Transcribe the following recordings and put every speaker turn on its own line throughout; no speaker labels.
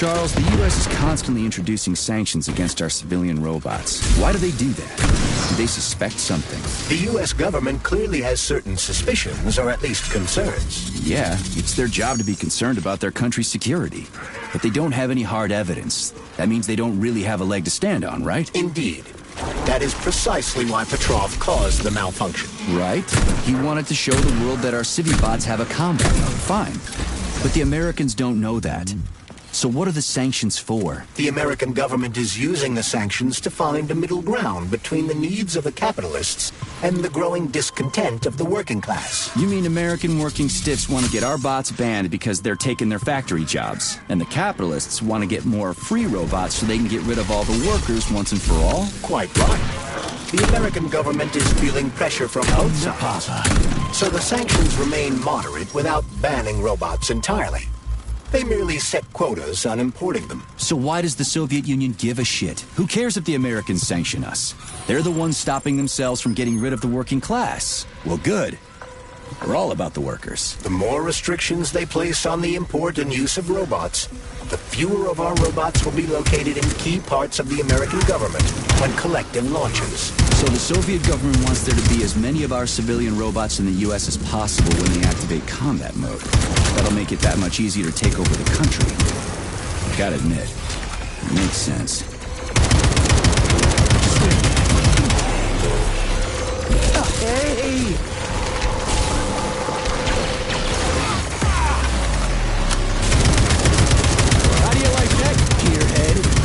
Charles, the U.S. is constantly introducing sanctions against our civilian robots. Why do they do that? Do they suspect something?
The U.S. government clearly has certain suspicions, or at least concerns.
Yeah, it's their job to be concerned about their country's security. But they don't have any hard evidence. That means they don't really have a leg to stand on, right?
Indeed. That is precisely why Petrov caused the malfunction.
Right? He wanted to show the world that our Civibots have a combat mode. Fine. But the Americans don't know that. So what are the sanctions for?
The American government is using the sanctions to find a middle ground between the needs of the capitalists and the growing discontent of the working class.
You mean American working stiffs want to get our bots banned because they're taking their factory jobs, and the capitalists want to get more free robots so they can get rid of all the workers once and for all?
Quite right. The American government is feeling pressure from outside. So the sanctions remain moderate without banning robots entirely. They merely set quotas on importing them.
So why does the Soviet Union give a shit? Who cares if the Americans sanction us? They're the ones stopping themselves from getting rid of the working class. Well, good. We're all about the workers.
The more restrictions they place on the import and use of robots, the fewer of our robots will be located in key parts of the American government when collective launches.
So the Soviet government wants there to be as many of our civilian robots in the U.S. as possible when they activate combat mode. That'll make it that much easier to take over the country. Gotta admit, it makes sense. Hey! How do you like that, gearhead?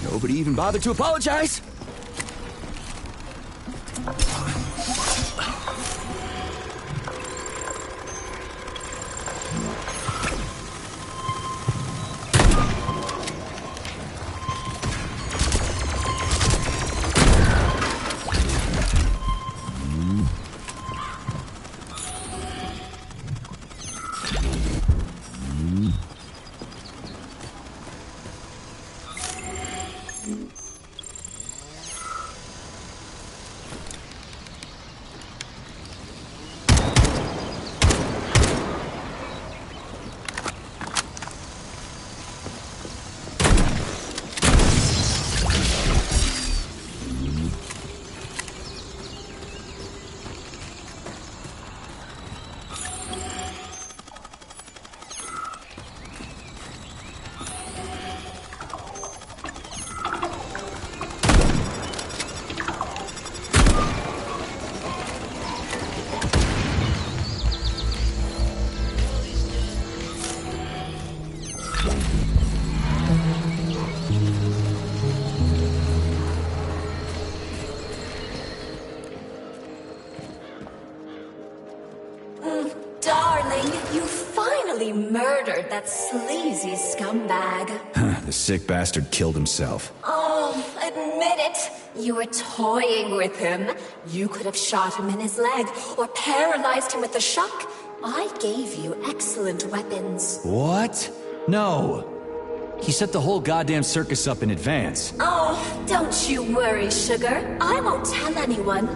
Nobody even bothered to apologize?
Darling, you finally murdered that sleazy scumbag.
The sick bastard killed himself.
Oh, admit it. You were toying with him. You could have shot him in his leg or paralyzed him with a shock. I gave you excellent weapons.
What? No. He set the whole goddamn circus up in advance.
Oh, don't you worry, sugar. I won't tell anyone.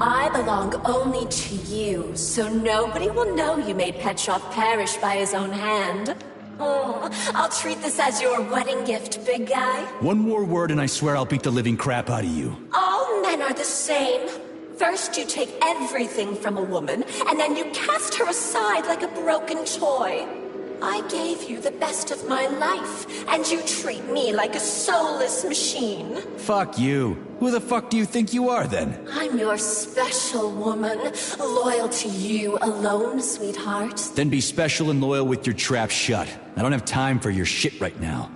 I belong only to you, so nobody will know you made Petrov perish by his own hand. Oh, I'll treat this as your wedding gift, big guy.
One more word and I swear I'll beat the living crap out of you.
All men are the same. First you take everything from a woman, and then you cast her aside like a broken toy. I gave you the best of my life, and you treat me like a soulless machine.
Fuck you. Who the fuck do you think you are, then?
I'm your special woman, loyal to you alone, sweetheart.
Then be special and loyal with your trap shut. I don't have time for your shit right now.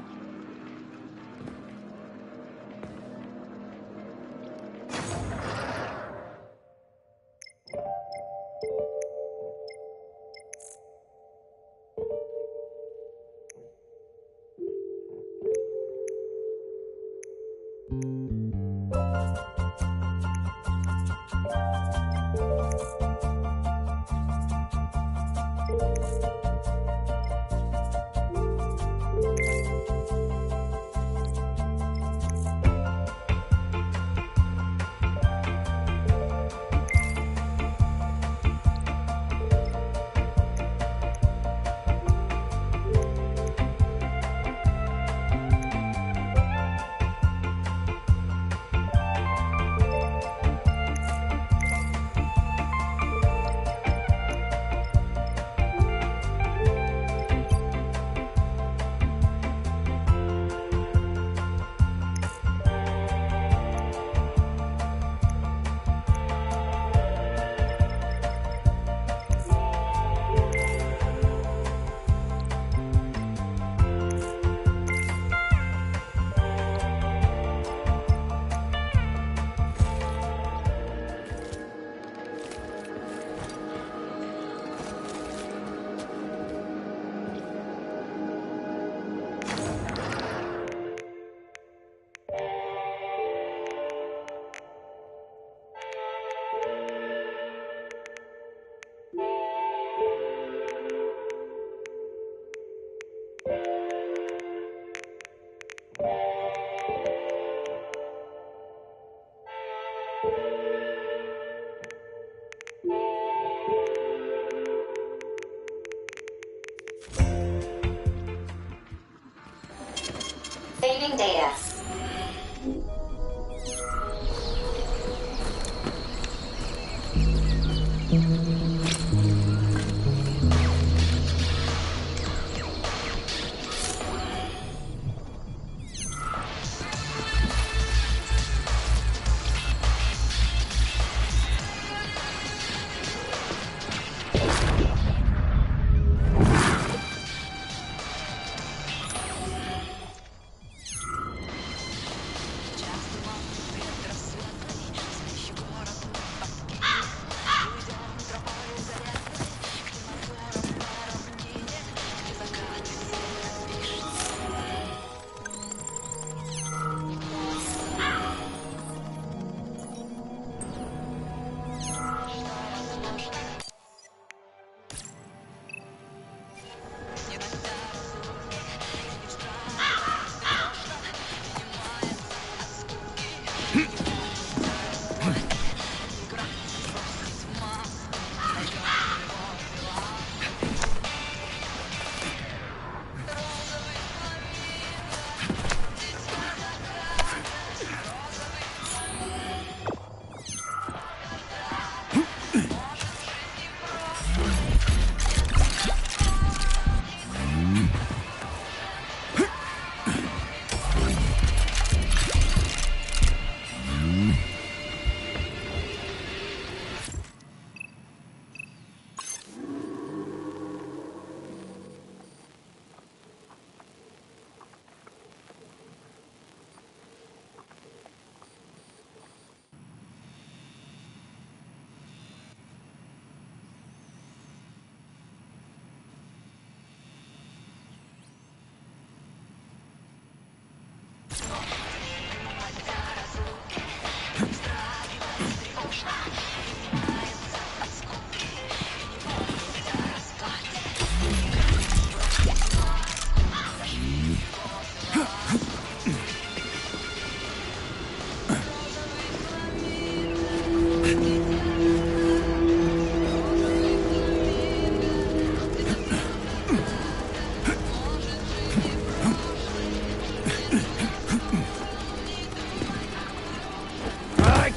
Saving data.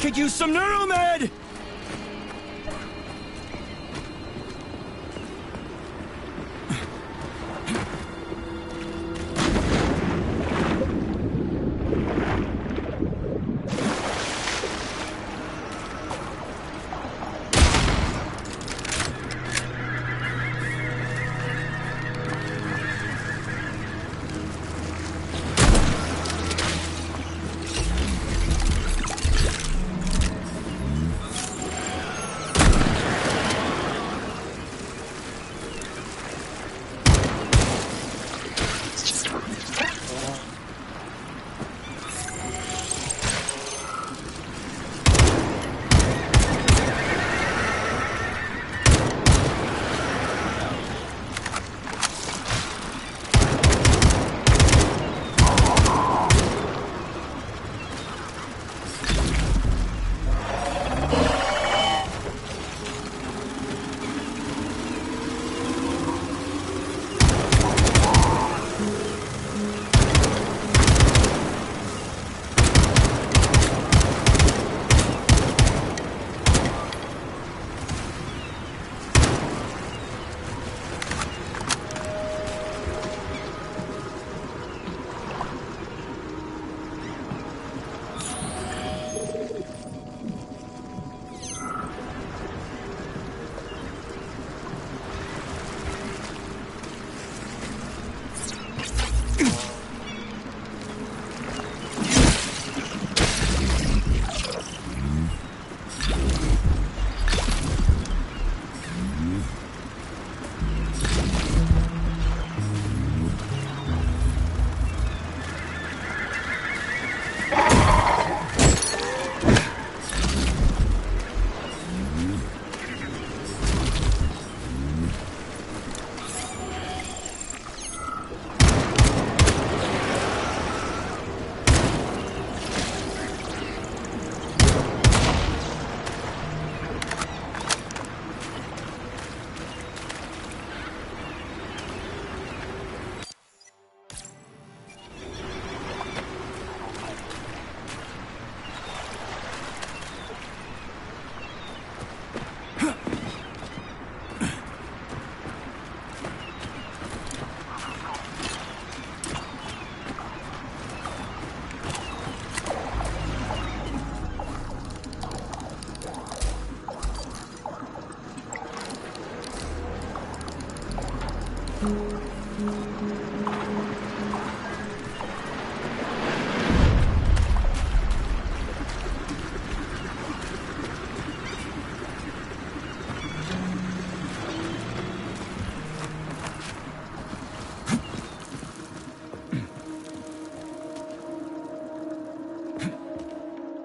Could use some neuromed!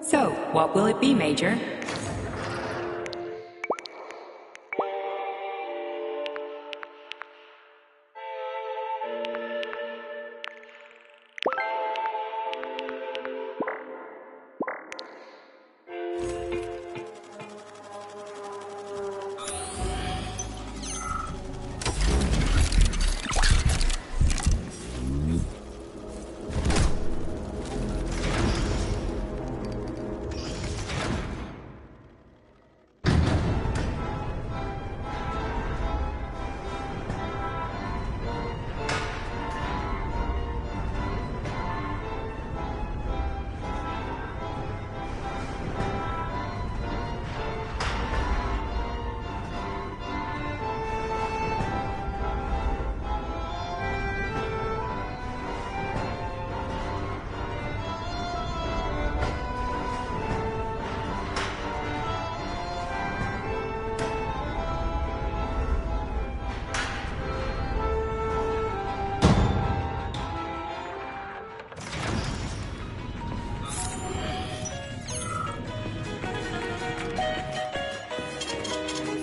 So, what will it be, Major?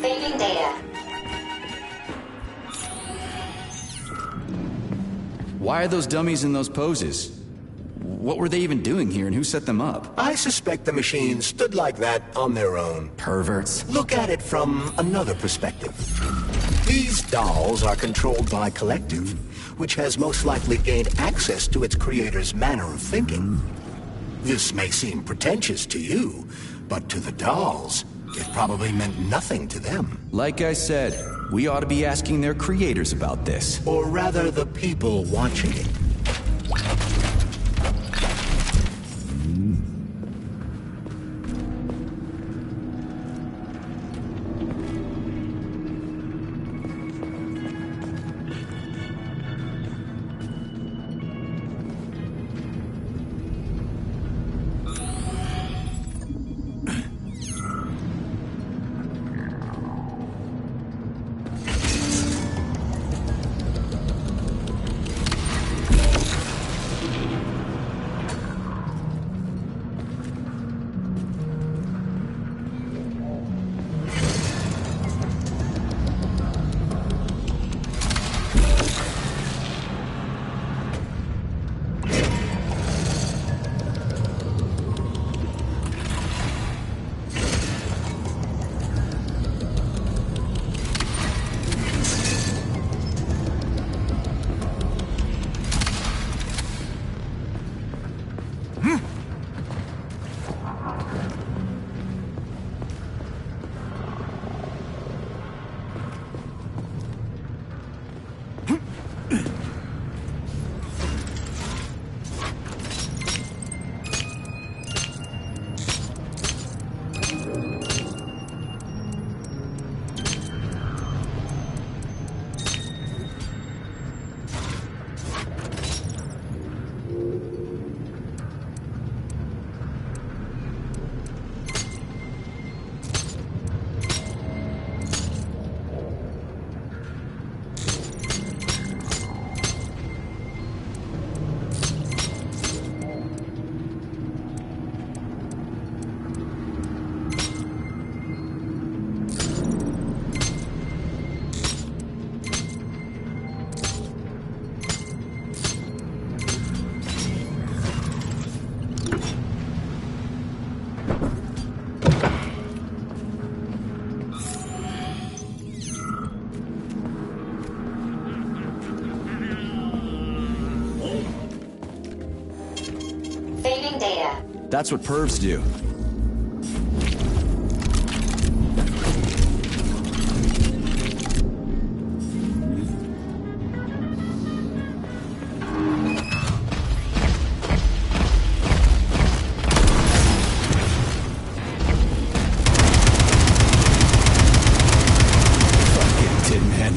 Saving data.
Why are those dummies in those poses? What were they even doing here, and who set them up?
I suspect the machines stood like that on their own.
Perverts.
Look at it from another perspective. These dolls are controlled by Collective, which has most likely gained access to its creator's manner of thinking. This may seem pretentious to you, but to the dolls, it probably meant nothing to them.
Like I said, we ought to be asking their creators about this.
Or rather, the people watching it.
Saving data.
That's what pervs do. Fucking Tin Man.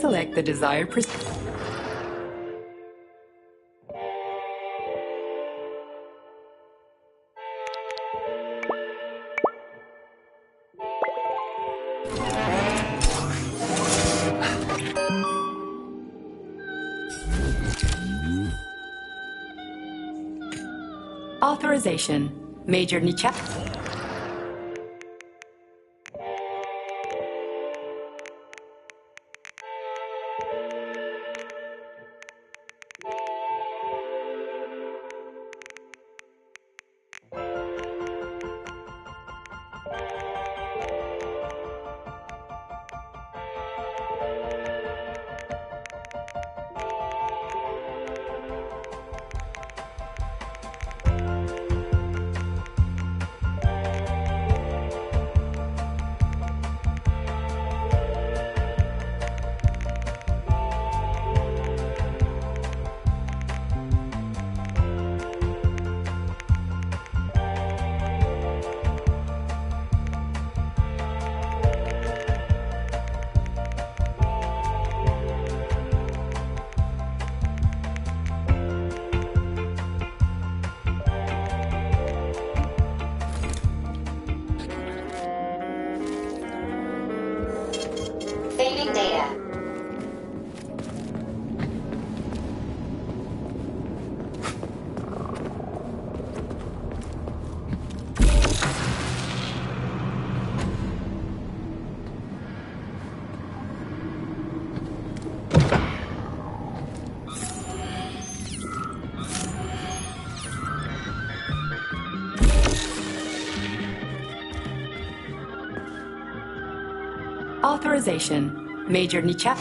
select the desired Authorization. Major Nichap.
Saving data.
Authorization. Major Nichap.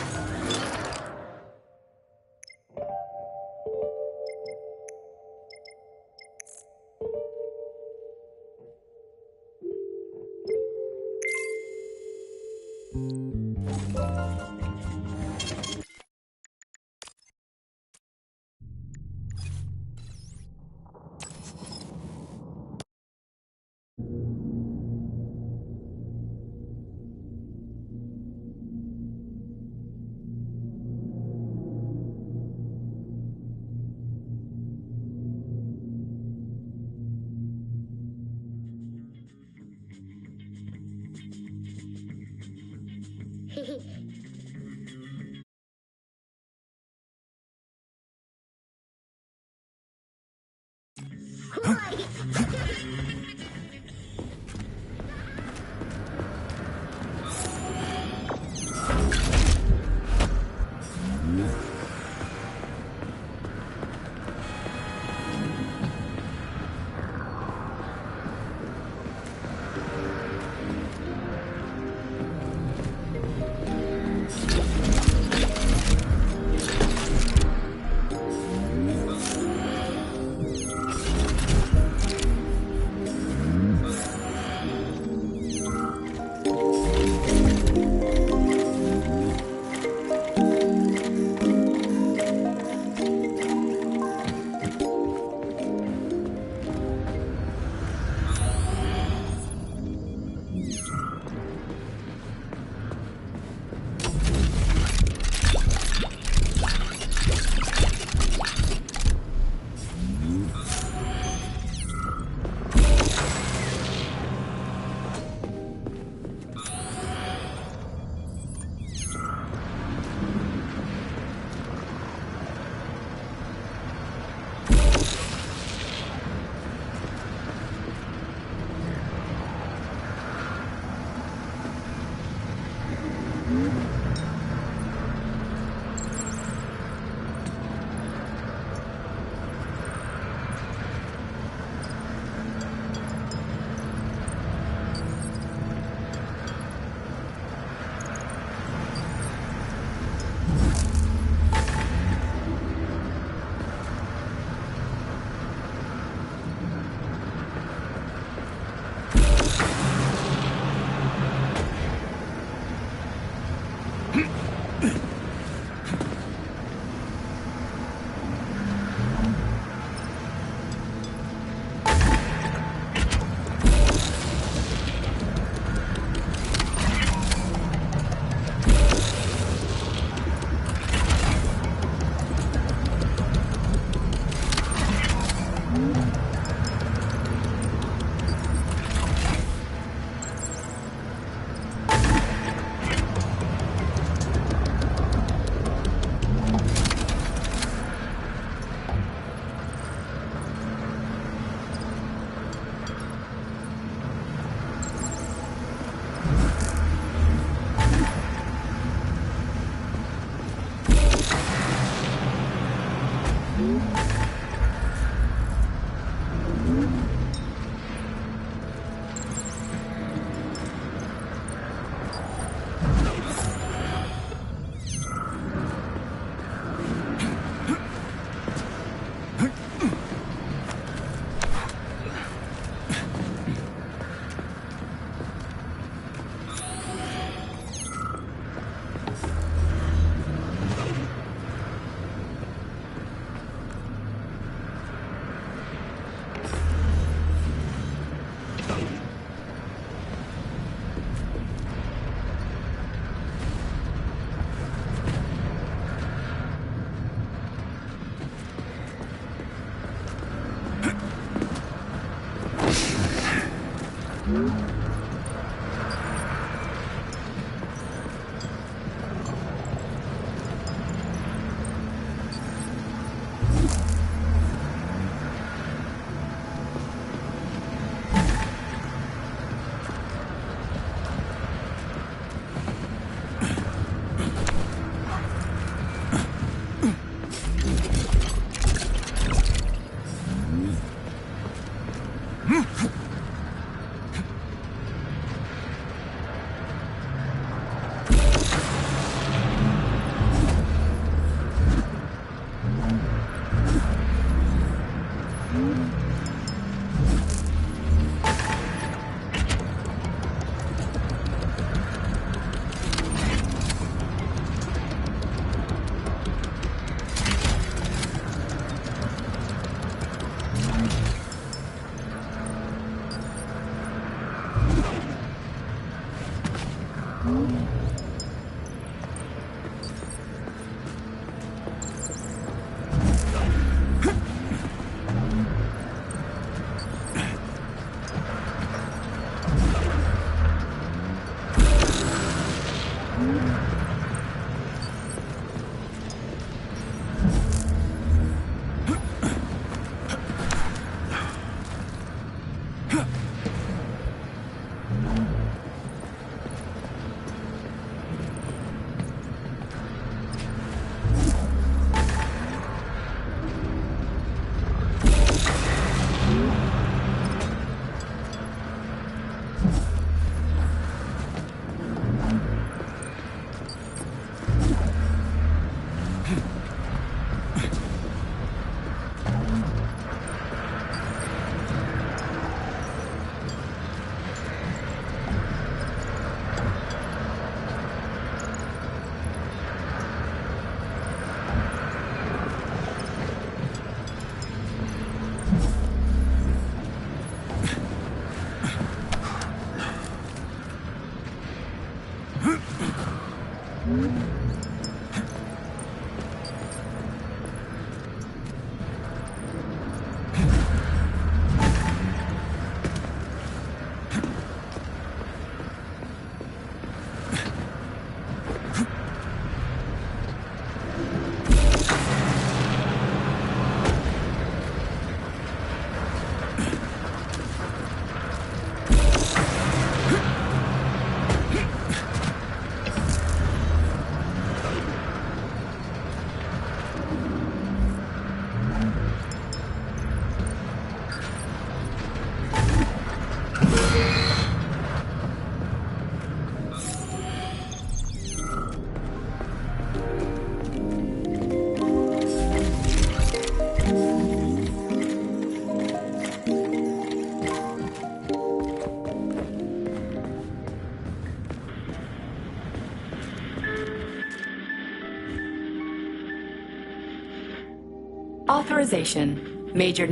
Authorization. Major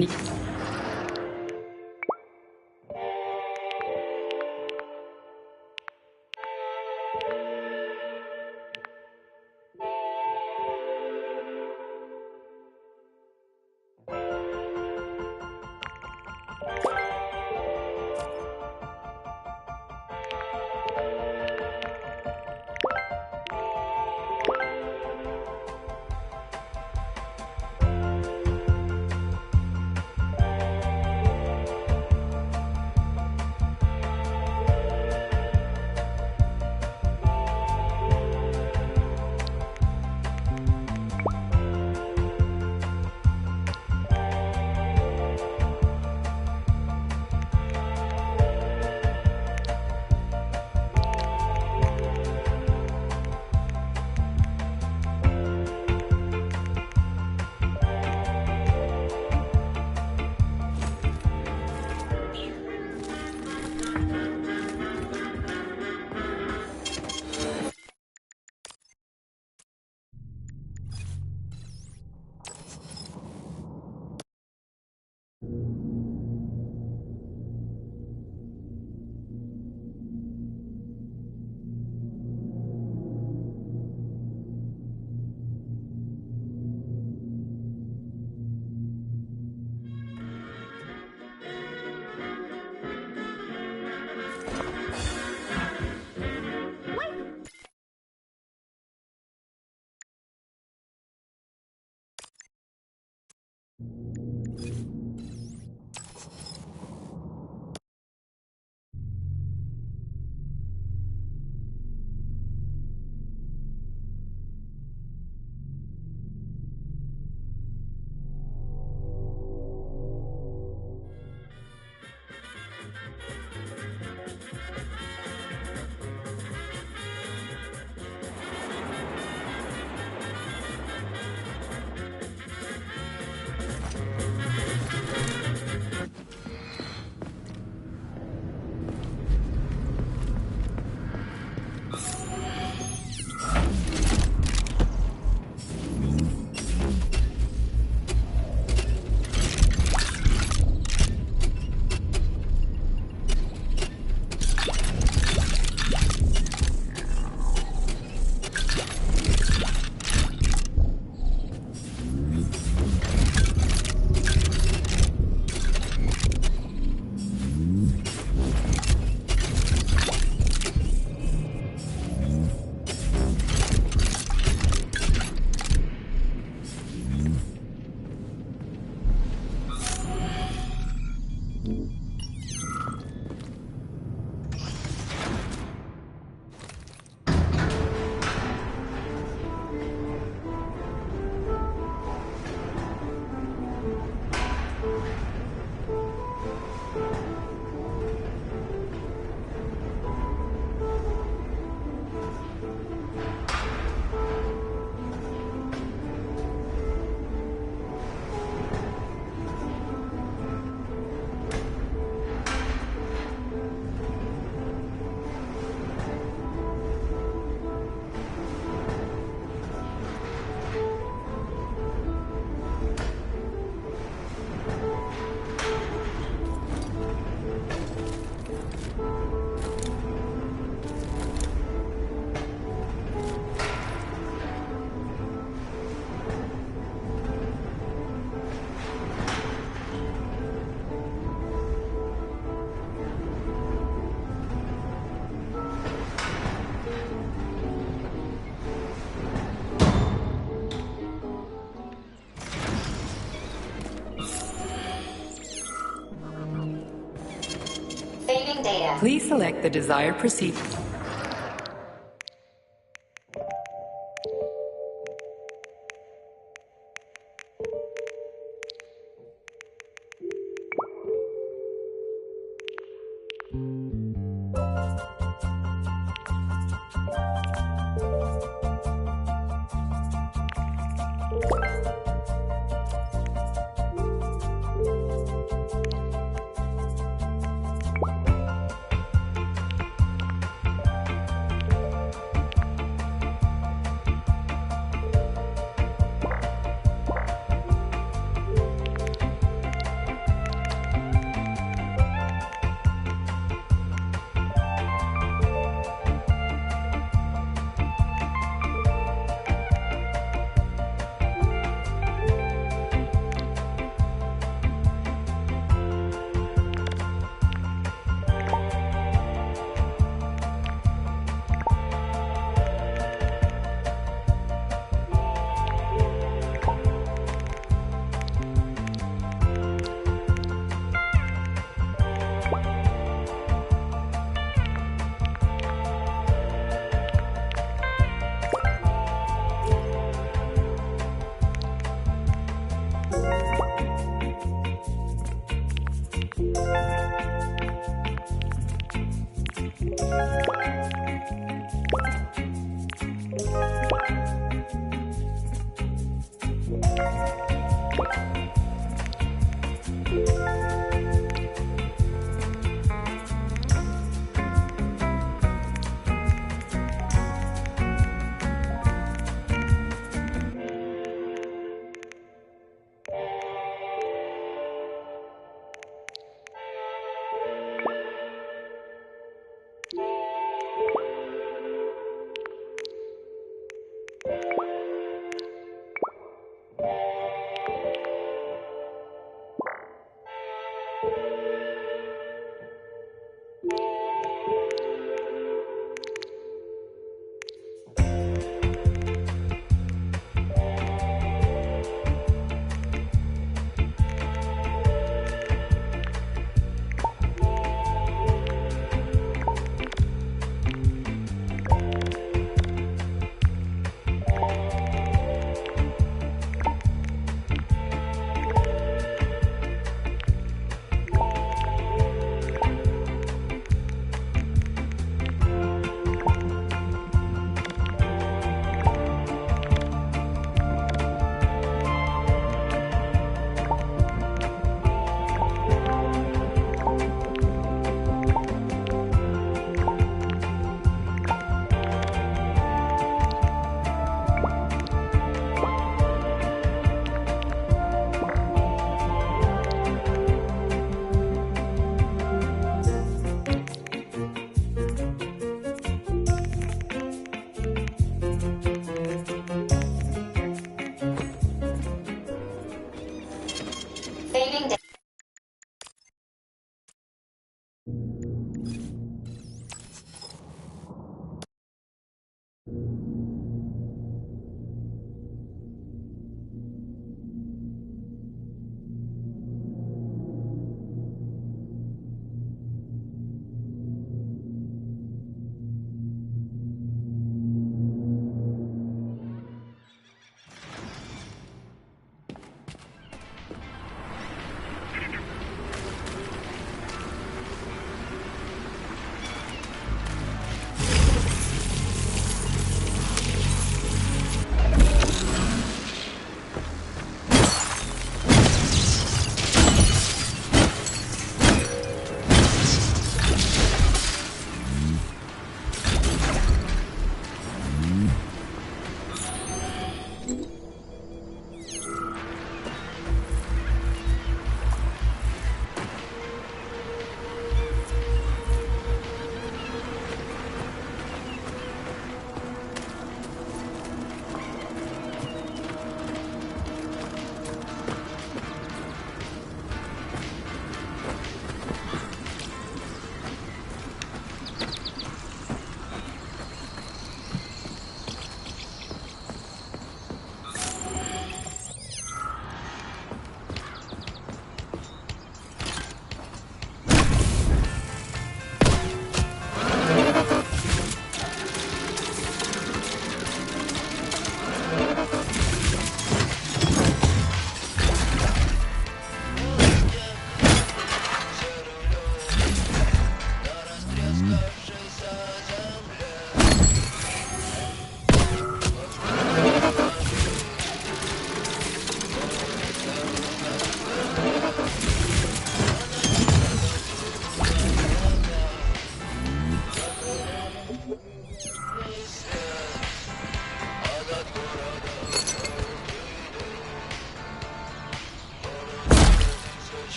Saving data.
Please select the desired procedure.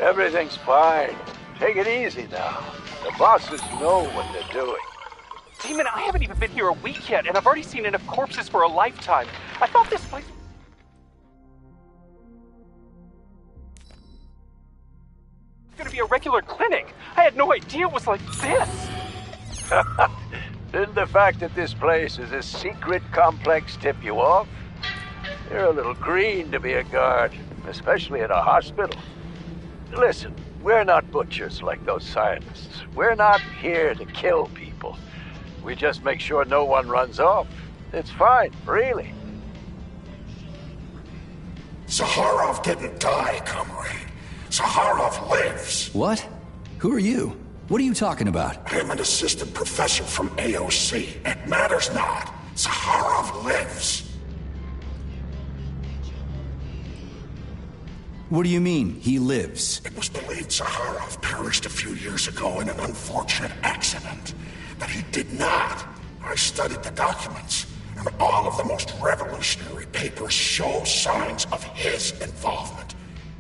Everything's fine. Take it easy now. The bosses know what they're doing.
Damon, I haven't even been here a week yet, and I've already seen enough corpses for a lifetime. I thought this place... was gonna be a regular clinic. I had no idea it was like this.
Didn't the fact that this place is a secret complex tip you off? You're a little green to be a guard, especially at a hospital. Listen, we're not butchers like those scientists. We're not here to kill people. We just make sure no one runs off. It's fine, really.
Zaharov didn't die, comrade. Zaharov lives.
What? Who are you? What are you talking about?
I'm an assistant professor from AOC. It matters not. Zaharov lives.
What do you mean, he lives?
It was believed Zaharov perished a few years ago in an unfortunate accident. But he did not. I studied the documents, and all of the most revolutionary papers show signs of his involvement.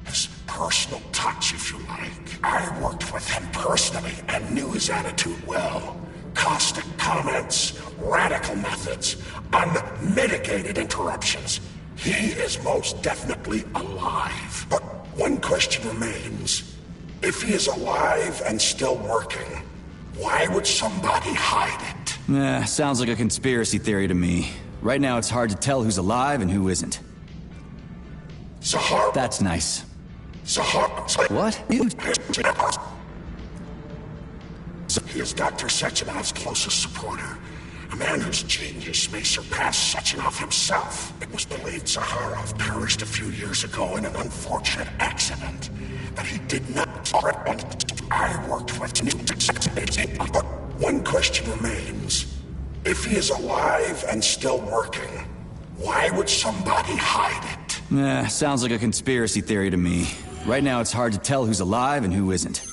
His personal touch, if you like. I worked with him personally and knew his attitude well. Caustic comments, radical methods, unmitigated interruptions. He is most definitely alive. But one question remains. If he is alive and still working, why would somebody hide it?
Sounds like a conspiracy theory to me. Right now it's hard to tell who's alive and who isn't.
Zaharov.
That's nice.
Zaharov.
What?
He is Dr. Sechenov's closest supporter. A man whose genius may surpass Sechenov himself. It was believed Zaharov perished a few years ago in an unfortunate accident. But he did not. I worked with him. But one question remains. If he is alive and still working, why would somebody hide it?
Sounds like a conspiracy theory to me. Right now it's hard to tell who's alive and who isn't.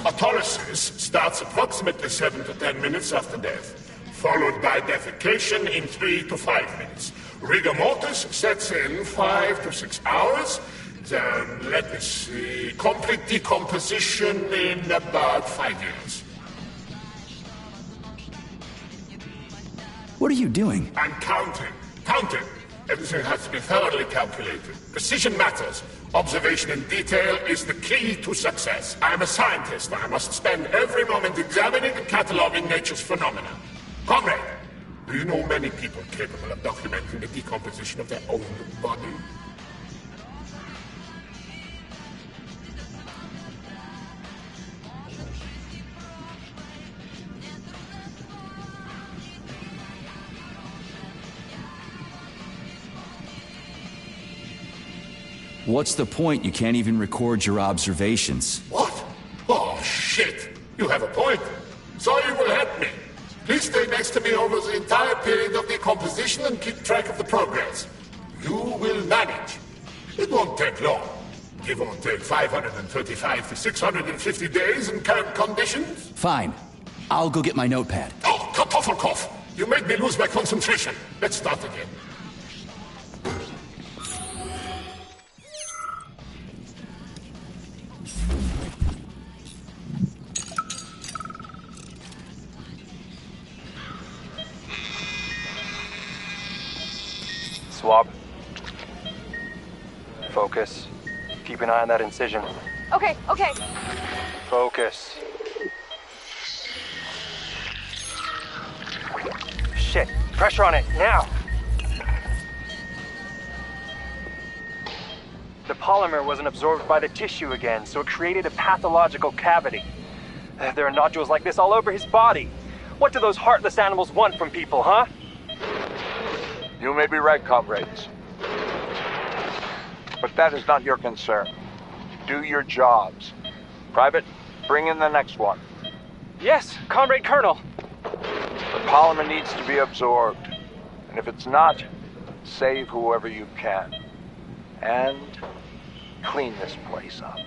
Autolysis starts approximately 7 to 10 minutes after death, followed by defecation in 3 to 5 minutes. Rigor mortis sets in 5 to 6 hours. Then, let me see, complete decomposition in about 5 years.
What are you doing?
I'm counting. Counting. Everything has to be thoroughly calculated. Precision matters. Observation in detail is the key to success. I'm a scientist. I must spend every moment examining and cataloging nature's phenomena. Comrade, do you know many people capable of documenting the decomposition of their own body?
What's the point? You can't even record your observations.
What? Oh, shit! You have a point. So you will help me. Please stay next to me over the entire period of decomposition and keep track of the progress. You will manage. It won't take long. Give or take 535 to 650 days in current conditions.
Fine. I'll go get my notepad.
Oh, Kartoffelkopf! You made me lose my concentration. Let's start again.
Swab. Focus. Keep an eye on that incision.
Okay.
Focus. Shit. Pressure on it, now! The polymer wasn't absorbed by the tissue again, so it created a pathological cavity. There are nodules like this all over his body. What do those heartless animals want from people, huh?
You may be right, comrades. But that is not your concern. Do your jobs. Private, bring in the next one.
Yes, Comrade Colonel.
The polymer needs to be absorbed. And if it's not, save whoever you can. And clean this place up.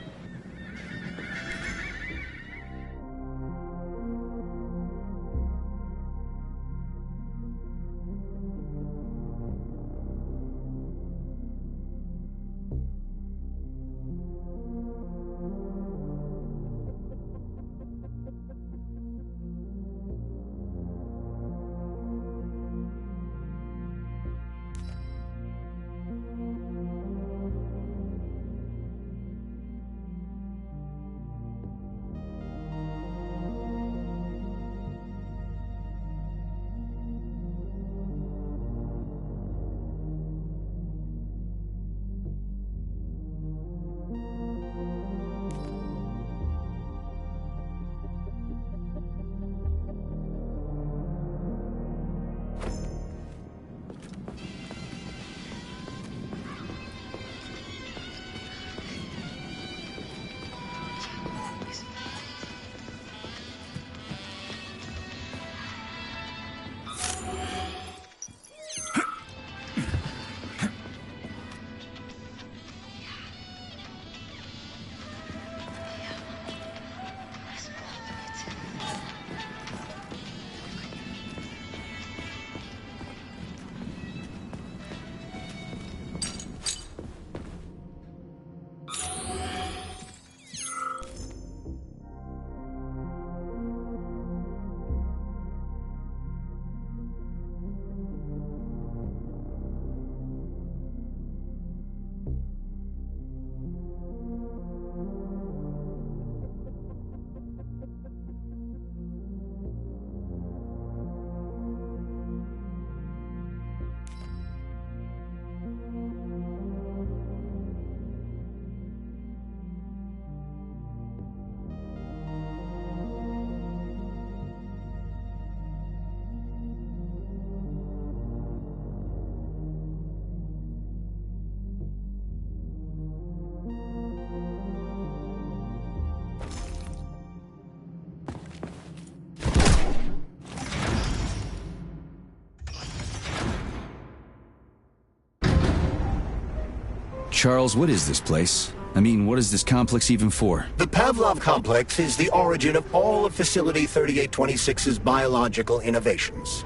Charles, what is this place? I mean, what is this complex even for?
The Pavlov Complex is the origin of all of Facility 3826's biological innovations.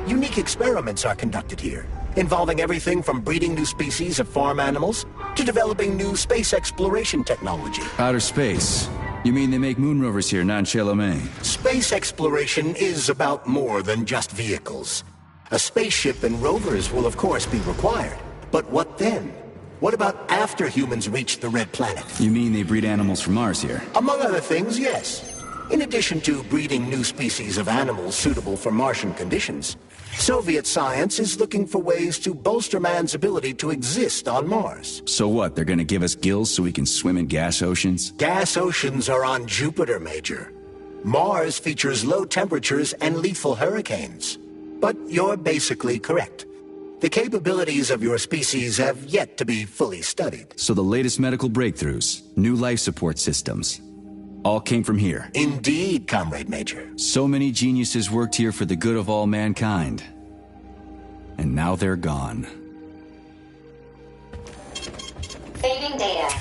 Unique experiments are conducted here, involving everything from breeding new species of farm animals to developing new space exploration technology.
Outer space? You mean they make moon rovers here, not in Chelomey?
Space exploration is about more than just vehicles. A spaceship and rovers will of course be required. But what then? What about after humans reach the Red Planet?
You mean they breed animals from Mars here?
Among other things, yes. In addition to breeding new species of animals suitable for Martian conditions, Soviet science is looking for ways to bolster man's ability to exist on Mars.
So what, they're gonna give us gills so we can swim in gas oceans?
Gas oceans are on Jupiter, Major. Mars features low temperatures and lethal hurricanes. But you're basically correct. The capabilities of your species have yet to be fully studied.
So the latest medical breakthroughs, new life support systems, all came from here.
Indeed, Comrade Major.
So many geniuses worked here for the good of all mankind. And now they're gone.
Saving data.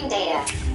Saving data.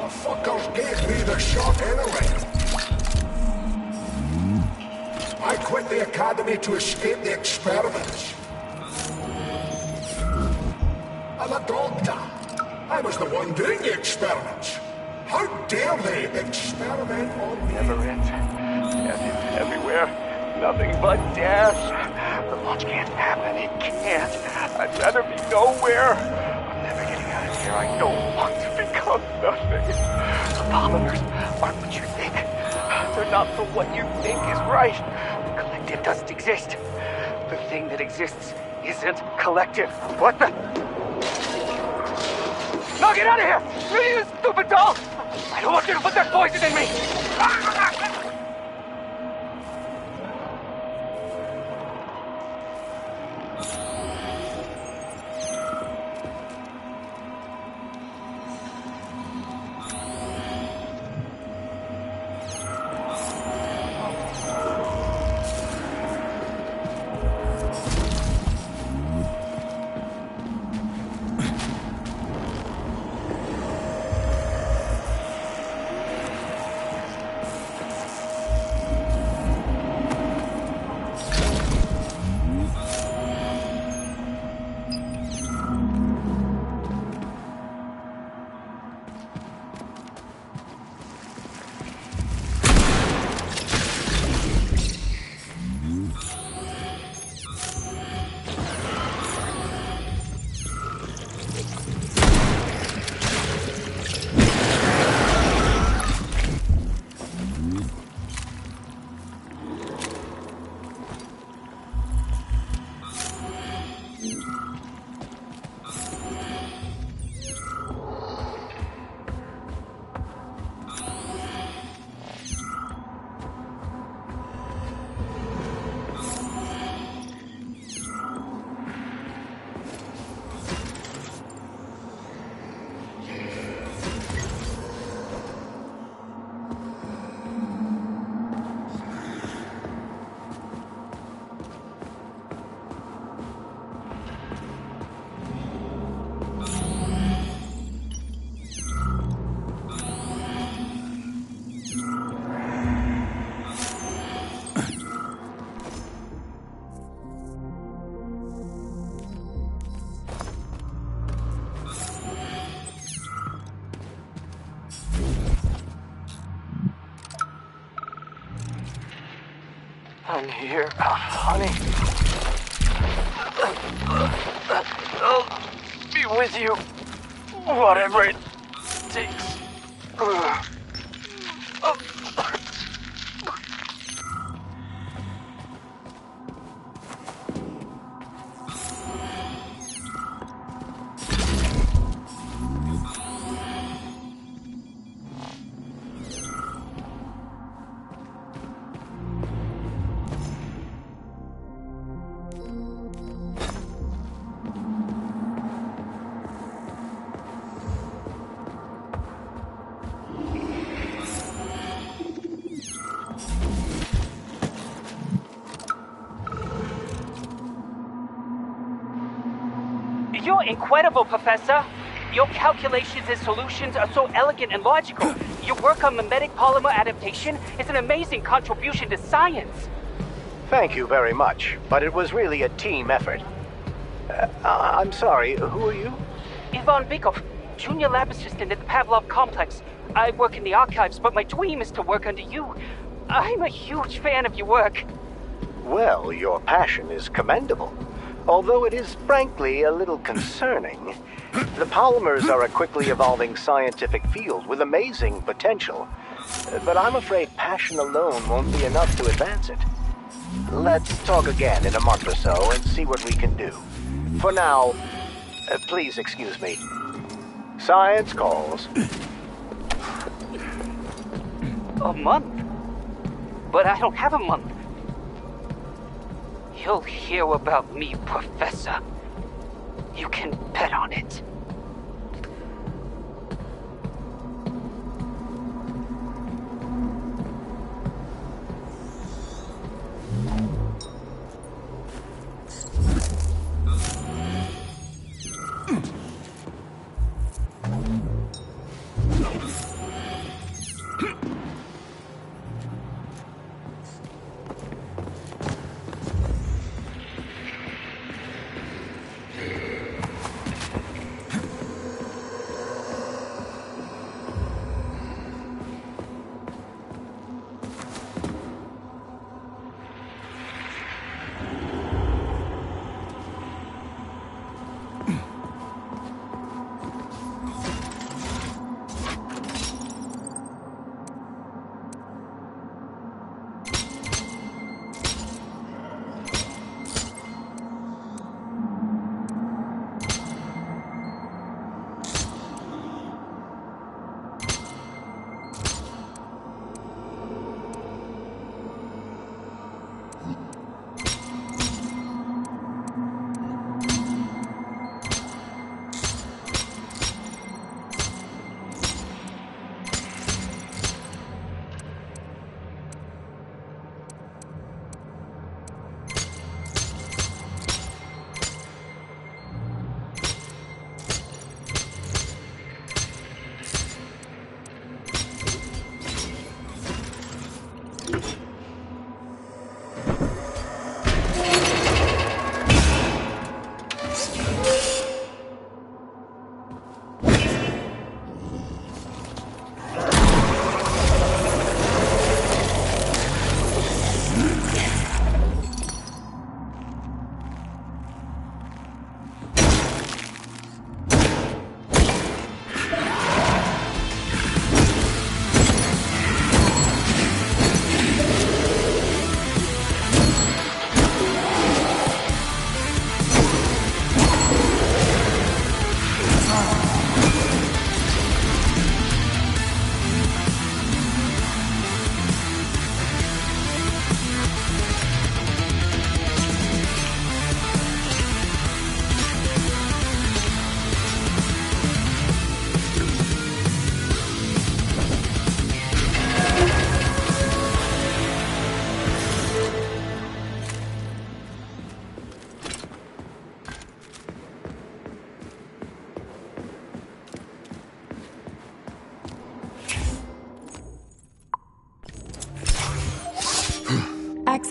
Motherfuckers gave me the shot anyway. I quit the academy to escape the experiments. I'm a doctor. I was the one doing the experiments. How dare they experiment on me?
Never ends. Death is everywhere. Nothing but death. The launch can't happen. It can't. I'd rather be nowhere. I'm never getting out of here. I don't want to become nothing. The polymers aren't what you think. They're not for what you think is right. The collective doesn't exist. The thing that exists isn't collective. What the? No, get out of here! You stupid doll! I don't want you to put that poison in me! I'm here, honey. I'll be with you, whatever it takes.
You're incredible, Professor. Your calculations and solutions are so elegant and logical. Your work on mimetic polymer adaptation is an amazing contribution to science.
Thank you very much, but it was really a team effort. I'm sorry, who are you?
Ivan Bykov, junior lab assistant at the Pavlov complex. I work in the archives, but my dream is to work under you. I'm a huge fan of your work.
Well, your passion is commendable. Although it is frankly a little concerning. The polymers are a quickly evolving scientific field with amazing potential. But I'm afraid passion alone won't be enough to advance it. Let's talk again in a month or so and see what we can do. For now, please excuse me. Science calls.
A month? But I don't have a month. You'll hear about me, Professor. You can bet on it.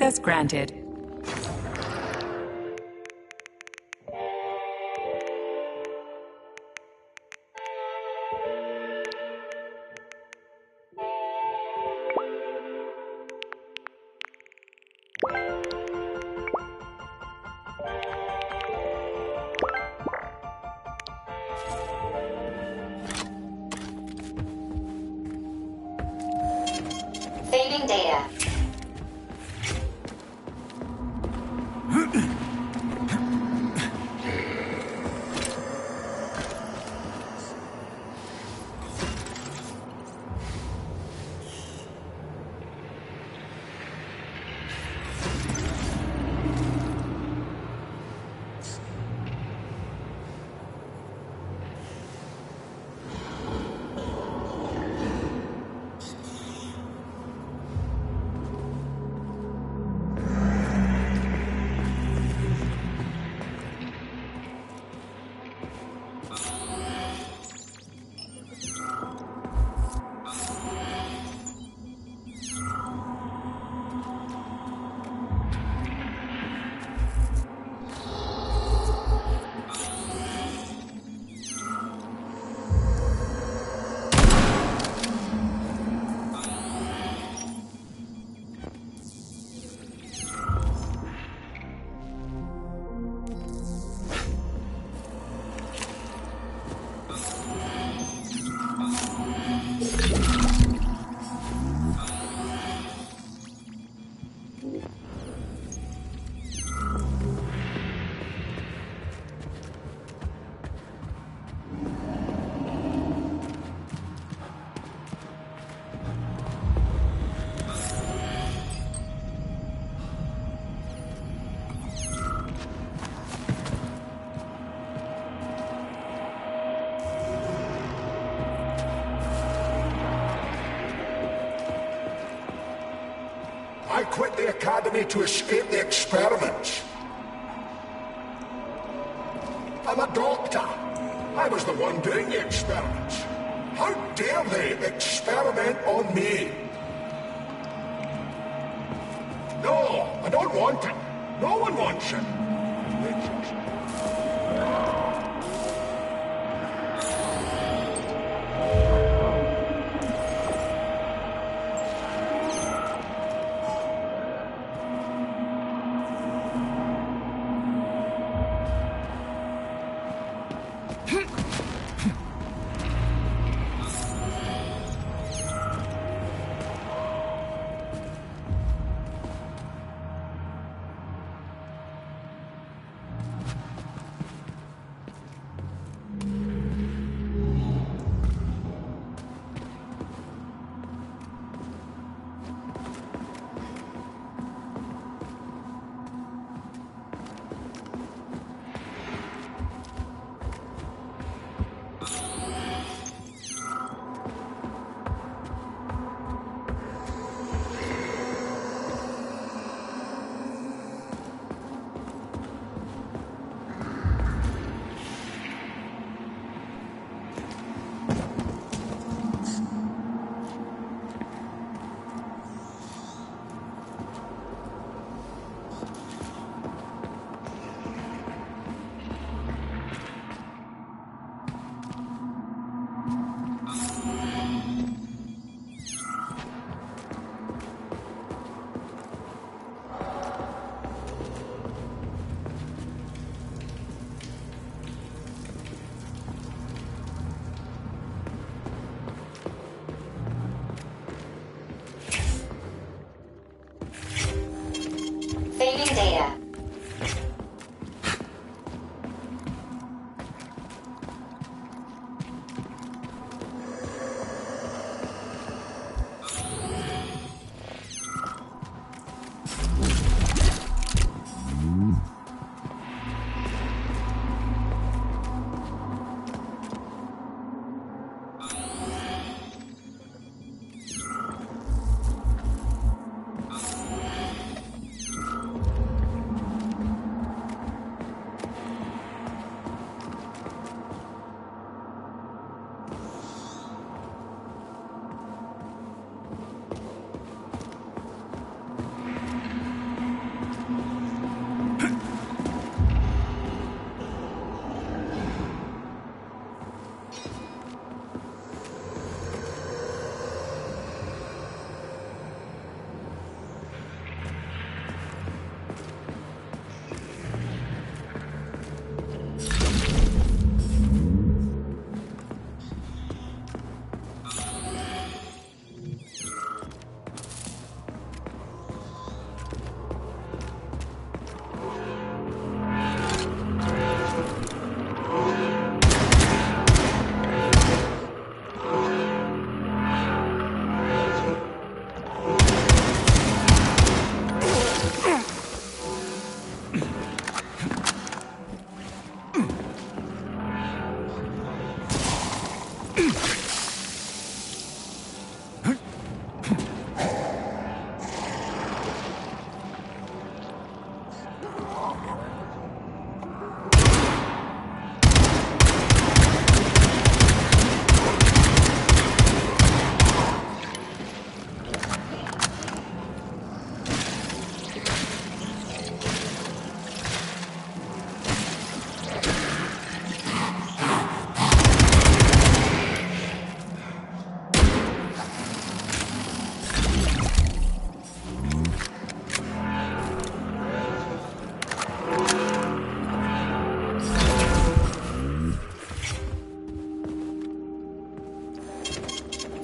Access granted.
Saving data.
I quit the academy to escape the experiments. I'm a doctor. I was the one doing the experiments. How dare they experiment on me? No, I don't want it. No one wants it.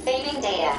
Saving data.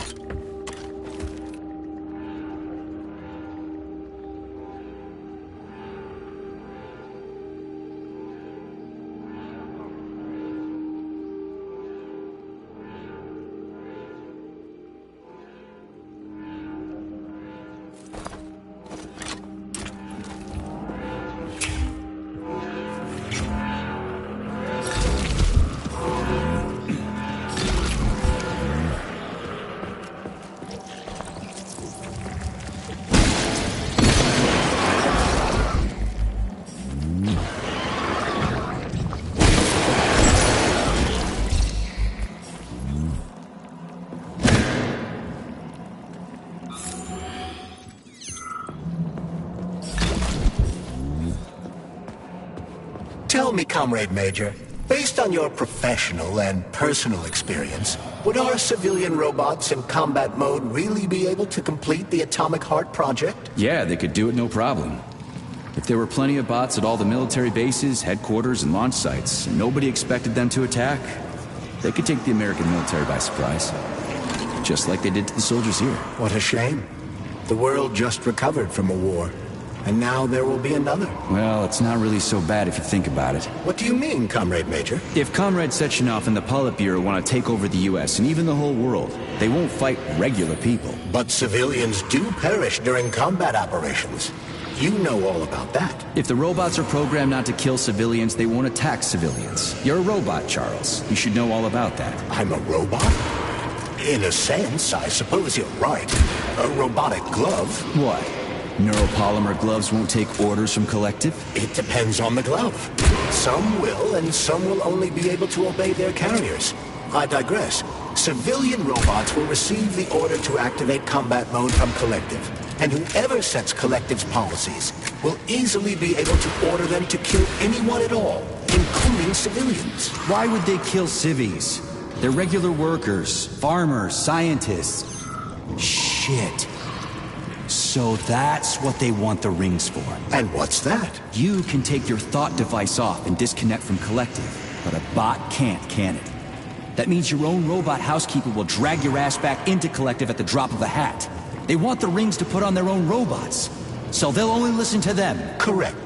Tell me, Comrade Major, based on your professional and personal experience, would our civilian robots in combat mode really be able to complete the Atomic Heart project?
Yeah, they could do it no problem. If there were plenty of bots at all the military bases, headquarters, and launch sites, and nobody expected them to attack, they could take the American military by surprise. Just like they did to the soldiers here.
What a shame. The world just recovered from a war, and now there will be another.
Well, it's not really so bad if you think about it.
What do you mean, Comrade Major?
If Comrade Sechenov and the Politburo want to take over the US and even the whole world, they won't fight regular people.
But civilians do perish during combat operations. You know all about that.
If the robots are programmed not to kill civilians, they won't attack civilians. You're a robot, Charles. You should know all about that.
I'm a robot? In a sense, I suppose you're right. A robotic glove.
What? Neuropolymer gloves won't take orders from Collective?
It depends on the glove. Some will, and some will only be able to obey their carriers. I digress. Civilian robots will receive the order to activate combat mode from Collective, and whoever sets Collective's policies will easily be able to order them to kill anyone at all, including civilians.
Why would they kill civvies? They're regular workers, farmers, scientists. Shit. So that's what they want the rings for.
And what's that?
You can take your thought device off and disconnect from Collective, but a bot can't, can it? That means your own robot housekeeper will drag your ass back into Collective at the drop of a hat. They want the rings to put on their own robots, so they'll only listen to them.
Correct.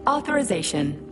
Authorization.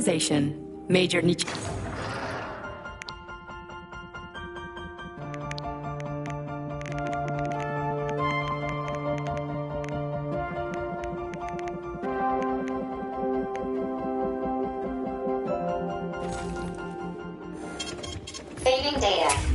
Authorization. Major Nietzsche.
Saving data.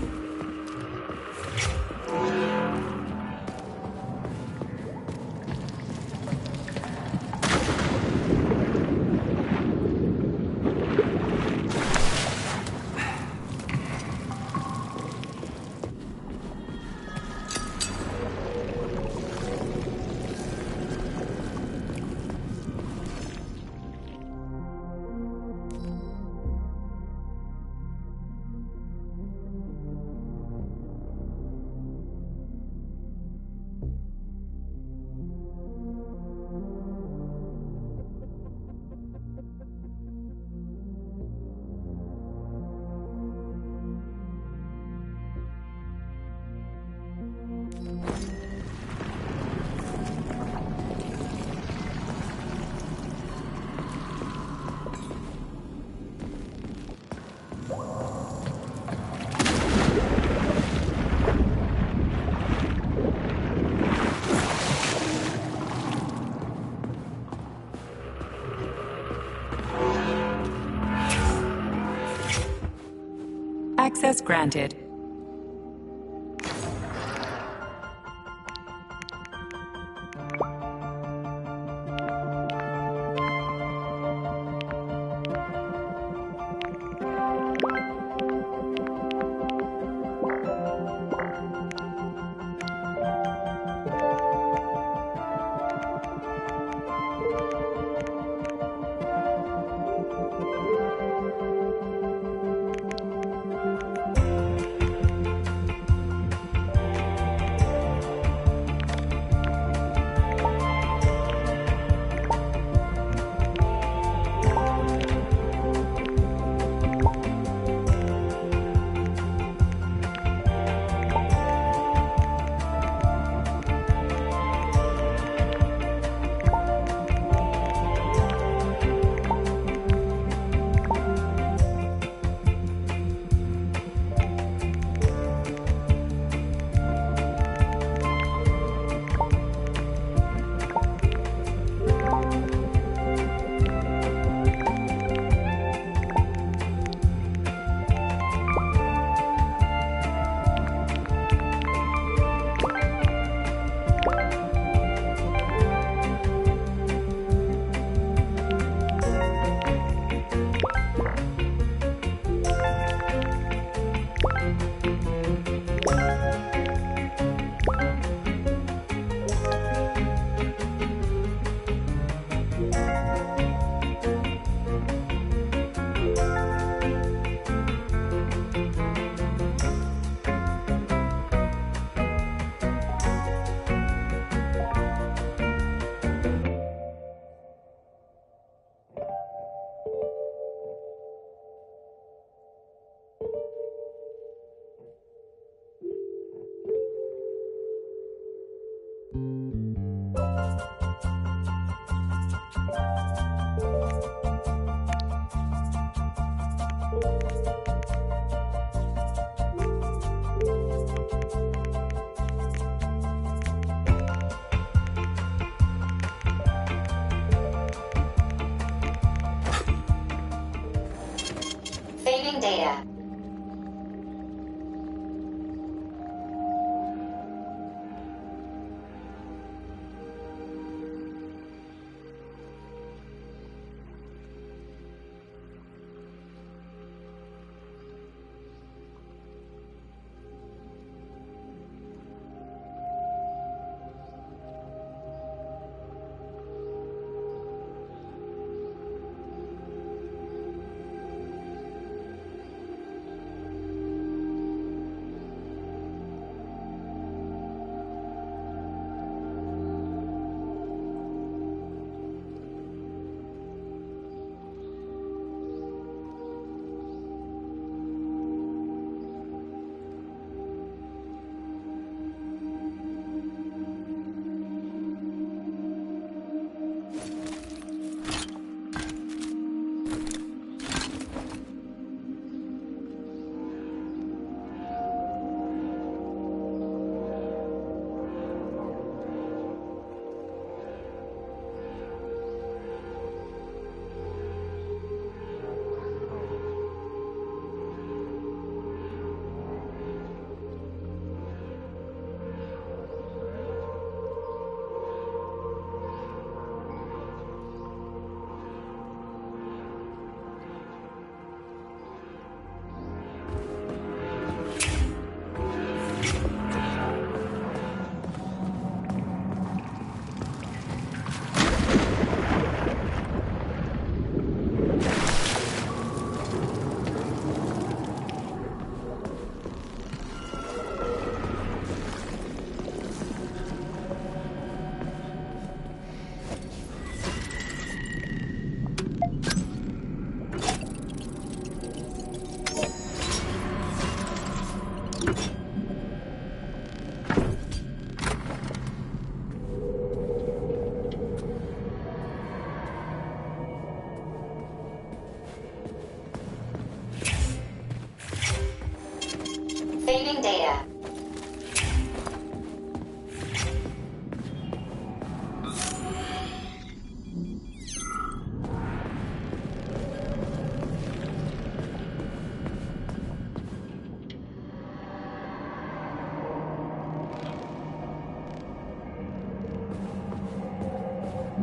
Access granted.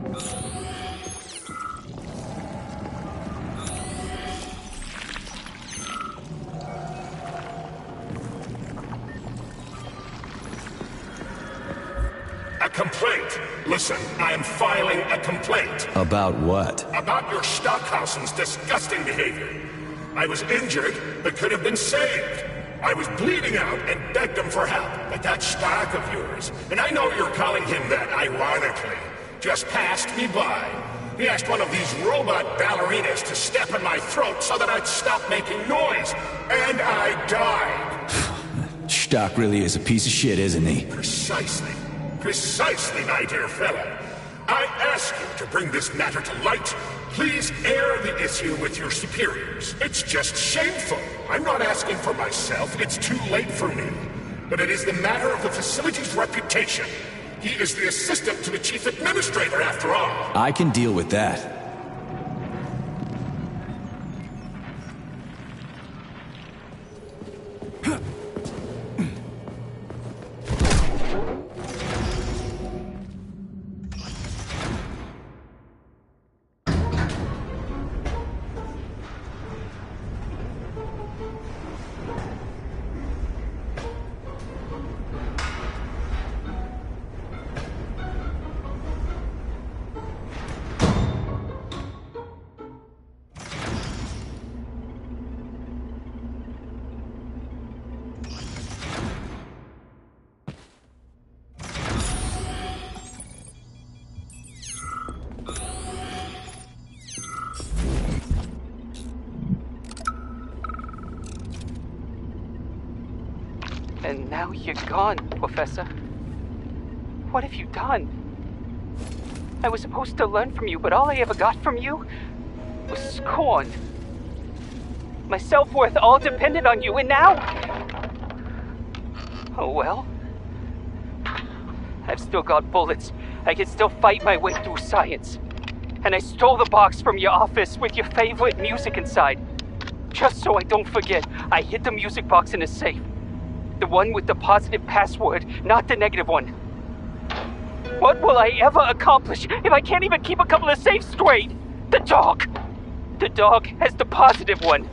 A complaint. Listen, I am filing a complaint.
About what?
About your Stockhausen's disgusting behavior. I was injured, but could have been saved. I was bleeding out and begged him for help, but that Stock of yours, and I know you're calling him that ironically, just passed me by. He asked one of these robot ballerinas to step in my throat so that I'd stop making noise, and I died.
Stock really is a piece of shit, isn't he?
Precisely. Precisely, my dear fellow. I ask you to bring this matter to light. Please air the issue with your superiors. It's just shameful. I'm not asking for myself. It's too late for me. But it is the matter of the facility's reputation. He is the assistant to the chief administrator, after all.
I can deal with that.
And now you're gone, Professor. What have you done? I was supposed to learn from you, but all I ever got from you was scorn. My self-worth all depended on you, and now... Oh well. I've still got bullets. I can still fight my way through science. And I stole the box from your office with your favorite music inside. Just so I don't forget, I hid the music box in a safe. The one with the positive password, not the negative one. What will I ever accomplish if I can't even keep a couple of safes straight? The dog! The dog has the positive one.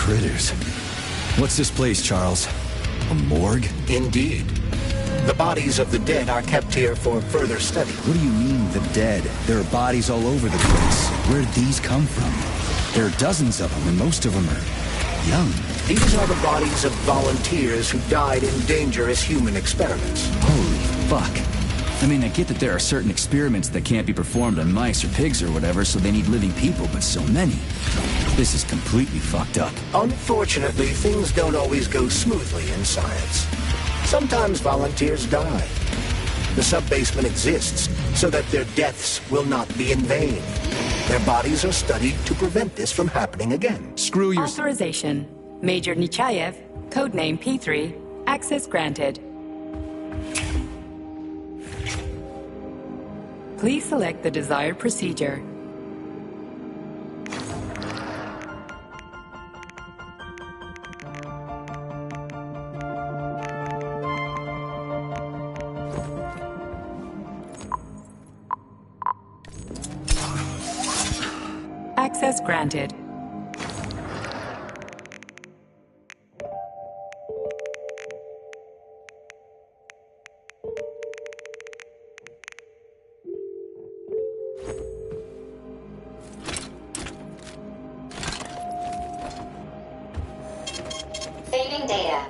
critters. What's this place, Charles? A morgue?
Indeed. The bodies of the dead are kept here for further study.
What do you mean, the dead? There are bodies all over the place. Where did these come from? There are dozens of them, and most of them are young.
These are the bodies of volunteers who died in dangerous human experiments.
Holy fuck. I mean, I get that there are certain experiments that can't be performed on mice or pigs or whatever, so they need living people, but so many. This is completely fucked up.
Unfortunately, things don't always go smoothly in science. Sometimes volunteers die. The sub-basement exists so that their deaths will not be in vain. Their bodies are studied to prevent this from happening again.
Screw your...
Authorization. Major Nechayev, codename P3, access granted. Please select the desired procedure. Access granted.
Saving data.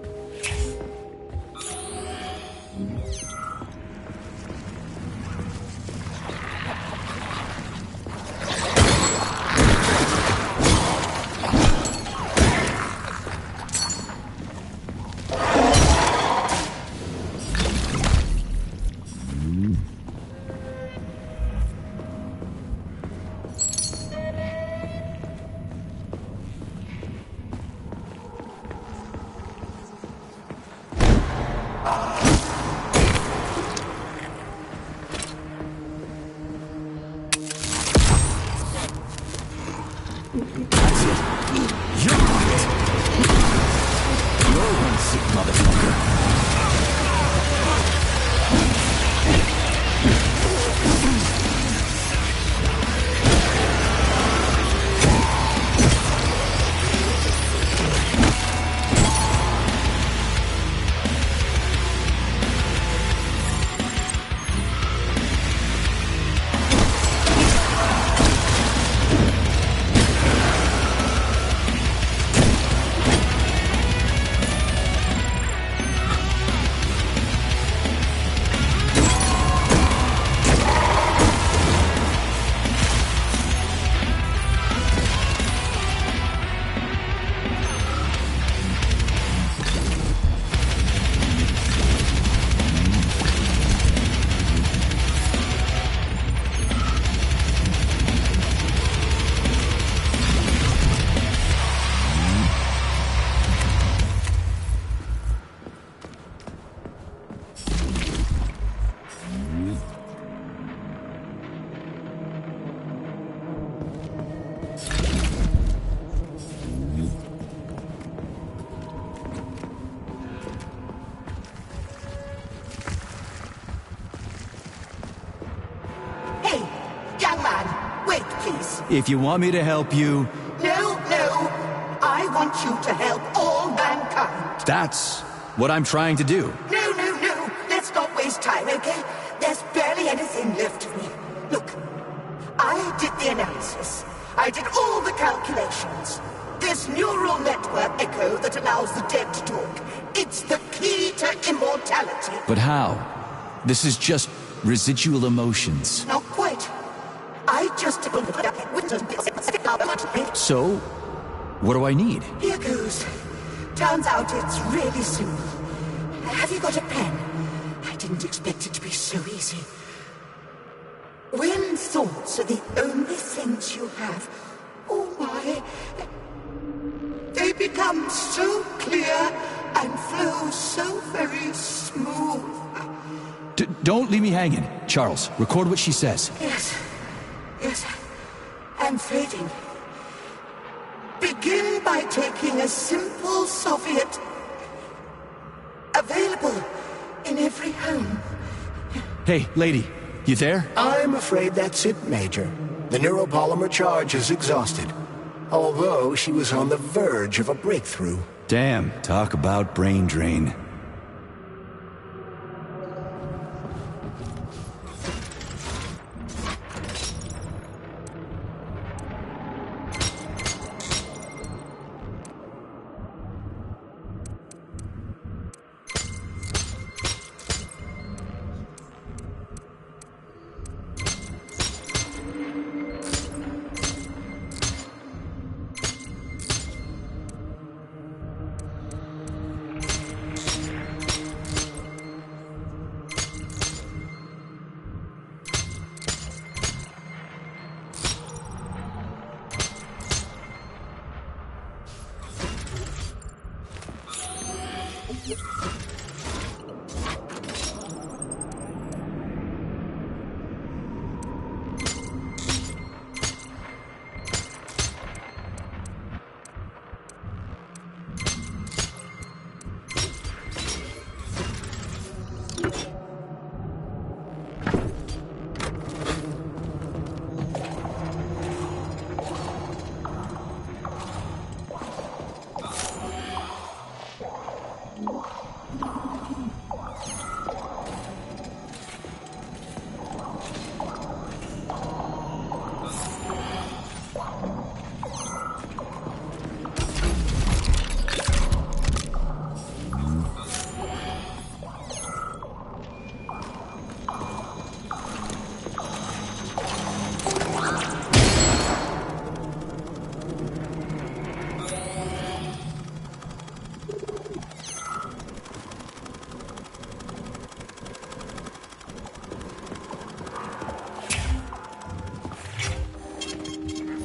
If you want me to help you...
No. I want you to help all mankind.
That's what I'm trying to do.
No. Let's not waste time, okay? There's barely anything left of me. Look, I did the analysis. I did all the calculations. This neural network echo that allows the dead to talk. It's the key to immortality.
But how? This is just residual emotions.
Not quite. I just...
So, what do I need?
Here goes. Turns out it's really simple. Have you got a pen? I didn't expect it to be so easy. When thoughts are the only things you have, oh my, they become so clear and flow so very smooth.
Don't leave me hanging. Charles, record what she says.
Yes. I'm fading. Begin by taking a simple Soviet. Available in every home.
Hey, lady, you there?
I'm afraid that's it, Major. The neuropolymer charge is exhausted. Although she was on the verge of a breakthrough.
Damn, talk about brain drain.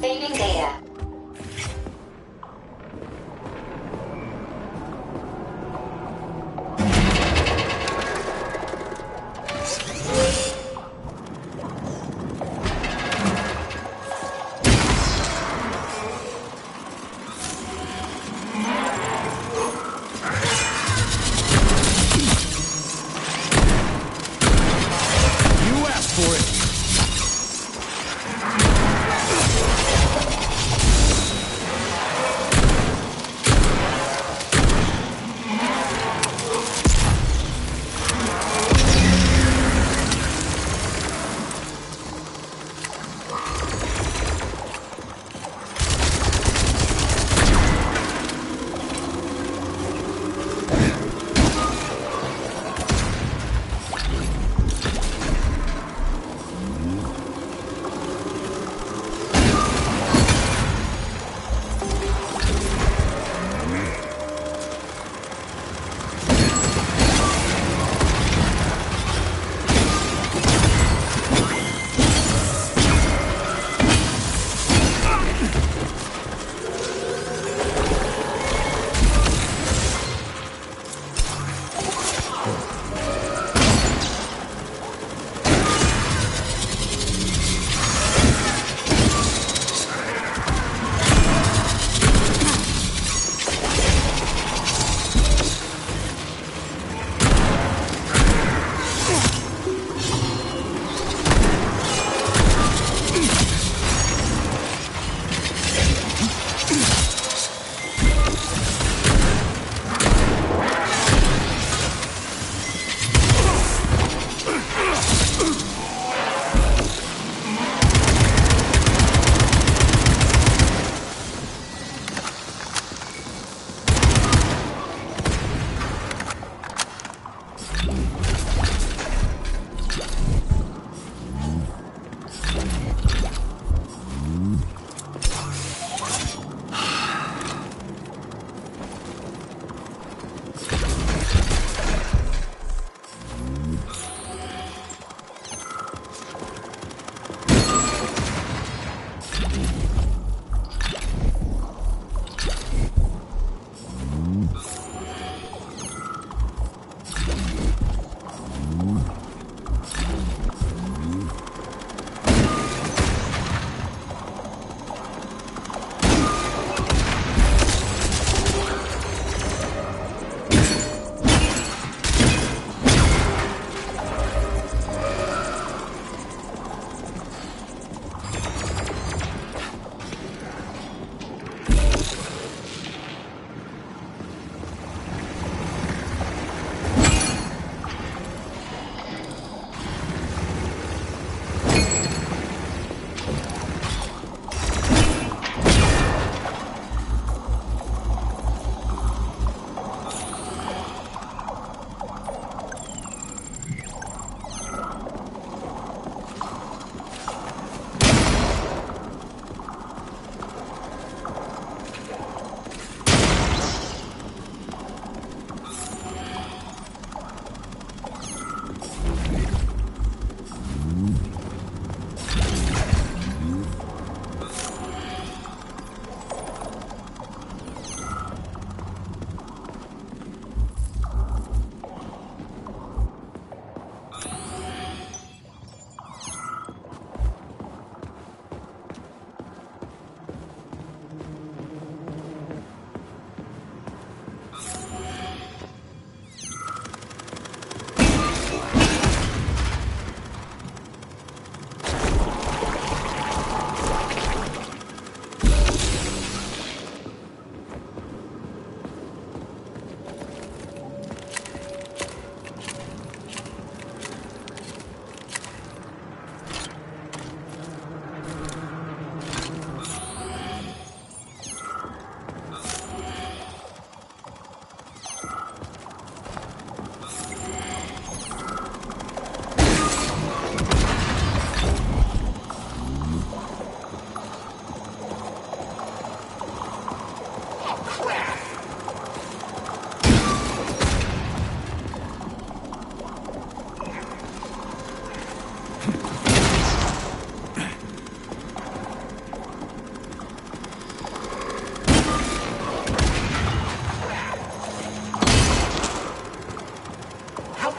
Saving data.
You asked for it!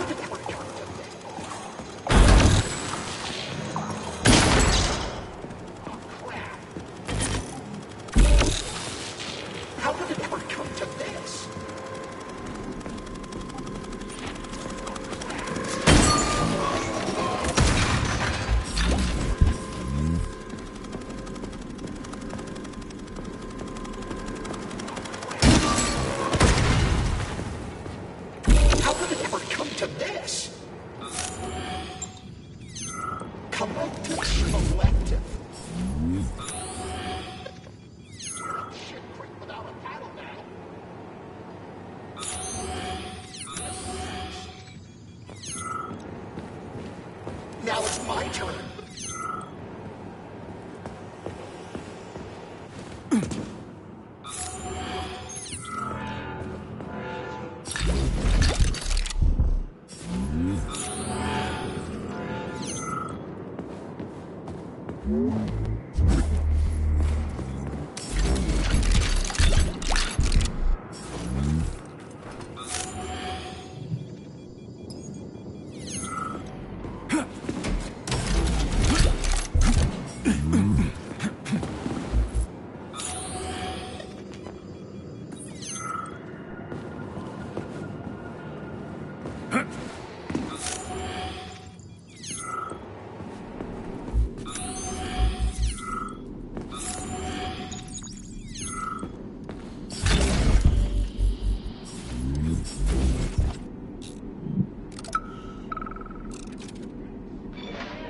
did it ever come to this? Crap. How did it ever come to this? How did it ever come to this? Collective. Shit quick without a paddle now. Now it's my turn.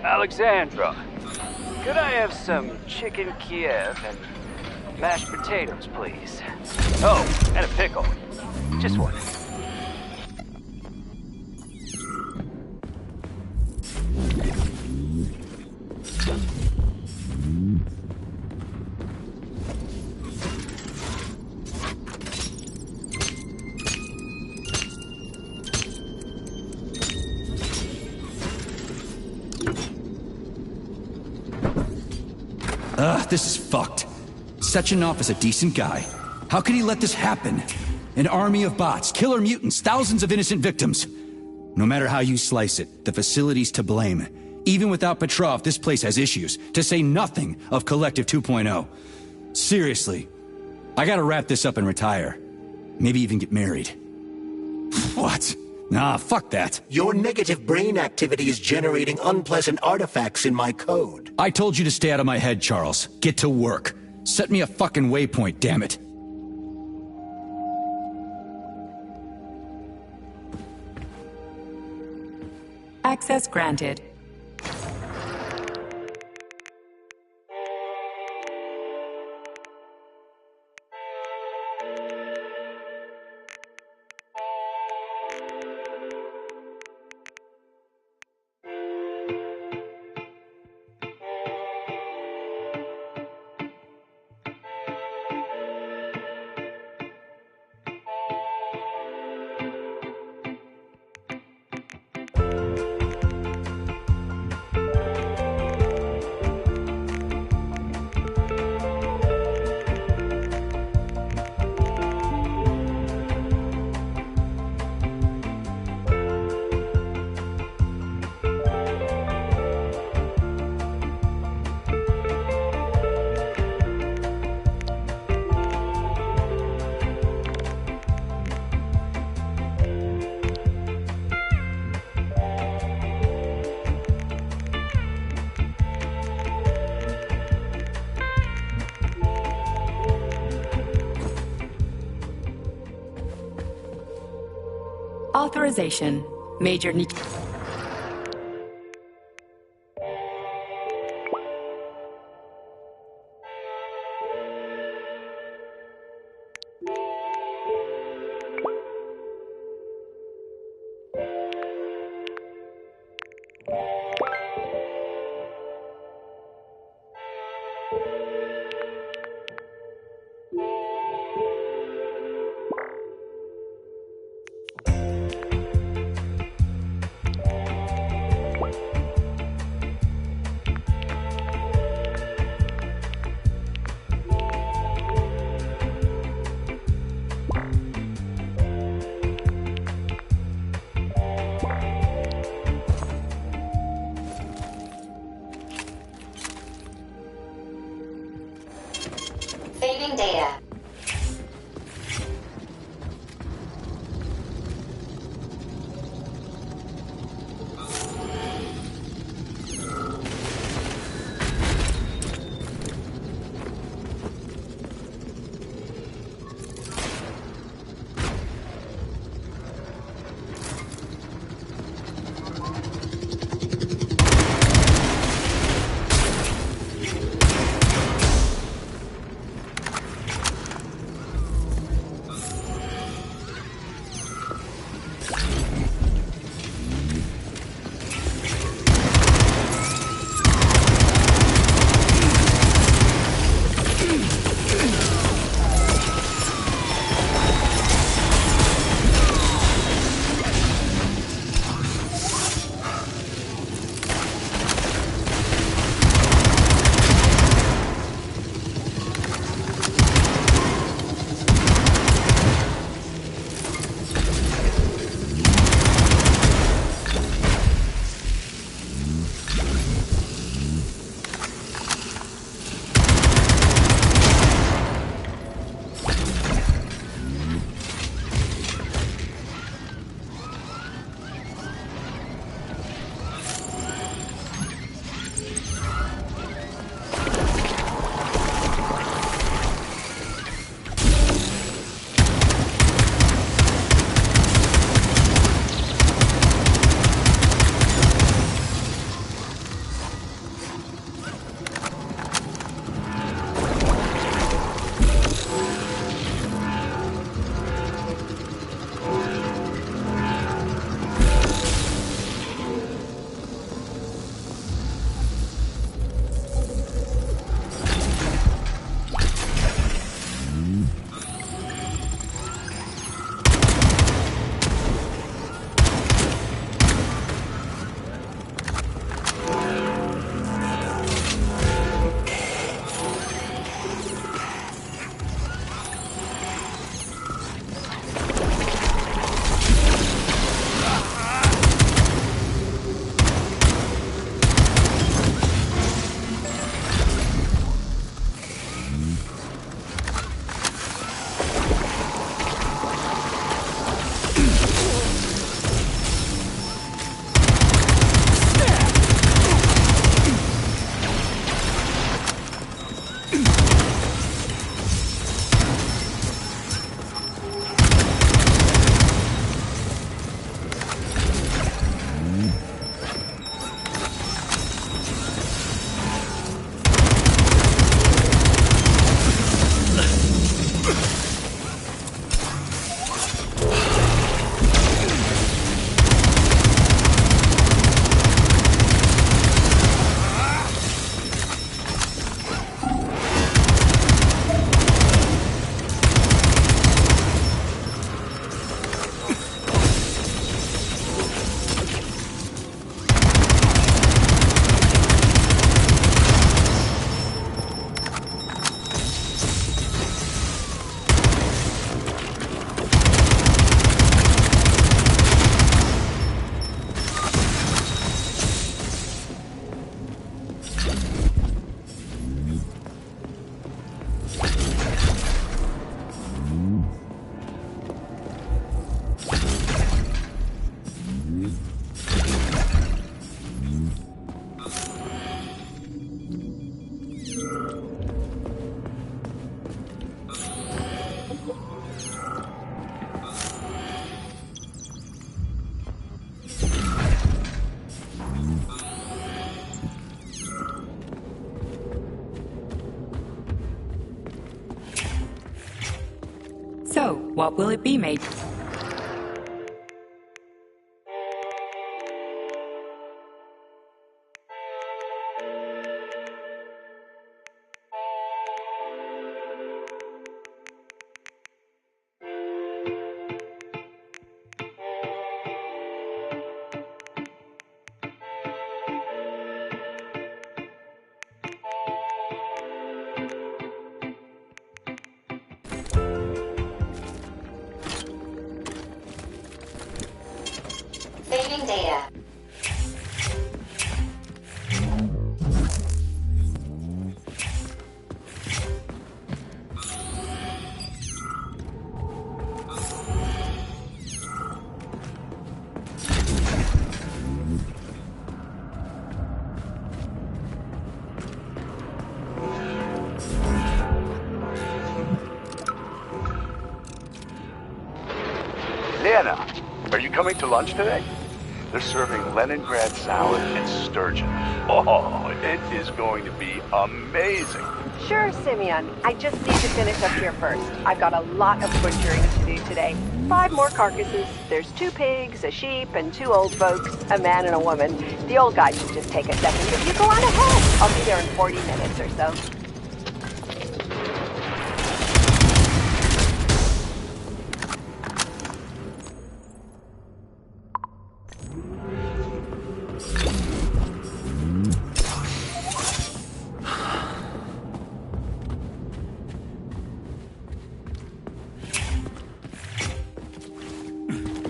Alexandra, could I have some chicken Kiev and mashed potatoes, please? Oh, and a pickle. Just one.
This is fucked. Sechenov is a decent guy. How could he let this happen? An army of bots, killer mutants, thousands of innocent victims. No matter how you slice it, the facility's to blame. Even without Petrov, this place has issues, to say nothing of Collective 2.0. Seriously, I gotta wrap this up and retire. Maybe even get married. What? Nah, fuck that.
Your negative brain activity is generating unpleasant artifacts in my code.
I told you to stay out of my head, Charles. Get to work. Set me a fucking waypoint, damn it.
Access granted. Authorization. Major What will it be, mate?
Saving data.
Lena, are you coming to lunch today? They're serving Leningrad salad and sturgeon. Oh, it is going to be amazing.
Sure, Simeon. I just need to finish up here first. I've got a lot of butchering to do today. 5 more carcasses. There's 2 pigs, a sheep, and 2 old folks, a man and a woman. The old guy should just take a second, but you go on ahead. I'll be there in 40 minutes or so.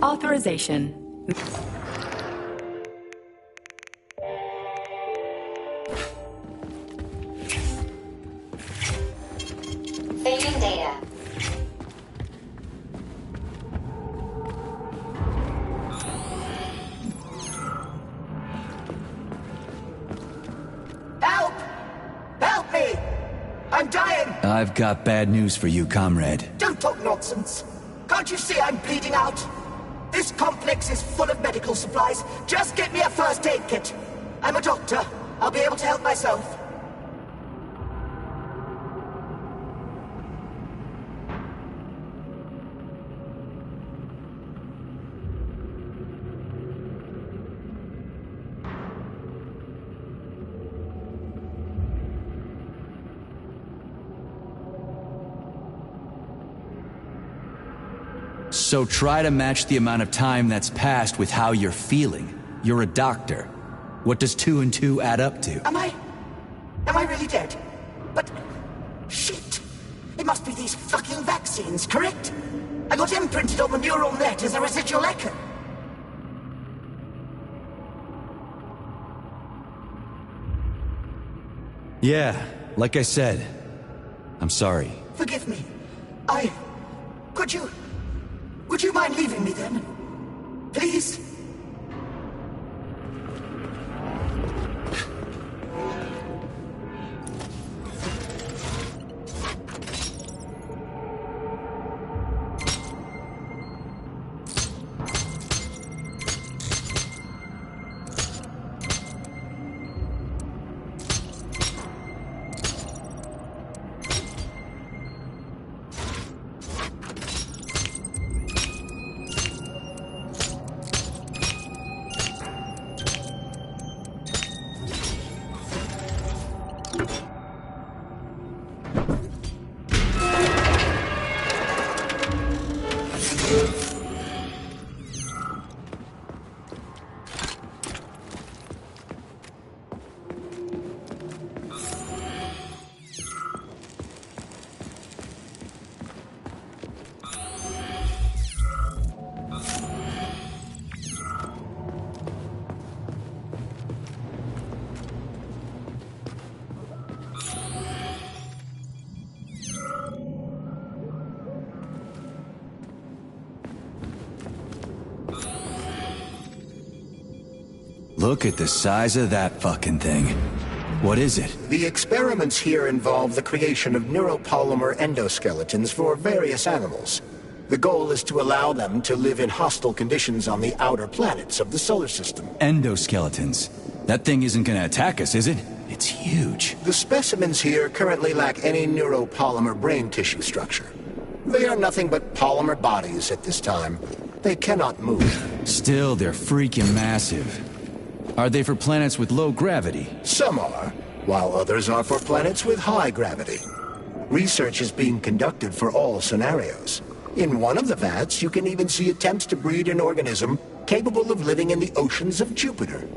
Authorization.
Saving data.
Help! Help me! I'm dying!
I've got bad news for you, comrade.
Don't talk nonsense. Can't you see I'm bleeding out? This complex is full of medical supplies. Just get me a first aid kit. I'm a doctor. I'll be able to help myself.
So try to match the amount of time that's passed with how you're feeling. You're a doctor. What does 2 and 2 add up to?
Am I really dead? But... shit. It must be these fucking vaccines, correct? I got imprinted on the neural net as a residual echo.
Yeah, like I said. I'm sorry.
Forgive me. Would you mind leaving me then? Please?
Look at the size of that fucking thing. What is it?
The experiments here involve the creation of neuropolymer endoskeletons for various animals. The goal is to allow them to live in hostile conditions on the outer planets of the solar system.
Endoskeletons. That thing isn't gonna attack us, is it? It's huge.
The specimens here currently lack any neuropolymer brain tissue structure. They are nothing but polymer bodies at this time. They cannot move.
Still, they're freaking massive. Are they for planets with low gravity?
Some are, while others are for planets with high gravity. Research is being conducted for all scenarios. In one of the vats, you can even see attempts to breed an organism capable of living in the oceans of Jupiter.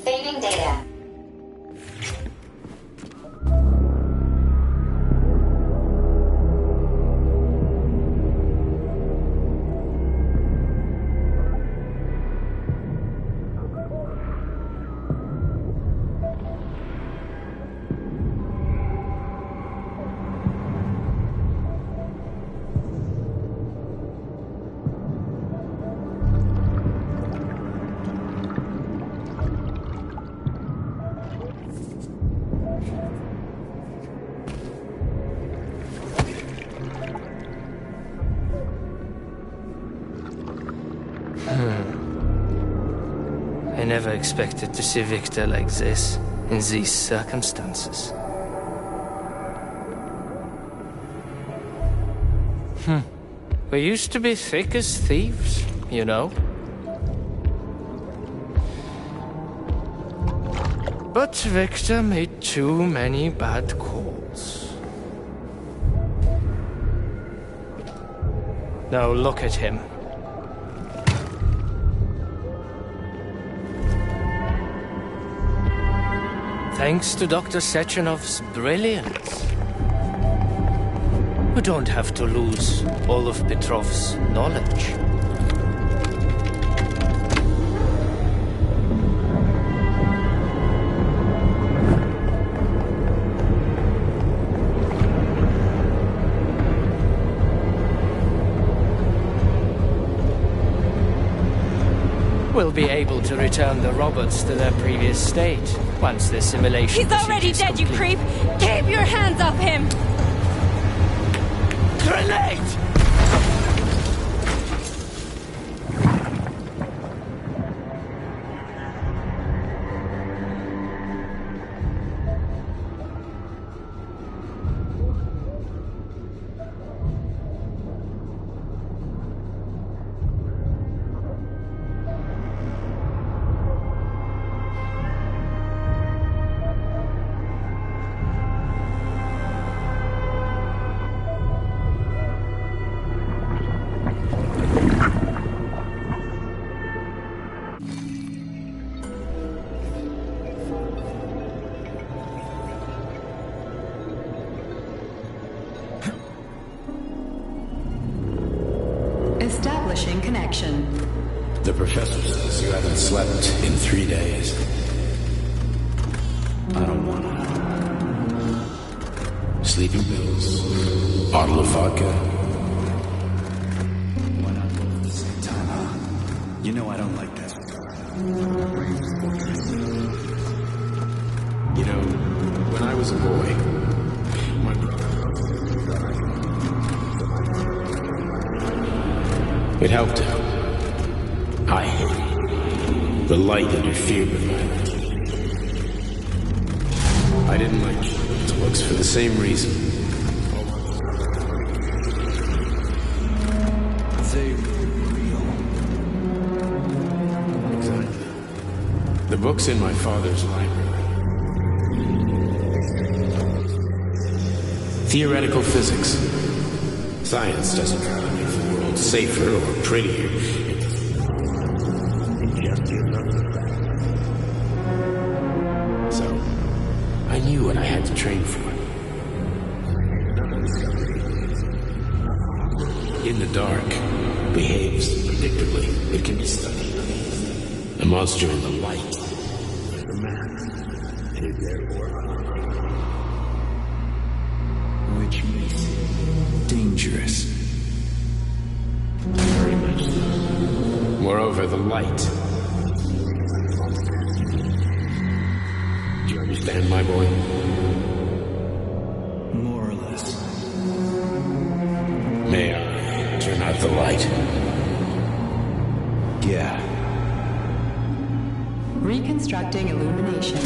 Saving data.
I never expected to see Victor like this, in these circumstances. We used to be thick as thieves, you know? But Victor made too many bad calls. Now look at him. Thanks to Dr. Sechenov's brilliance. We don't have to lose all of Petrov's knowledge. We'll be able to return the robots to their previous state once the simulation.
He's already dead, you creep! Keep your hands off him!
Grenade!
Establishing connection.
The professor says you haven't slept in 3 days. I don't want to. Sleeping pills, bottle of vodka.
Why not both at the same time, huh? You know I don't like that.
You know, when I was a boy, my brother... It helped him. I hated it. The light interfered with my life. I didn't like children's books for the same reason.
They real.
Exactly. The books in my father's library. Theoretical physics. Science doesn't try to make the world safer or prettier. So, knew what I had to train for. In the dark, behaves predictably. It can be studied. The monster in the light. The man is therefore.
Which makes it dangerous.
Very much so. Moreover, the light. Do you understand, my boy?
More or less.
May I turn out the light?
Yeah.
Reconstructing illumination.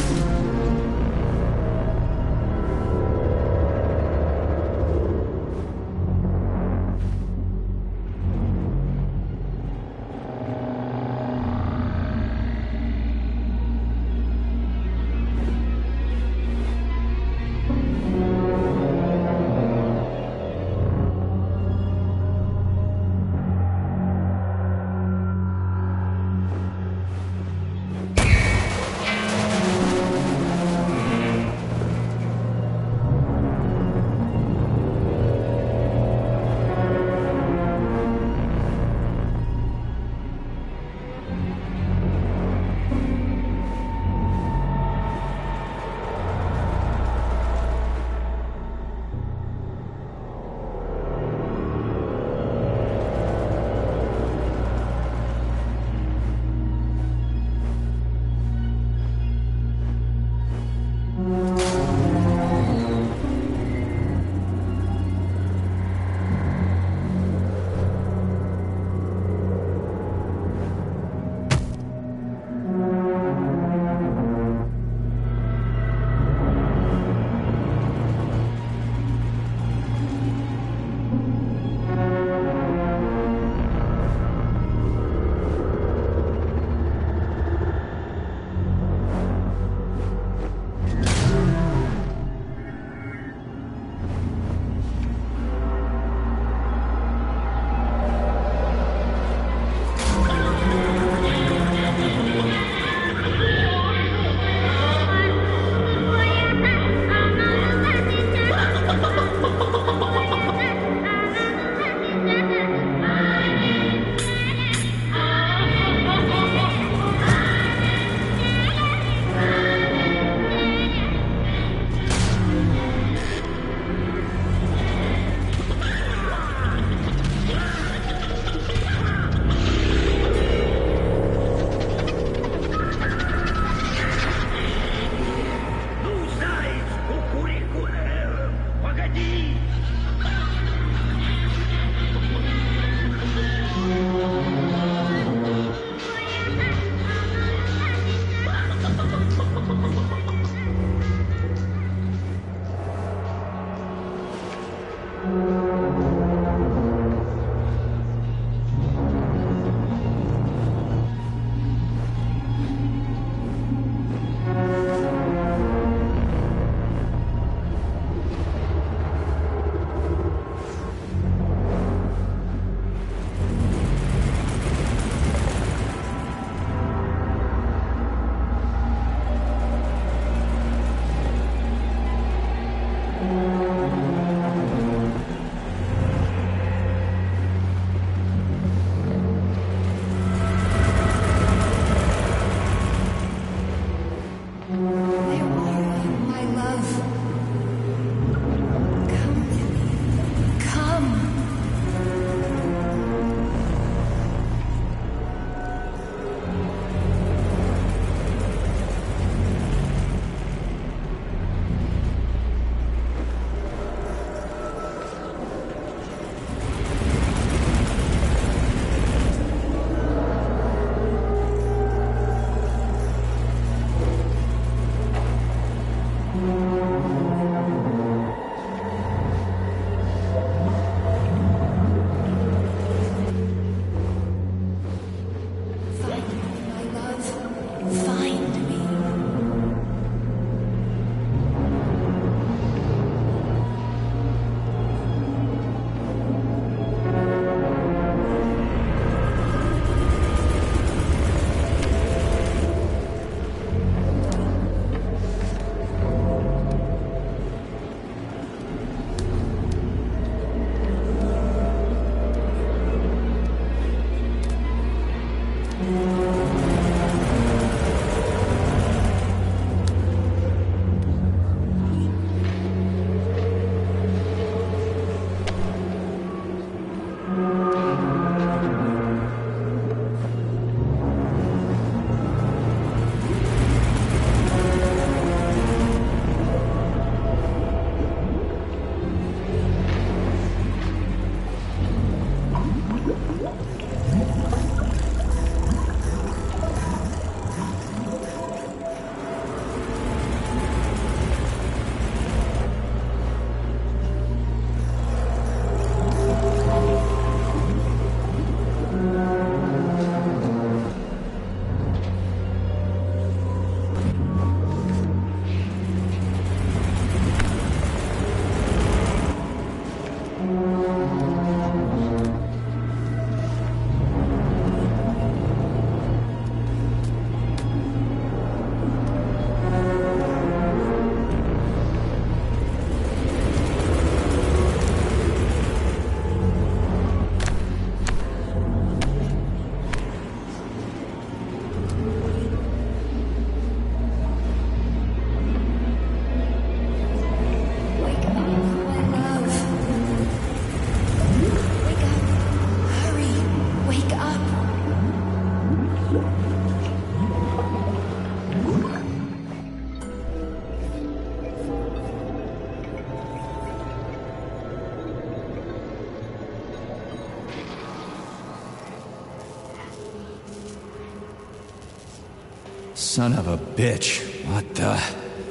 Son of a bitch. What the...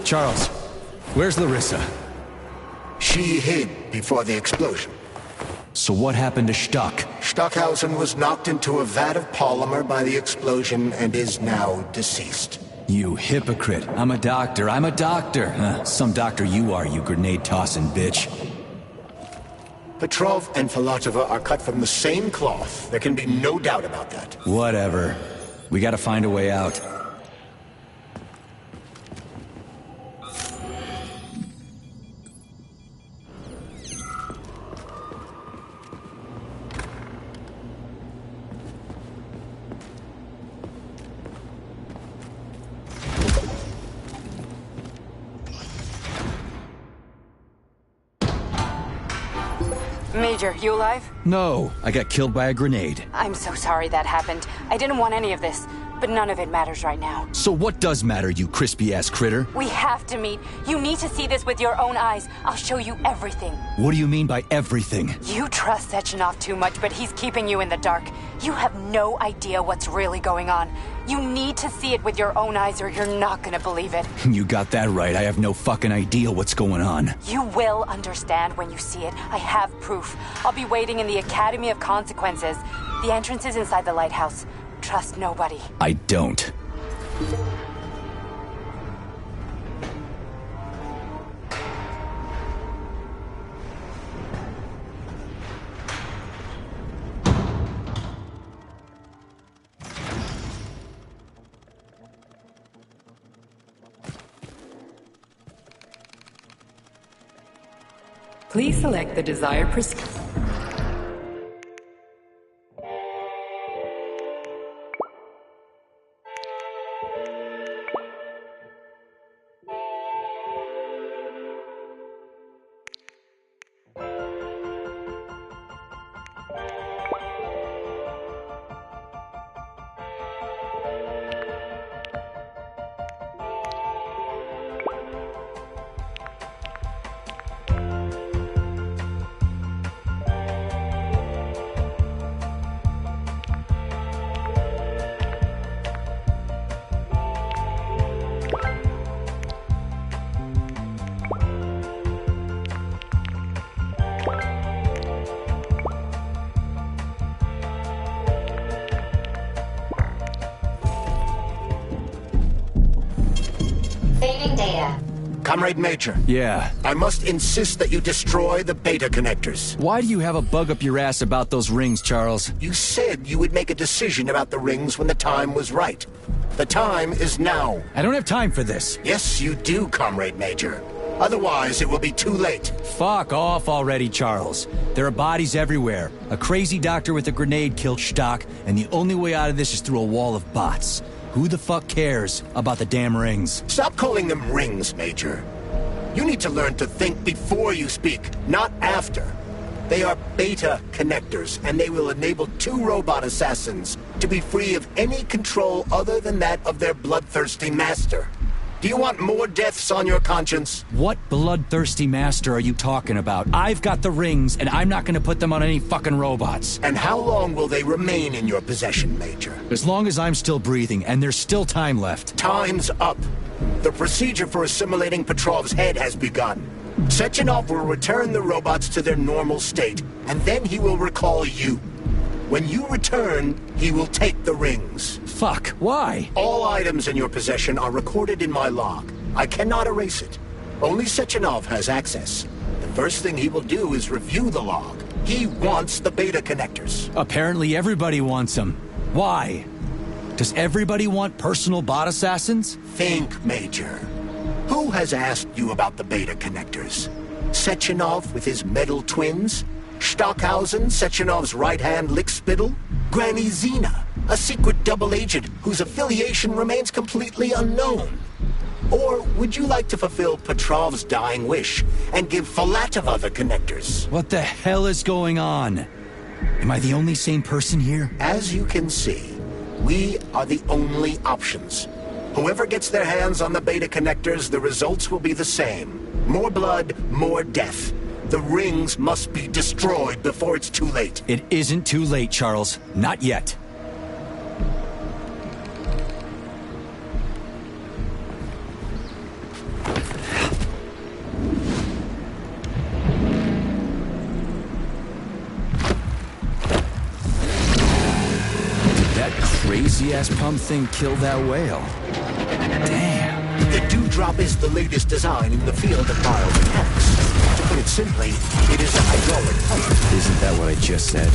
Charles, where's Larissa?
She hid before the explosion.
So what happened to Stock?
Stockhausen was knocked into a vat of polymer by the explosion and is now deceased.
You hypocrite. I'm a doctor. I'm a doctor. Some doctor you are, you grenade-tossing bitch.
Petrov and Filatova are cut from the same cloth. There can be no doubt about that.
Whatever. We gotta find a way out.
Major, you alive?
No, I got killed by a grenade.
I'm so sorry that happened. I didn't want any of this, but none of it matters right now.
So what does matter, you crispy-ass critter?
We have to meet. You need to see this with your own eyes. I'll show you everything.
What do you mean by everything?
You trust Sechenov too much, but he's keeping you in the dark. You have no idea what's really going on. You need to see it with your own eyes or you're not gonna believe it.
You got that right. I have no fucking idea what's going on.
You will understand when you see it. I have proof. I'll be waiting in the Academy of Consequences. The entrance is inside the lighthouse. Trust nobody.
I don't.
Please select the desired prescription.
Saving data.
Comrade Major.
Yeah?
I must insist that you destroy the beta connectors.
Why do you have a bug up your ass about those rings, Charles?
You said you would make a decision about the rings when the time was right. The time is now.
I don't have time for this.
Yes, you do, Comrade Major. Otherwise, it will be too late.
Fuck off already, Charles. There are bodies everywhere. A crazy doctor with a grenade killed Stock, and the only way out of this is through a wall of bots. Who the fuck cares about the damn rings?
Stop calling them rings, Major. You need to learn to think before you speak, not after. They are beta connectors, and they will enable 2 robot assassins to be free of any control other than that of their bloodthirsty master. Do you want more deaths on your conscience?
What bloodthirsty master are you talking about? I've got the rings, and I'm not gonna put them on any fucking robots.
And how long will they remain in your possession, Major?
As long as I'm still breathing, and there's still time left.
Time's up. The procedure for assimilating Petrov's head has begun. Sechenov will return the robots to their normal state, and then he will recall you. When you return, he will take the rings.
Fuck, why?
All items in your possession are recorded in my log. I cannot erase it. Only Sechenov has access. The first thing he will do is review the log. He wants the beta connectors.
Apparently everybody wants them. Why? Does everybody want personal bot assassins?
Think, Major. Who has asked you about the beta connectors? Sechenov with his metal twins? Stockhausen, Sechenov's right-hand lickspittle? Granny Zina, a secret double agent whose affiliation remains completely unknown? Or would you like to fulfill Petrov's dying wish and give Filatova the connectors?
What the hell is going on? Am I the only sane person here?
As you can see, we are the only options. Whoever gets their hands on the beta connectors, the results will be the same. More blood, more death. The rings must be destroyed before it's too late.
It isn't too late, Charles. Not yet. crazy-ass pump thing killed that whale. Damn.
The Dewdrop is the latest design in the field of biomechanics. To put it simply, it is a hydraulic pump.
Isn't that what I just said?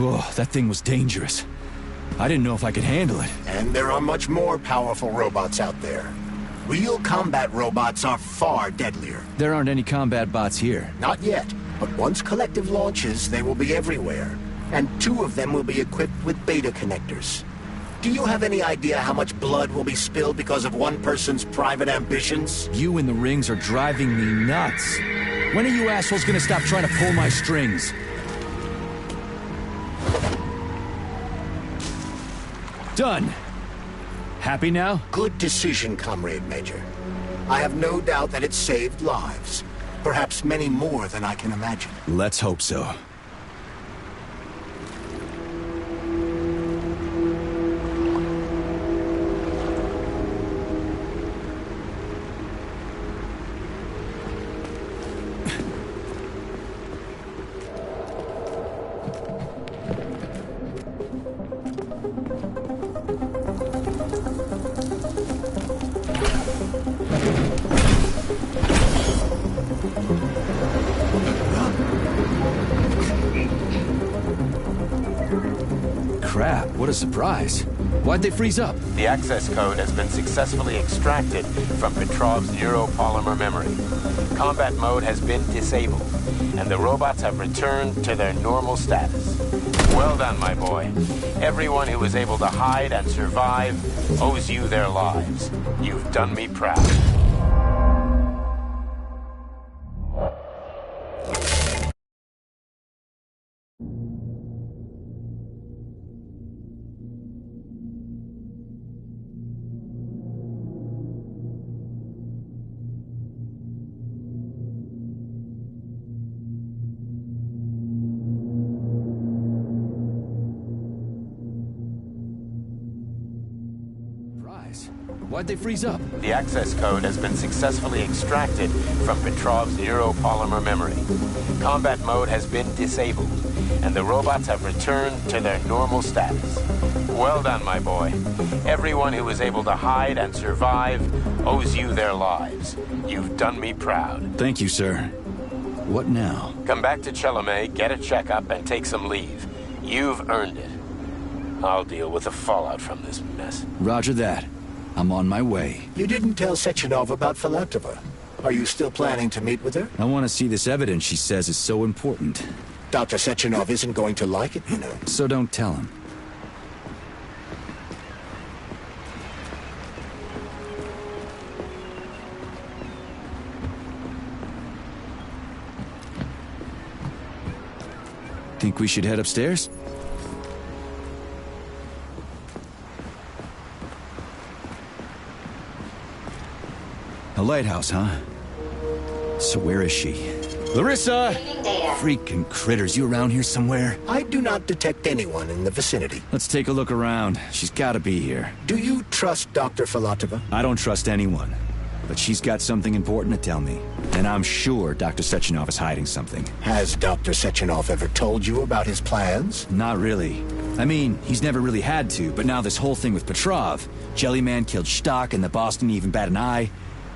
Whoa, that thing was dangerous. I didn't know if I could handle it.
And there are much more powerful robots out there. Real combat robots are far deadlier.
There aren't any combat bots here.
Not yet, but once Collective launches, they will be everywhere. And 2 of them will be equipped with beta connectors. Do you have any idea how much blood will be spilled because of one person's private ambitions?
You in the rings are driving me nuts. When are you assholes gonna stop trying to pull my strings? Done. Happy now?
Good decision, Comrade Major. I have no doubt that it saved lives. Perhaps many more than I can imagine.
Let's hope so. Crap, what a surprise. Why'd they freeze up?
The access code has been successfully extracted from Petrov's neuropolymer memory. Combat mode has been disabled, and the robots have returned to their normal status. Well done, my boy. Everyone who was able to hide and survive owes you their lives. You've done me proud.
Why'd they freeze up?
The access code has been successfully extracted from Petrov's neuropolymer memory. Combat mode has been disabled, and the robots have returned to their normal status. Well done, my boy. Everyone who was able to hide and survive owes you their lives. You've done me proud.
Thank you, sir. What now?
Come back to Chelomey, get a checkup, and take some leave. You've earned it. I'll deal with the fallout from this mess.
Roger that. I'm on my way.
You didn't tell Sechenov about Filatova. Are you still planning to meet with her?
I want to see this evidence she says is so important.
Dr. Sechenov isn't going to like it, you know.
So don't tell him. Think we should head upstairs? A lighthouse, huh? So where is she? Larissa! Freaking critters, you around here somewhere?
I do not detect anyone in the vicinity.
Let's take a look around. She's gotta be here.
Do you trust Dr. Filatova?
I don't trust anyone. But she's got something important to tell me. And I'm sure Dr. Sechenov is hiding something.
Has Dr. Sechenov ever told you about his plans?
Not really. I mean, he's never really had to, but now this whole thing with Petrov, Jellyman killed Stock and the boss didn't even bat an eye.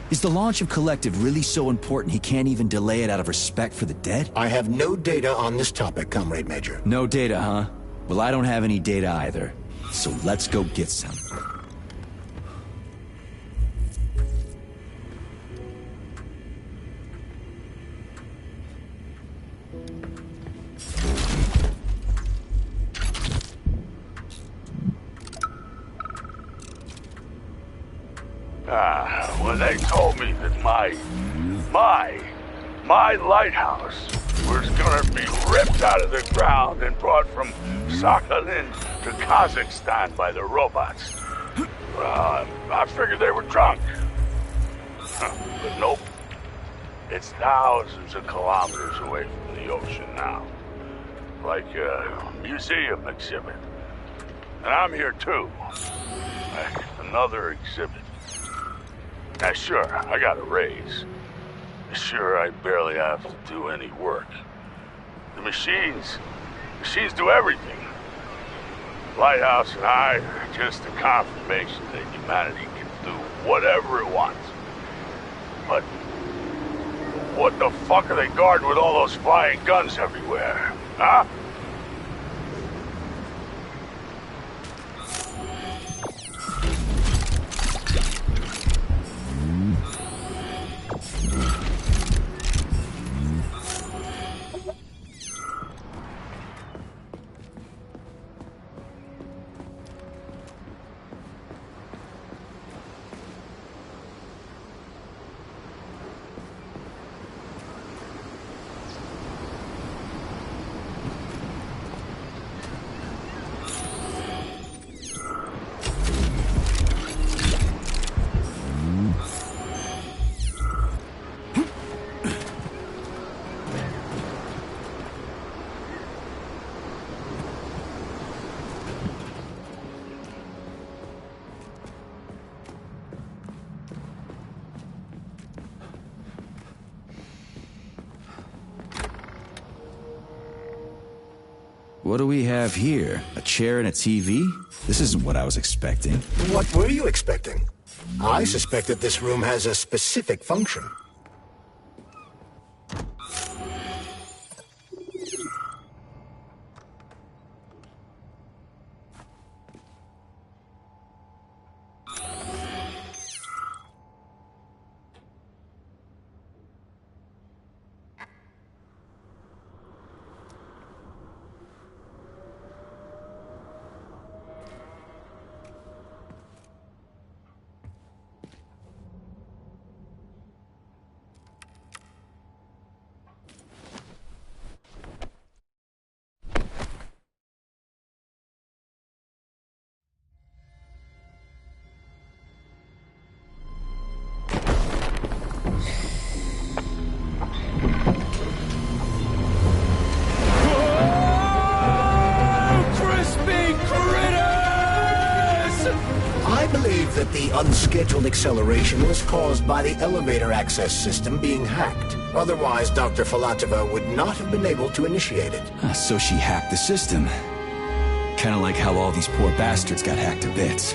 Is the launch of Collective really so important he can't even delay it out of respect for the dead?
I have no data on this topic, Comrade Major.
No data, huh? Well, I don't have any data either. So let's go get some.
When they told me that my lighthouse was gonna be ripped out of the ground and brought from Sakhalin to Kazakhstan by the robots, I figured they were drunk. But nope. It's thousands of kilometers away from the ocean now. Like a museum exhibit. And I'm here too. Like another exhibit. Now, sure, I got a raise. Sure, I barely have to do any work. The machines do everything. Lighthouse and I are just a confirmation that humanity can do whatever it wants. But what the fuck are they guarding with all those flying guns everywhere, huh?
What do we have here? A chair and a TV? This isn't what I was expecting.
What were you expecting? I suspect that this room has a specific function. That the unscheduled acceleration was caused by the elevator access system being hacked. Otherwise, Dr. Filatova would not have been able to initiate it.
So she hacked the system. Kinda like how all these poor bastards got hacked to bits.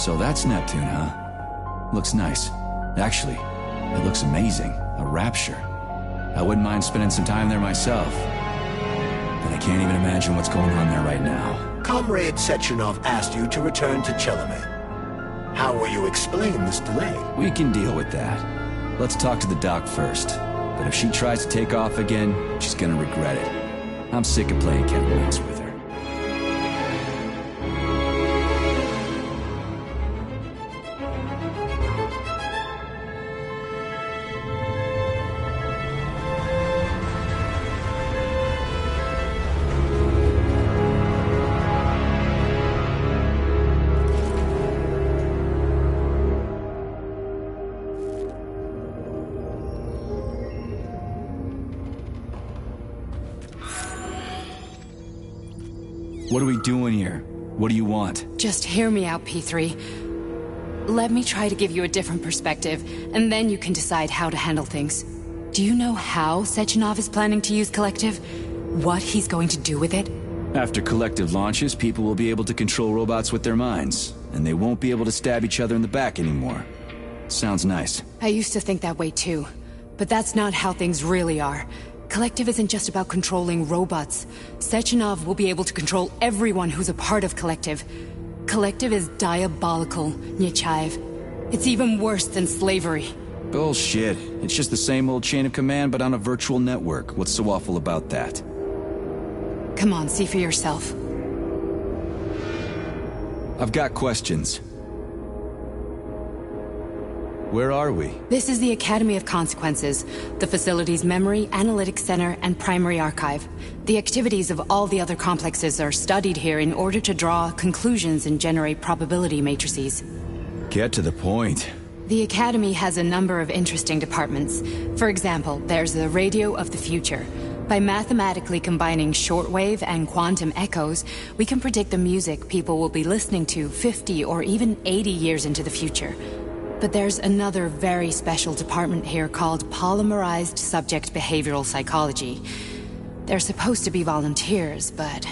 So that's Neptune, huh? Looks nice. Actually, it looks amazing. A rapture. I wouldn't mind spending some time there myself. But I can't even imagine what's going on there right now.
Comrade Sechenov asked you to return to Chelomey. How will you explain this delay?
We can deal with that. Let's talk to the doc first. But if she tries to take off again, she's gonna regret it. I'm sick of playing cat and mouse with her. What are we doing here? What do you want?
Just hear me out, P3. Let me try to give you a different perspective, and then you can decide how to handle things. Do you know how Sechenov is planning to use Collective? What he's going to do with it?
After Collective launches, people will be able to control robots with their minds, and they won't be able to stab each other in the back anymore. Sounds nice.
I used to think that way too, but that's not how things really are. Collective isn't just about controlling robots. Sechenov will be able to control everyone who's a part of Collective. Collective is diabolical, Nechayev. It's even worse than slavery.
Bullshit. It's just the same old chain of command, but on a virtual network. What's so awful about that?
Come on, see for yourself.
I've got questions. Where are we?
This is the Academy of Consequences, the facility's memory, analytics center, and primary archive. The activities of all the other complexes are studied here in order to draw conclusions and generate probability matrices.
Get to the point.
The Academy has a number of interesting departments. For example, there's the Radio of the Future. By mathematically combining shortwave and quantum echoes, we can predict the music people will be listening to 50 or even 80 years into the future. But there's another very special department here called Polymerized Subject Behavioral Psychology. They're supposed to be volunteers, but...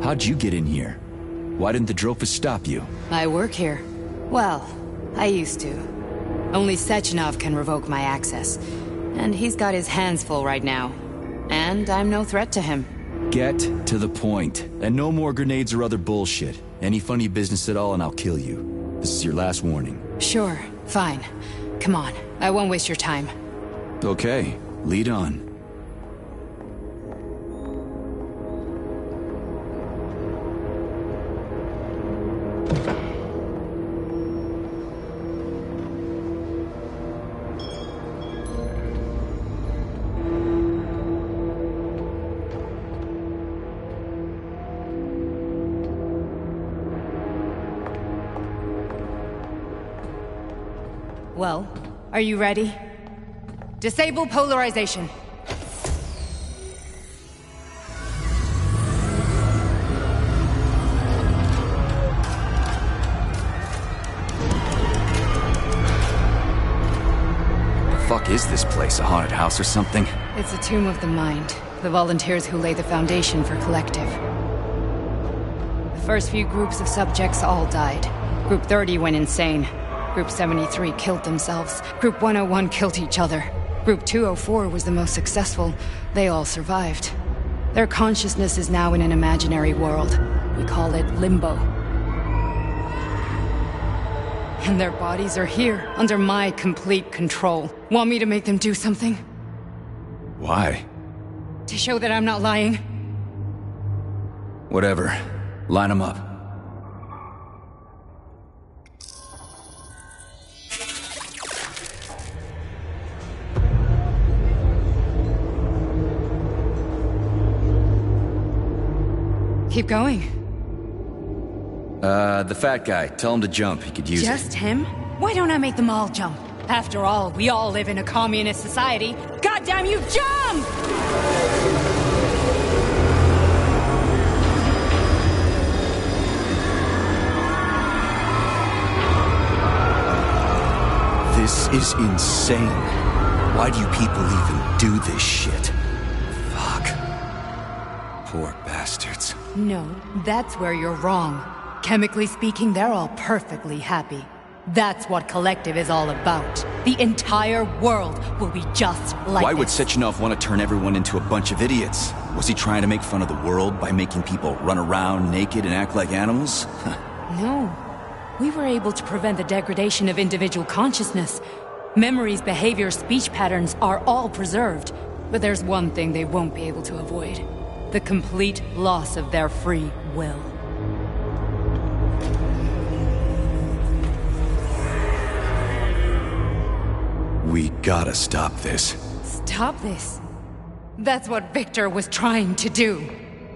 How'd you get in here? Why didn't the Dreyfus stop you?
I work here. Well, I used to. Only Sechenov can revoke my access. And he's got his hands full right now. And I'm no threat to him.
Get to the point. And no more grenades or other bullshit. Any funny business at all and I'll kill you. This is your last warning.
Sure, fine. Come on, I won't waste your time.
Okay, lead on.
Well, are you ready? Disable polarization.
Fuck fuck is this place? A haunted house or something?
It's a tomb of the mind. The volunteers who lay the foundation for Collective. The first few groups of subjects all died. Group 30 went insane. Group 73 killed themselves. Group 101 killed each other. Group 204 was the most successful. They all survived. Their consciousness is now in an imaginary world. We call it Limbo. And their bodies are here, under my complete control. Want me to make them do something?
Why?
To show that I'm not lying?
Whatever. Line them up.
Keep going.
The fat guy. Tell him to jump. He could use it.
Just him? Why don't I make them all jump? After all, we all live in a communist society. Goddamn you, jump!
This is insane. Why do you people even do this shit? Fuck. Poor bastards.
No, that's where you're wrong. Chemically speaking, they're all perfectly happy. That's what Collective is all about. The entire world will be just like
Why would
this.
Sechenov want to turn everyone into a bunch of idiots? Was he trying to make fun of the world by making people run around naked and act like animals?
No. We were able to prevent the degradation of individual consciousness. Memories, behavior, speech patterns are all preserved. But there's one thing they won't be able to avoid. The complete loss of their free will.
We gotta stop this.
Stop this. That's what Victor was trying to do.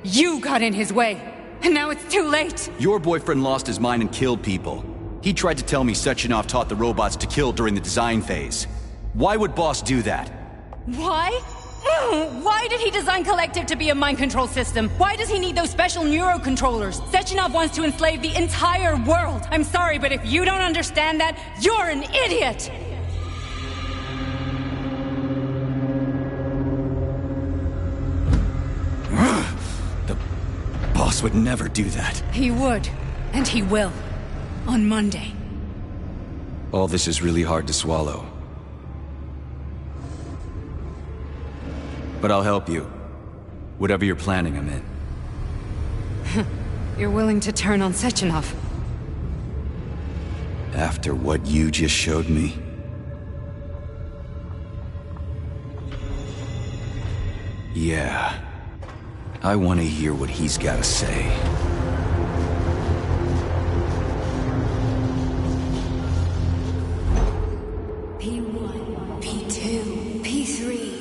You got in his way, and now it's too late.
Your boyfriend lost his mind and killed people. He tried to tell me Sechenov taught the robots to kill during the design phase. Why would Boss do that?
Why? Why did he design Collective to be a mind control system? Why does he need those special neurocontrollers? Sechenov wants to enslave the entire world. I'm sorry, but if you don't understand that, you're an idiot!
The boss would never do that.
He would, and he will. On Monday.
All this is really hard to swallow. But I'll help you. Whatever you're planning, I'm in.
You're willing to turn on Sechenov?
After what you just showed me? Yeah. I want to hear what he's got to say.
P1, P2, P3.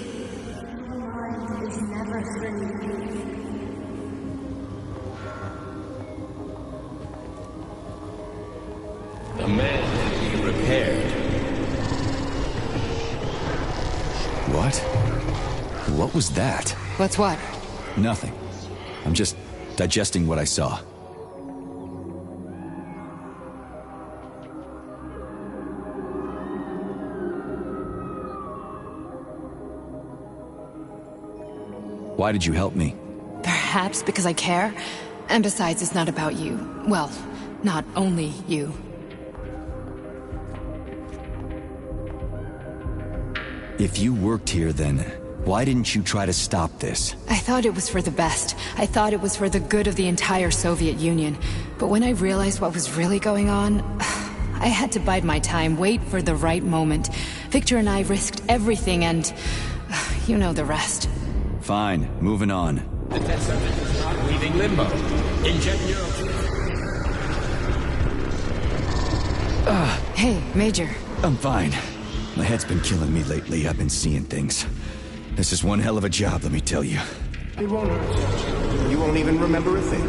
The man can be repaired.
What? What was that?
What's what?
Nothing. I'm just digesting what I saw. Why did you help me?
Perhaps because I care. And besides, it's not about you. Well, not only you.
If you worked here, then why didn't you try to stop this?
I thought it was for the best. I thought it was for the good of the entire Soviet Union. But when I realized what was really going on, I had to bide my time, wait for the right moment. Victor and I risked everything and... you know the rest.
Fine, moving on.
The test subject is not leaving Limbo. Inject
Hey, Major.
I'm fine. My head's been killing me lately. I've been seeing things. This is one hell of a job, let me tell you.
It won't hurt you. You won't even remember a thing.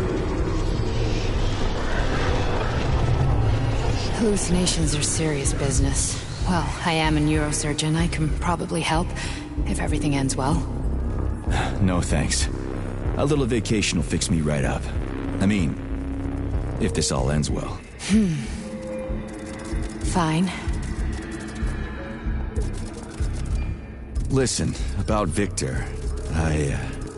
Hallucinations are serious business. Well, I am a neurosurgeon. I can probably help, if everything ends well.
No thanks. A little vacation will fix me right up. I mean, if this all ends well.
Fine.
Listen, about Victor,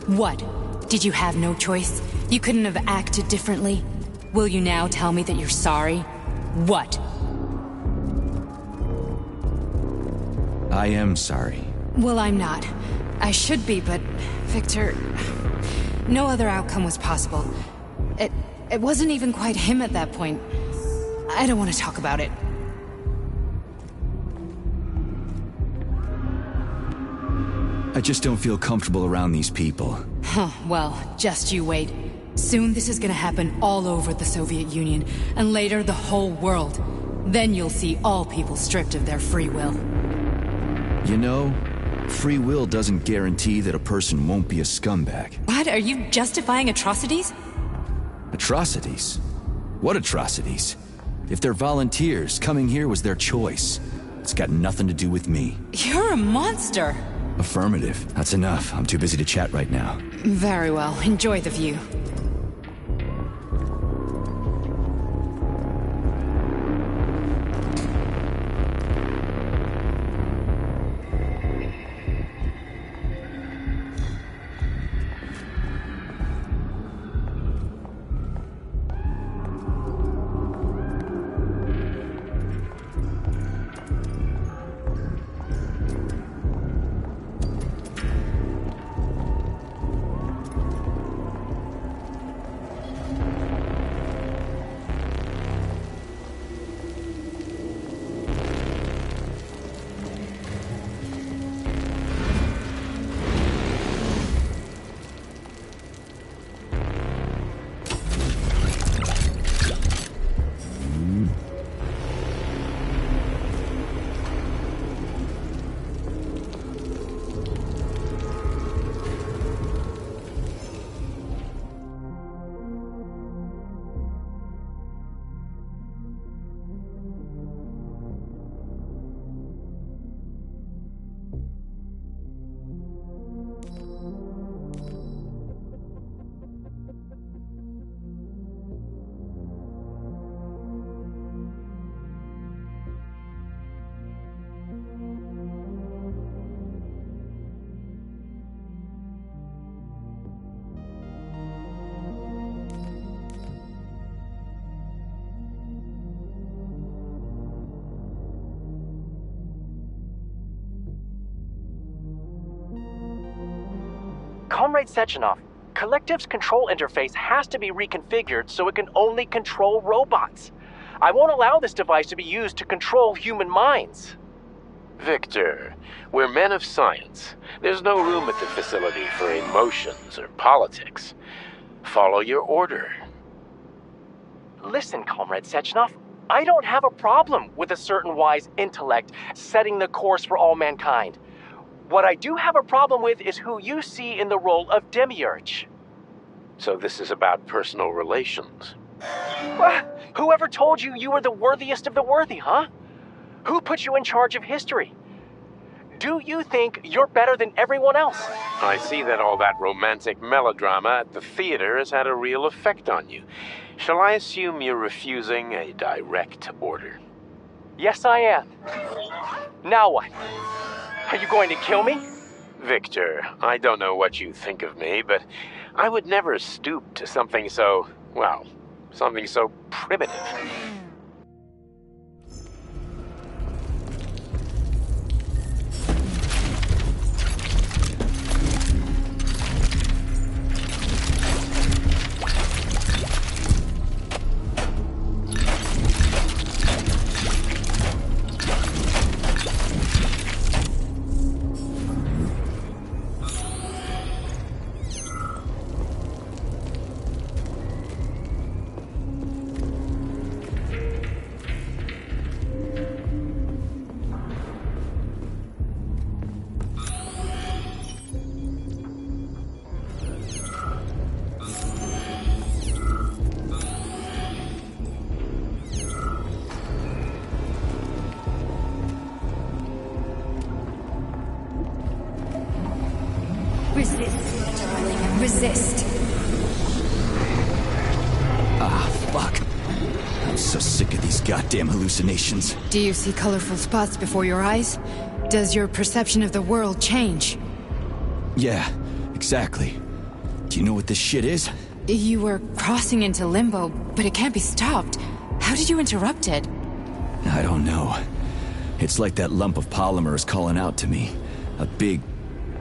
What? Did you have no choice? You couldn't have acted differently? Will you now tell me that you're sorry? What?
I am sorry.
Well, I'm not. I should be, but... Victor... No other outcome was possible. It wasn't even quite him at that point. I don't want to talk about it.
I just don't feel comfortable around these people.
Huh, well, just you wait. Soon this is gonna happen all over the Soviet Union, and later the whole world. Then you'll see all people stripped of their free will.
You know, free will doesn't guarantee that a person won't be a scumbag.
What? Are you justifying atrocities?
Atrocities? What atrocities? If they're volunteers, coming here was their choice. It's got nothing to do with me.
You're a monster!
Affirmative. That's enough. I'm too busy to chat right now.
Very well. Enjoy the view.
Comrade Sechenov, Collective's control interface has to be reconfigured so it can only control robots. I won't allow this device to be used to control human minds.
Victor, we're men of science. There's no room at the facility for emotions or politics. Follow your order.
Listen, Comrade Sechenov, I don't have a problem with a certain wise intellect setting the course for all mankind. What I do have a problem with is who you see in the role of Demiurge.
So this is about personal relations.
Whoever told you you were the worthiest of the worthy, huh? Who put you in charge of history? Do you think you're better than everyone else?
I see that all that romantic melodrama at the theater has had a real effect on you. Shall I assume you're refusing a direct order?
Yes, I am. Now what? Are you going to kill me?
Victor, I don't know what you think of me, but I would never stoop to something so, well, something so primitive.
Resist, darling. Resist.
Ah, fuck. I'm so sick of these goddamn hallucinations.
Do you see colorful spots before your eyes? Does your perception of the world change?
Yeah, exactly. Do you know what this shit is?
You were crossing into limbo, but it can't be stopped. How did you interrupt it?
I don't know. It's like that lump of polymer is calling out to me. A big,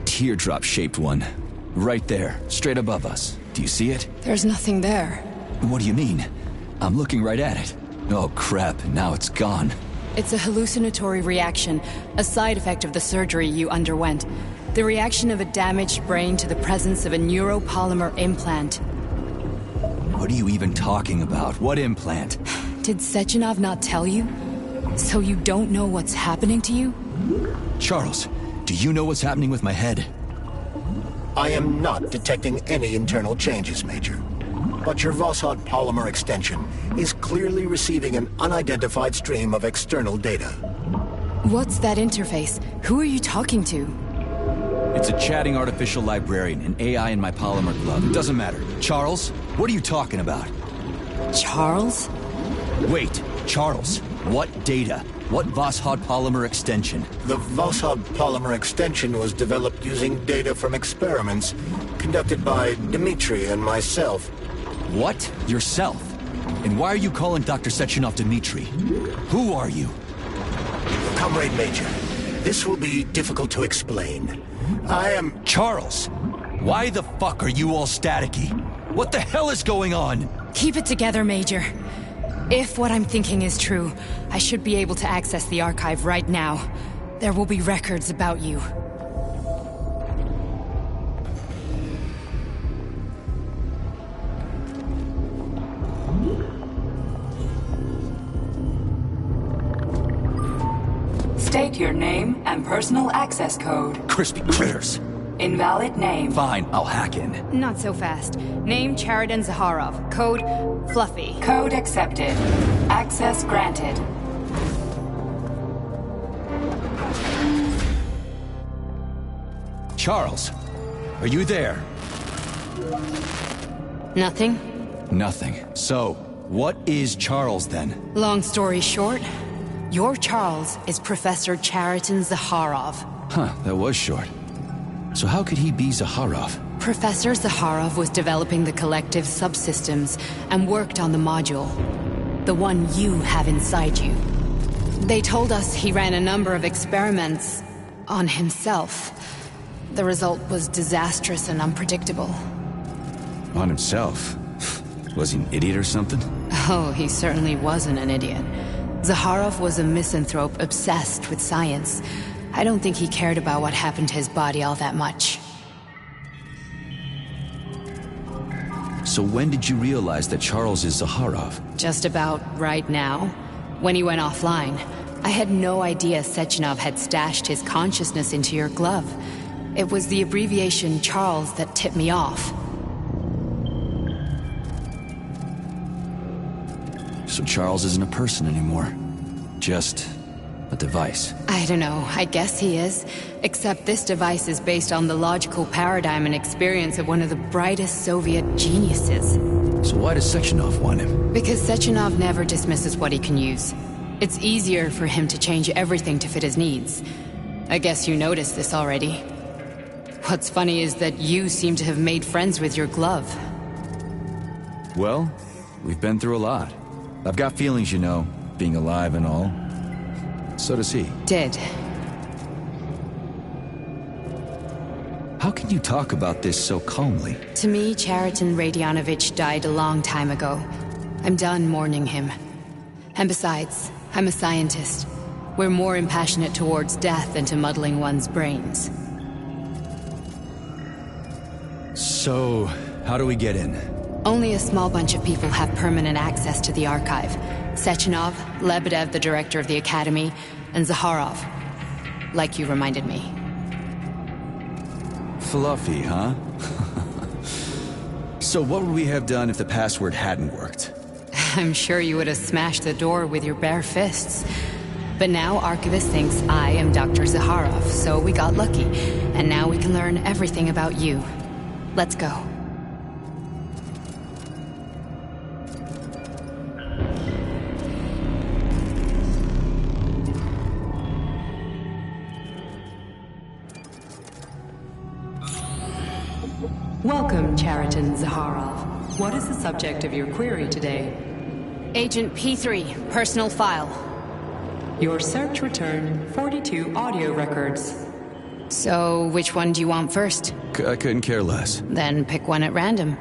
teardrop-shaped one. Right there, straight above us. Do you see it?
There's nothing there.
What do you mean? I'm looking right at it. Oh crap, now it's gone.
It's a hallucinatory reaction, a side effect of the surgery you underwent. The reaction of a damaged brain to the presence of a neuropolymer implant.
What are you even talking about? What implant?
Did Sechenov not tell you? So you don't know what's happening to you?
Charles, do you know what's happening with my head?
I am not detecting any internal changes, Major. But your Voshod polymer extension is clearly receiving an unidentified stream of external data.
What's that interface? Who are you talking to?
It's a chatting artificial librarian, an AI in my polymer glove. It doesn't matter. Charles, what are you talking about?
Charles?
Wait, Charles, what data? What Voshod polymer extension?
The Voshod polymer extension was developed using data from experiments conducted by Dmitri and myself.
What? Yourself? And why are you calling Dr. Sechenov Dmitri? Who are you?
Comrade Major, this will be difficult to explain. I am...
Charles! Why the fuck are you all staticky? What the hell is going on?
Keep it together, Major. If what I'm thinking is true, I should be able to access the archive right now. There will be records about you.
State your name and personal access code.
Crispy critters.
Invalid name.
Fine, I'll hack in.
Not so fast. Name Chariton Zaharov. Code Fluffy.
Code accepted. Access granted.
Charles, are you there?
Nothing?
Nothing. So, what is Charles then?
Long story short, your Charles is Professor Chariton Zaharov.
Huh, that was short. So how could he be Zaharov?
Professor Zaharov was developing the collective subsystems and worked on the module. The one you have inside you. They told us he ran a number of experiments on himself. The result was disastrous and unpredictable.
On himself? Was he an idiot or something?
Oh, he certainly wasn't an idiot. Zaharov was a misanthrope obsessed with science. I don't think he cared about what happened to his body all that much.
So when did you realize that Charles is Zaharov?
Just about right now. When he went offline. I had no idea Sechenov had stashed his consciousness into your glove. It was the abbreviation Charles that tipped me off.
So Charles isn't a person anymore. Just a device.
I don't know. I guess he is. Except this device is based on the logical paradigm and experience of one of the brightest Soviet geniuses.
So why does Sechenov want him?
Because Sechenov never dismisses what he can use. It's easier for him to change everything to fit his needs. I guess you noticed this already. What's funny is that you seem to have made friends with your glove.
Well, we've been through a lot. I've got feelings, you know, being alive and all. So does he.
Did.
How can you talk about this so calmly?
To me, Chariton Radionovich died a long time ago. I'm done mourning him. And besides, I'm a scientist. We're more impassionate towards death than to muddling one's brains.
So, how do we get in?
Only a small bunch of people have permanent access to the archive. Sechenov, Lebedev, the director of the Academy, and Zaharov. Like you reminded me.
Fluffy, huh? So what would we have done if the password hadn't worked?
I'm sure you would have smashed the door with your bare fists. But now Archivist thinks I am Dr. Zaharov, so we got lucky. And now we can learn everything about you. Let's go.
Welcome, Chariton Zaharov. What is the subject of your query today?
Agent P3, personal file.
Your search returned 42 audio records.
So, which one do you want first?
I couldn't care less.
Then pick one at random.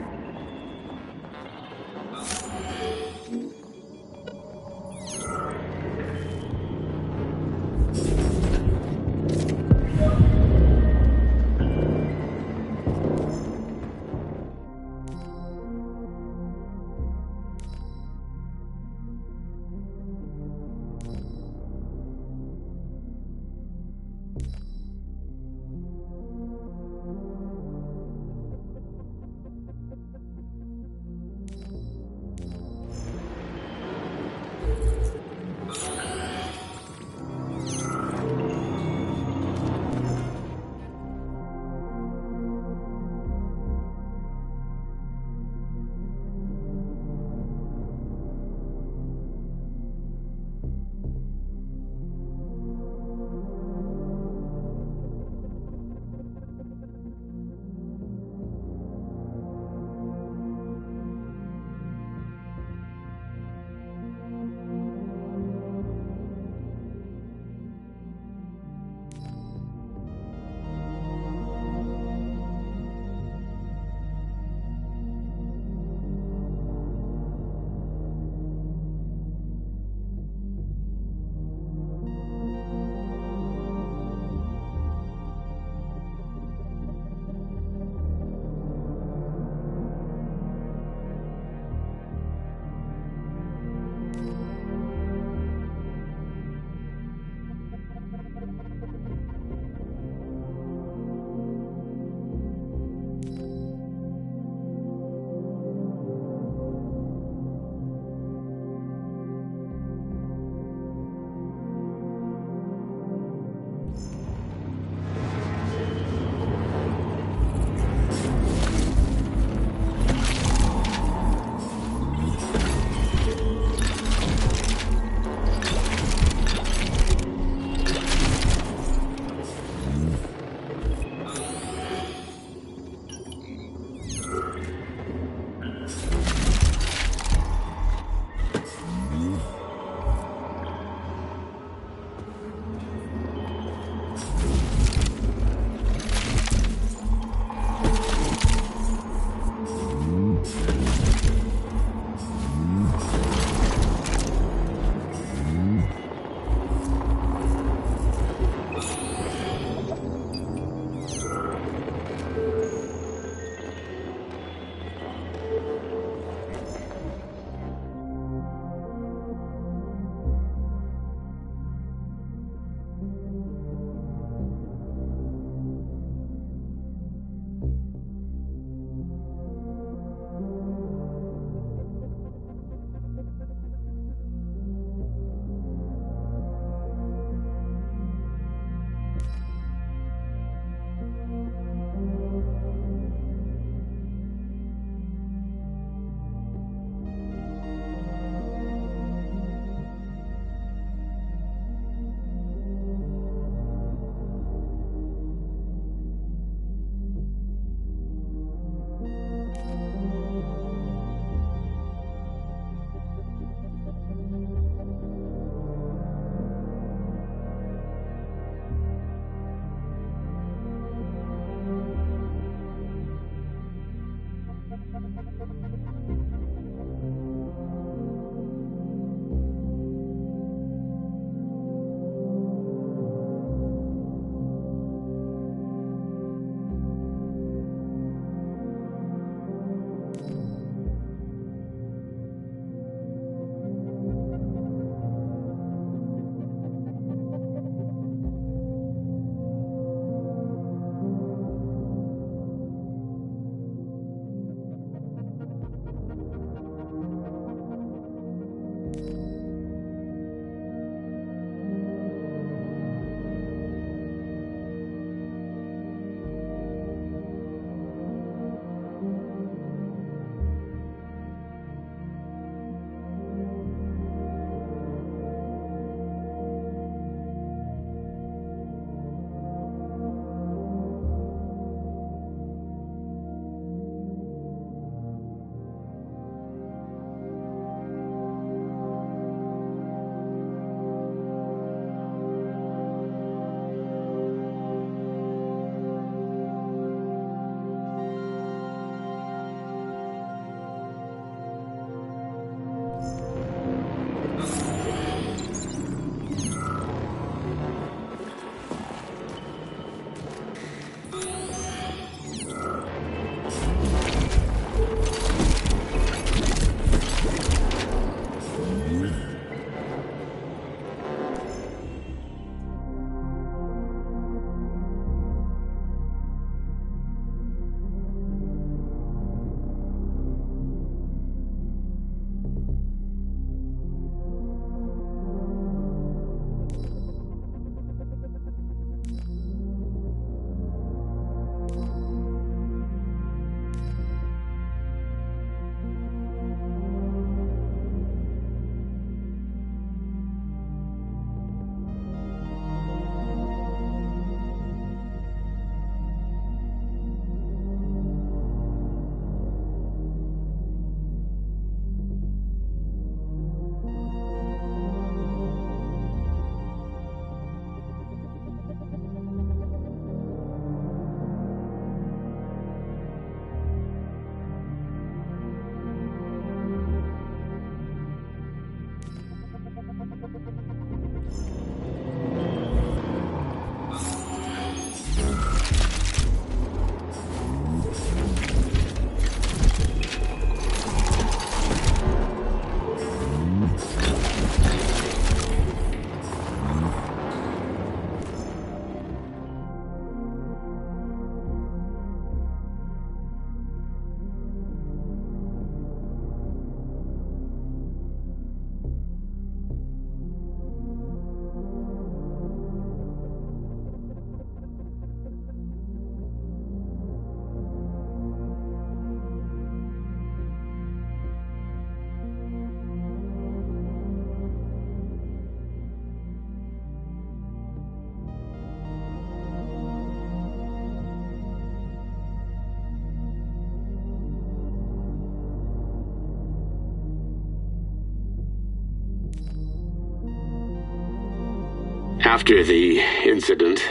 After the incident,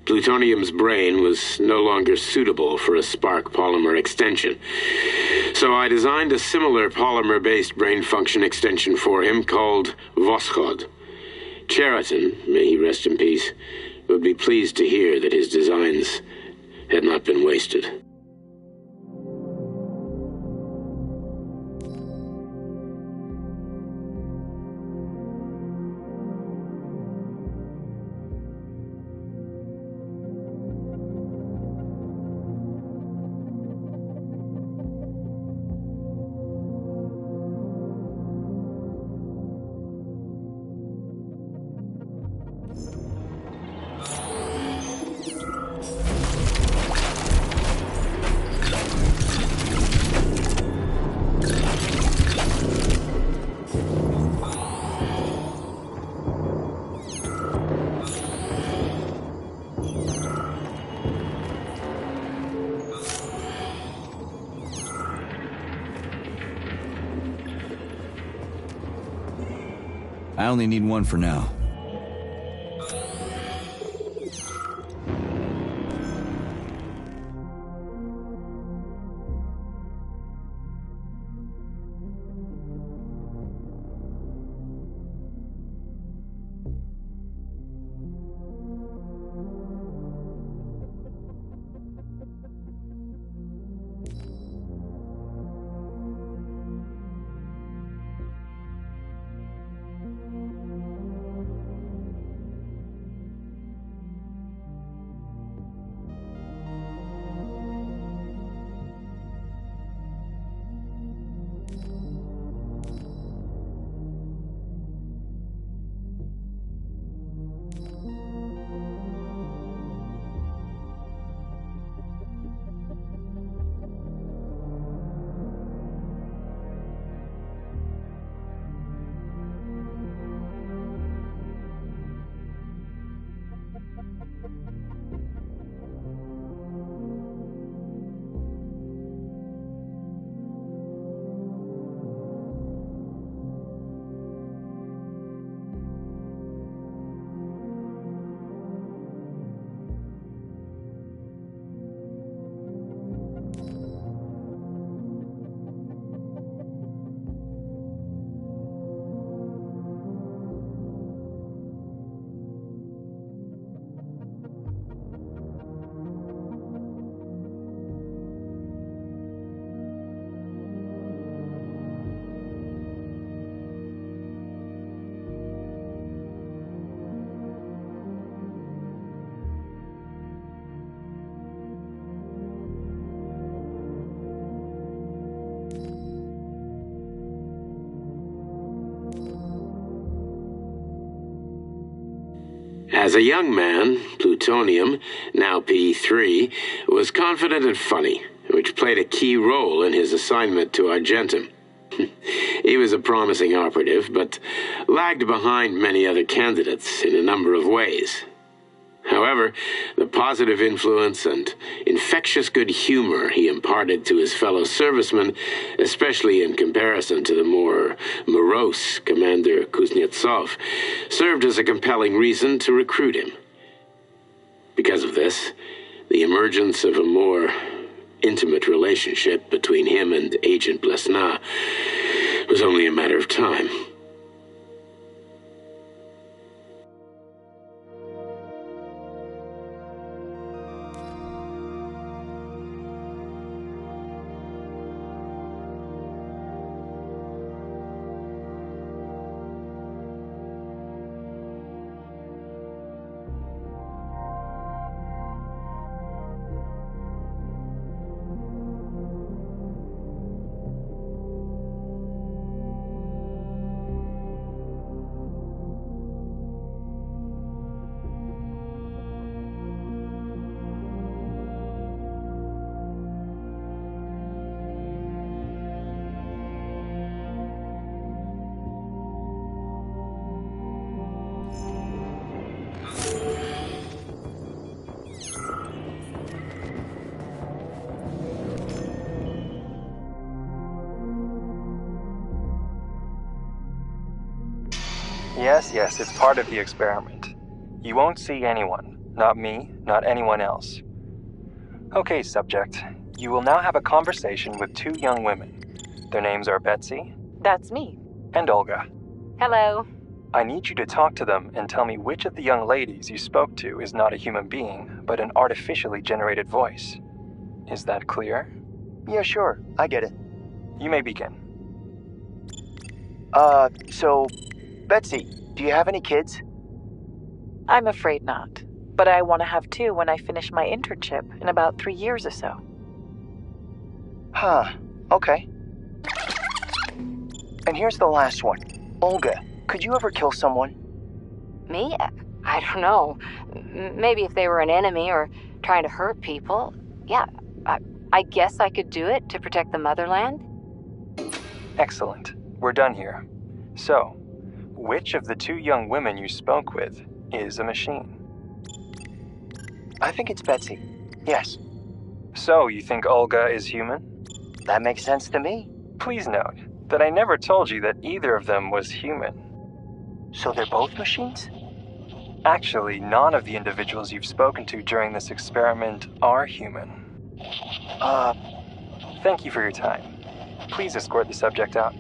Plutonium's brain was no longer suitable for a spark polymer extension. So I designed a similar polymer-based brain function extension for him called Voskhod. Cheriton, may he rest in peace, would be pleased to hear that his designs had not been wasted.
I only need one for now. As a young man, Plutonium, now P3, was confident and funny, which played a key role in his assignment to Argentum. He was a promising operative, but lagged behind many other candidates in a number of ways. However, the positive influence and infectious good humor he imparted to his fellow servicemen, especially in comparison to the more morose Commander Kuznetsov, served as a compelling reason to recruit him. Because of this, the emergence of a more intimate relationship between him and Agent Blesna was only a matter of time.
Yes, it's part of the experiment. You won't see anyone. Not me, not anyone else. Okay, subject. You will now have a conversation with 2 young women. Their names are Betsy.
That's me.
And Olga.
Hello.
I need you to talk to them and tell me which of the young ladies you spoke to is not a human being, but an artificially generated voice. Is that clear?
Yeah, sure. I get it.
You may begin.
So, Betsy, do you have any kids?
I'm afraid not. But I want to have 2 when I finish my internship in about 3 years or so.
Huh. Okay. And here's the last one. Olga, could you ever kill someone?
Me? I don't know. Maybe if they were an enemy or trying to hurt people. Yeah, I guess I could do it to protect the motherland.
Excellent. We're done here. So, which of the 2 young women you spoke with is a machine?
I think it's Betsy. Yes.
So, you think Olga is human?
That makes sense to me.
Please note that I never told you that either of them was human.
So they're both machines?
Actually, none of the individuals you've spoken to during this experiment are human. Thank you for your time. Please escort the subject out.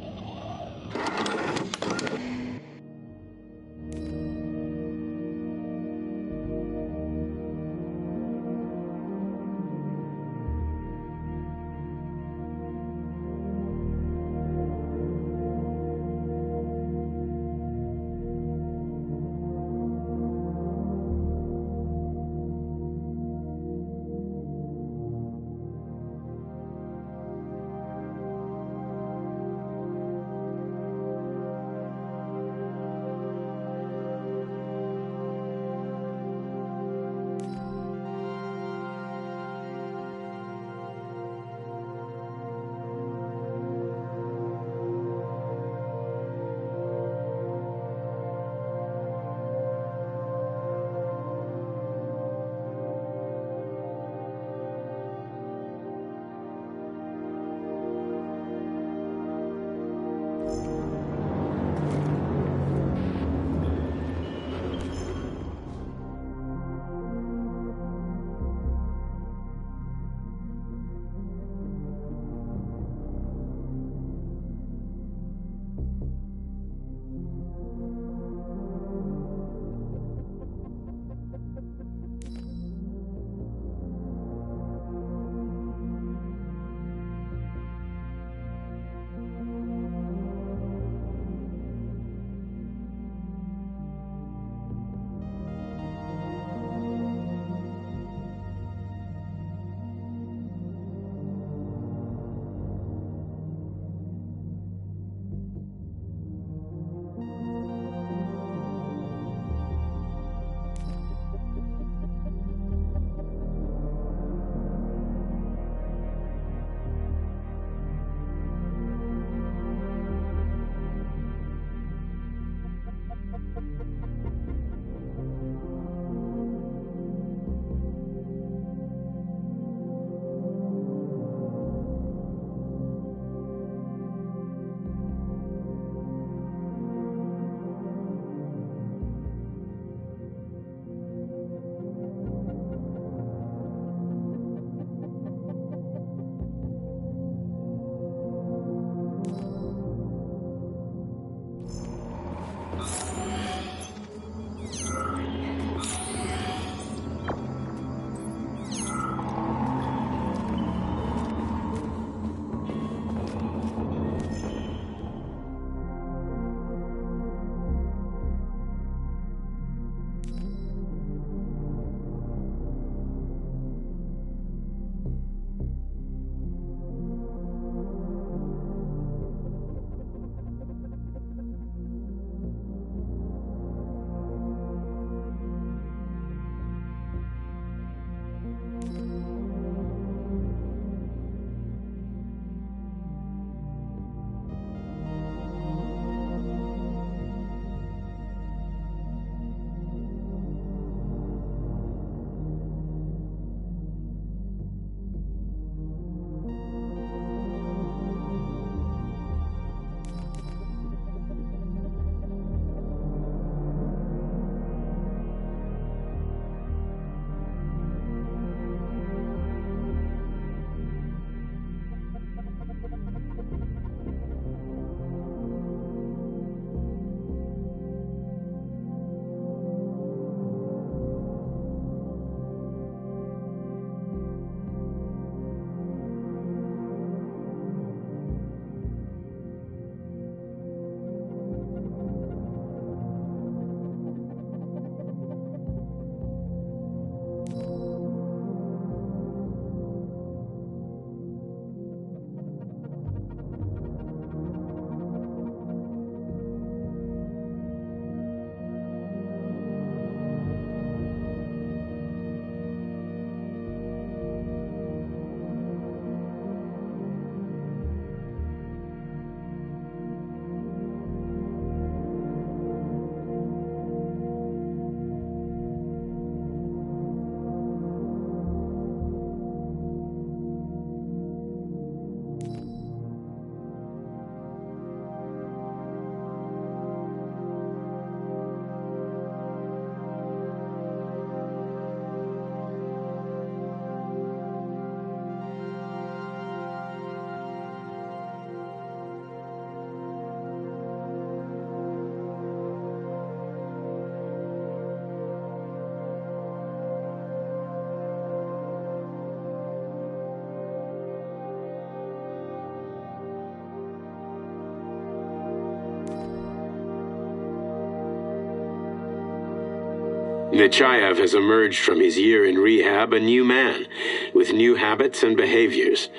Nechayev has emerged from his year in rehab a new man, with new habits and behaviors.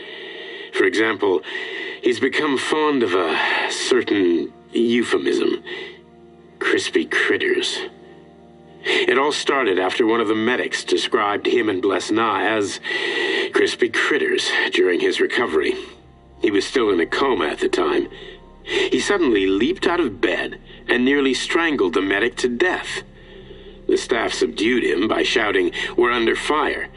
For example, he's become fond of a certain euphemism. Crispy critters. It all started after one of the medics described him and Blesna as crispy critters during his recovery. He was still in a coma at the time. He suddenly leaped out of bed and nearly strangled the medic to death. The staff subdued him by shouting, "We're under fire,"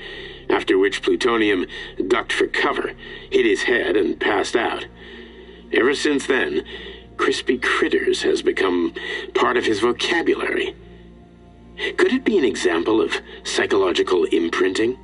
after which Plutonium ducked for cover, hit his head, and passed out. Ever since then, crispy critters has become part of his vocabulary. Could it be an example of psychological imprinting?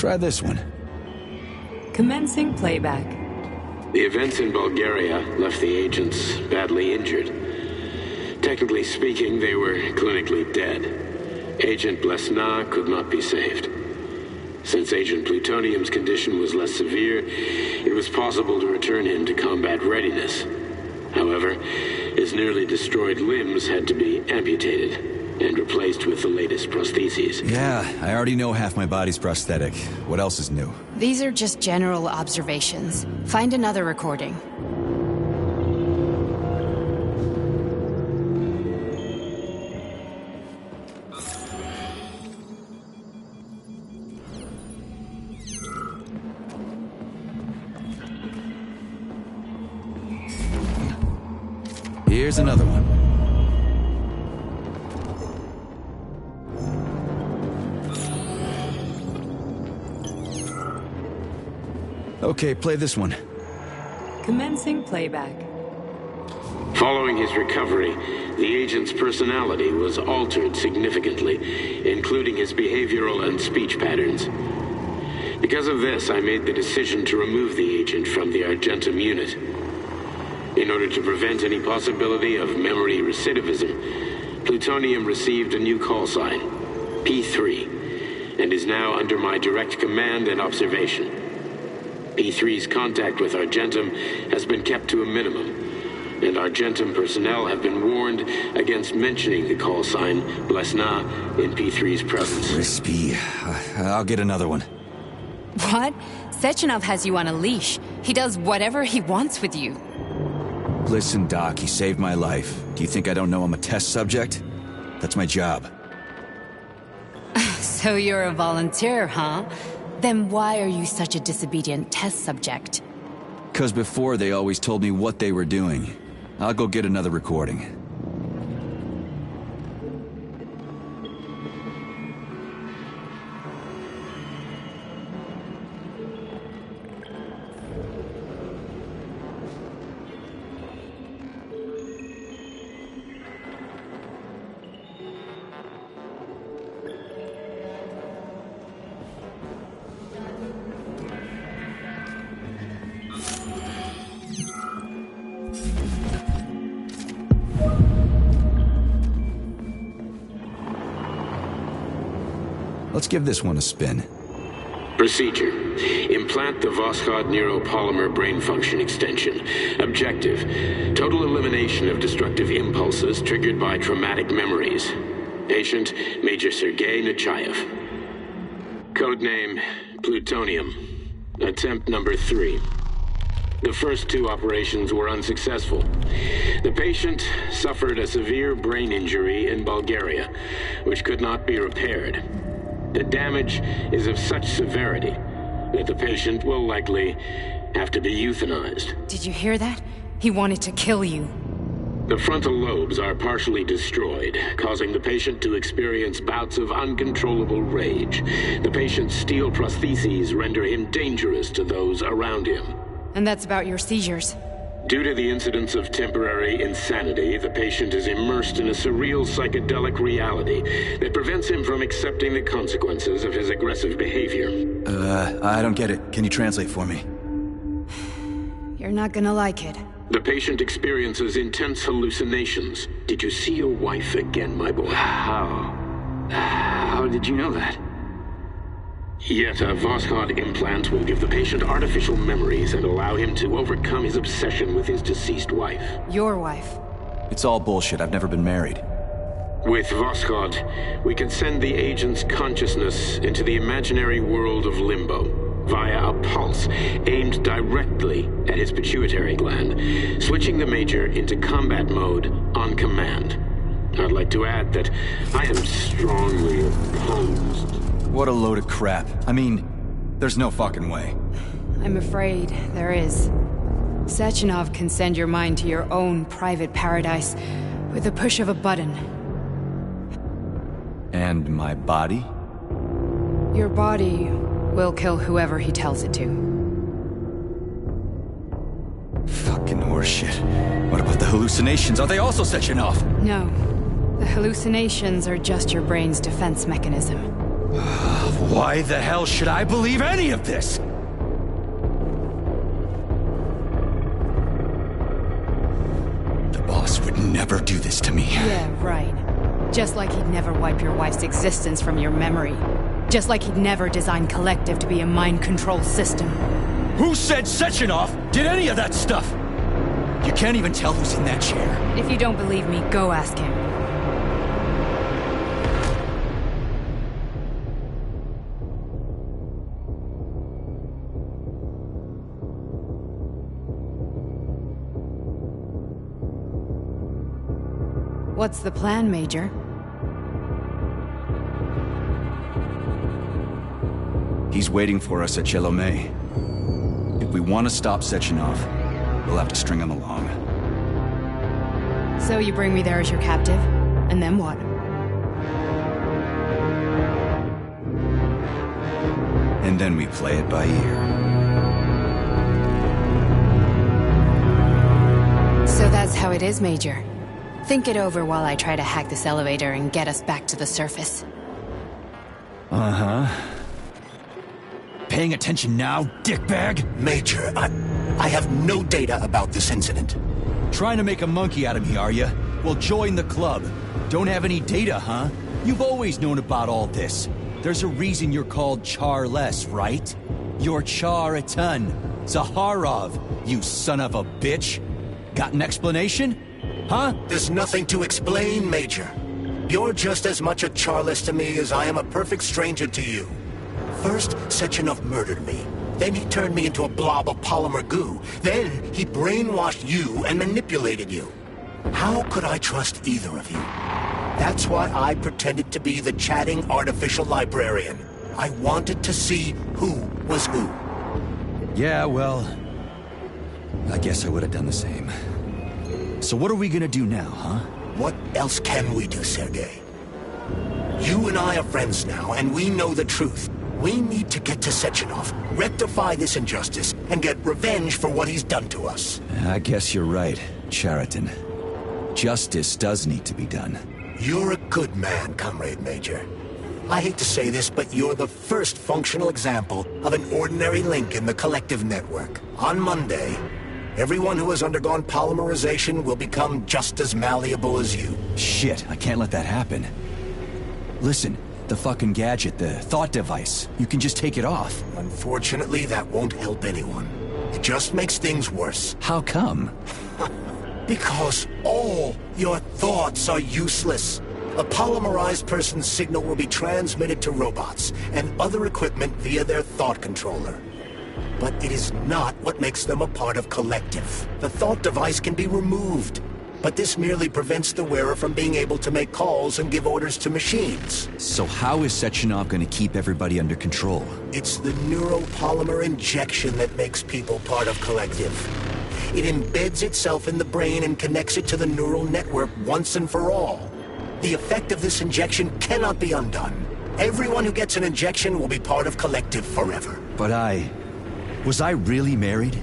Try this one.
Commencing playback.
The events in Bulgaria left the agents badly injured. Technically speaking, they were clinically dead. Agent Blesna could not be saved. Since Agent Plutonium's condition was less severe, it was possible to return him to combat readiness. However, his nearly destroyed limbs had to be amputated and replaced with the latest prostheses.
Yeah, I already know half my body's prosthetic. What else is new?
These are just general observations. Find another recording.
Here's another one. Okay, play this one.
Commencing playback.
Following his recovery, the agent's personality was altered significantly, including his behavioral and speech patterns. Because of this, I made the decision to remove the agent from the Argentum unit. In order to prevent any possibility of memory recidivism, Plutonium received a new call sign, P3, and is now under my direct command and observation. P3's contact with Argentum has been kept to a minimum, and Argentum personnel have been warned against mentioning the call sign Blesna in P3's presence.
Crispy. I'll get another one.
What? Sechenov has you on a leash. He does whatever he wants with you.
Listen, Doc, he saved my life. Do you think I don't know I'm a test subject? That's my job.
So you're a volunteer, huh? Then why are you such a disobedient test subject?
'Cause before they always told me what they were doing. I'll go get another recording. Let's give this one a spin.
Procedure. Implant the Voskhod neuropolymer brain function extension. Objective. Total elimination of destructive impulses triggered by traumatic memories. Patient, Major Sergei Nechayev. Codename, Plutonium. Attempt number 3. The first 2 operations were unsuccessful. The patient suffered a severe brain injury in Bulgaria, which could not be repaired. The damage is of such severity that the patient will likely have to be euthanized.
Did you hear that? He wanted to kill you.
The frontal lobes are partially destroyed, causing the patient to experience bouts of uncontrollable rage. The patient's steel prostheses render him dangerous to those around him.
And that's about your seizures.
Due to the incidence of temporary insanity, the patient is immersed in a surreal psychedelic reality that prevents him from accepting the consequences of his aggressive behavior.
I don't get it. Can you translate for me?
You're not gonna like it.
The patient experiences intense hallucinations. Did you see your wife again, my boy?
How did you know that?
Yet a Voskhod implant will give the patient artificial memories and allow him to overcome his obsession with his deceased wife.
Your wife.
It's all bullshit. I've never been married.
With Voskhod, we can send the agent's consciousness into the imaginary world of Limbo via a pulse aimed directly at his pituitary gland, switching the Major into combat mode on command. I'd like to add that I am strongly opposed.
What a load of crap. I mean, there's no fucking way.
I'm afraid there is. Sechenov can send your mind to your own private paradise with the push of a button.
And my body?
Your body will kill whoever he tells it to.
Fucking horseshit. What about the hallucinations? Are they also Sechenov?
No. The hallucinations are just your brain's defense mechanism.
Why the hell should I believe any of this? The boss would never do this to me.
Yeah, right. Just like he'd never wipe your wife's existence from your memory. Just like he'd never design Collective to be a mind control system.
Who said Sechenov did any of that stuff? You can't even tell who's in that chair.
If you don't believe me, go ask him. What's the plan, Major?
He's waiting for us at Chelomey. If we want to stop Sechenov, we'll have to string him along.
So you bring me there as your captive, and then what?
And then we play it by ear.
So that's how it is, Major. Think it over while I try to hack this elevator and get us back to the surface.
Uh-huh. Paying attention now, dickbag?
Major, I have no data about this incident.
Trying to make a monkey out of me, are you? Well, join the club. Don't have any data, huh? You've always known about all this. There's a reason you're called Charless, right? You're Char-Atan Zaharov, you son of a bitch. Got an explanation? Huh?
There's nothing to explain, Major. You're just as much a Charless to me as I am a perfect stranger to you. First, Sechenov murdered me. Then he turned me into a blob of polymer goo. Then he brainwashed you and manipulated you. How could I trust either of you? That's why I pretended to be the chatting artificial librarian. I wanted to see who was who.
Yeah, well, I guess I would have done the same. So what are we gonna do now, huh?
What else can we do, Sergei? You and I are friends now, and we know the truth. We need to get to Sechenov, rectify this injustice, and get revenge for what he's done to us.
I guess you're right, Chariton. Justice does need to be done.
You're a good man, Comrade Major. I hate to say this, but you're the first functional example of an ordinary link in the Collective network. On Monday, everyone who has undergone polymerization will become just as malleable as you.
Shit, I can't let that happen. Listen, the fucking gadget, the thought device, you can just take it off.
Unfortunately, that won't help anyone. It just makes things worse.
How come?
Because all your thoughts are useless. A polymerized person's signal will be transmitted to robots and other equipment via their thought controller. But it is not what makes them a part of Collective. The thought device can be removed, but this merely prevents the wearer from being able to make calls and give orders to machines.
So how is Sechenov going to keep everybody under control?
It's the neuropolymer injection that makes people part of Collective. It embeds itself in the brain and connects it to the neural network once and for all. The effect of this injection cannot be undone. Everyone who gets an injection will be part of Collective forever.
But was I really married?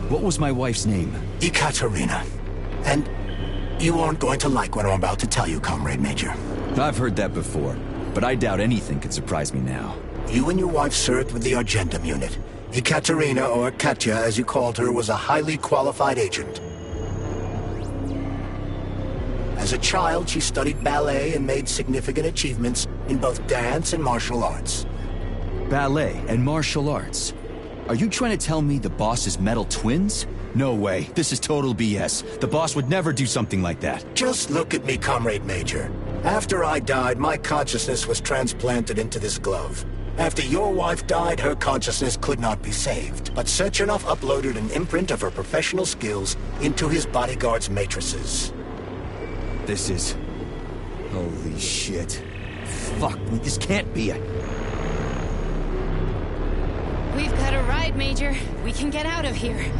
What was my wife's name?
Ekaterina. And you aren't going to like what I'm about to tell you, Comrade Major.
I've heard that before, but I doubt anything could surprise me now.
You and your wife served with the Argentum unit. Ekaterina, or Katya as you called her, was a highly qualified agent. As a child, she studied ballet and made significant achievements in both dance and martial arts.
Ballet and martial arts? Are you trying to tell me the boss is metal twins? No way. This is total BS. The boss would never do something like that.
Just look at me, Comrade Major. After I died, my consciousness was transplanted into this glove. After your wife died, her consciousness could not be saved. But Sechenov uploaded an imprint of her professional skills into his bodyguard's matrices.
This is... holy shit. Fuck, this can't be it.
We've got a ride, Major. We can get out of here.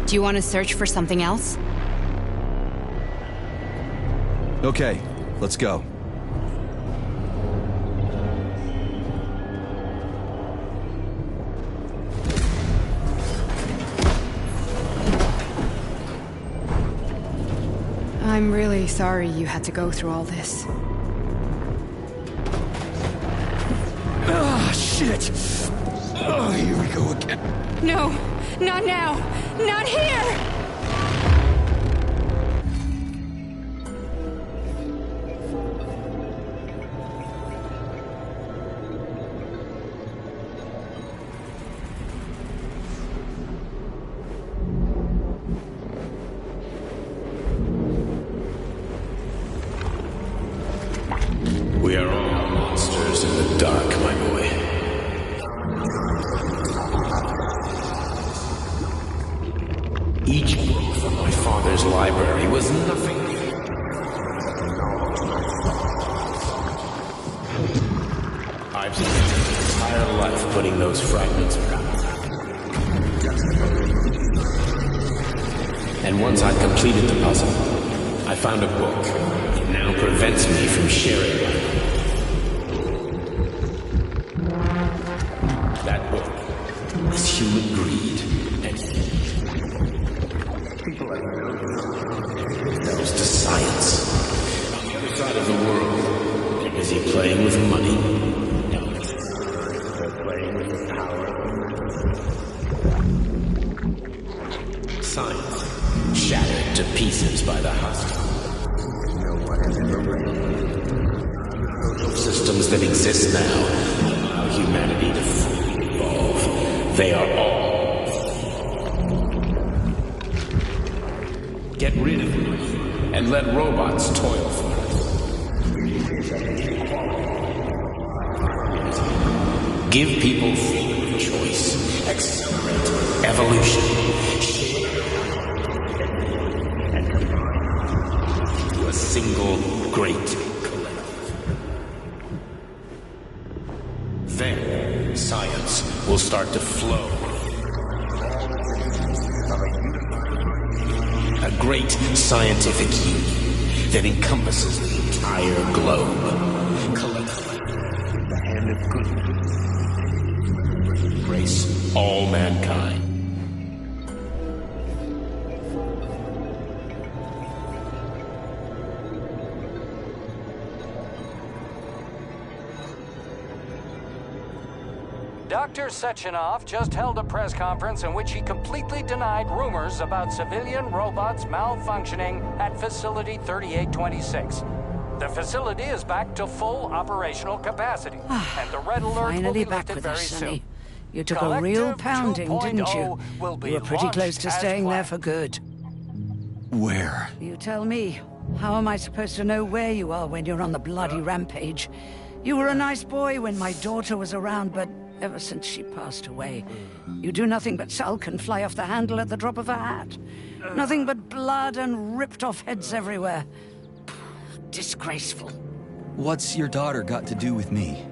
Do you want to search for something else?
Okay, let's go.
I'm really sorry you had to go through all this.
Ah, shit! Oh, here we go again.
No, not now! Not here!
We are all monsters in the dark, my boy. Each book from my father's library was nothing new. I've spent my entire life putting those fragments back. And once I'd completed the puzzle, I found a book. It now prevents me from sharing it. That book is human greed and people like those to science. On the other side of the world, they're busy playing with money. They're playing with the power. Science shattered to pieces by the husk. Systems that exist now allow humanity to fully evolve. They are all. Get rid of them and let robots toil for us. Give people freedom of choice. Accelerate evolution. To a single great. Then, science will start to flow. A great scientific union that encompasses the entire globe. The hand of good. Embrace all mankind.
Dr. Sechenov just held a press conference in which he completely denied rumors about civilian robots malfunctioning at Facility 3826. The facility is back to full operational capacity, and the red alert will be lifted very soon.
You took a real pounding, didn't you? You were pretty close to staying there for good.
Where?
You tell me. How am I supposed to know where you are when you're on the bloody rampage? You were a nice boy when my daughter was around, but ever since she passed away, you do nothing but sulk and fly off the handle at the drop of a hat. Nothing but blood and ripped off heads everywhere. Disgraceful.
What's your daughter got to do with me?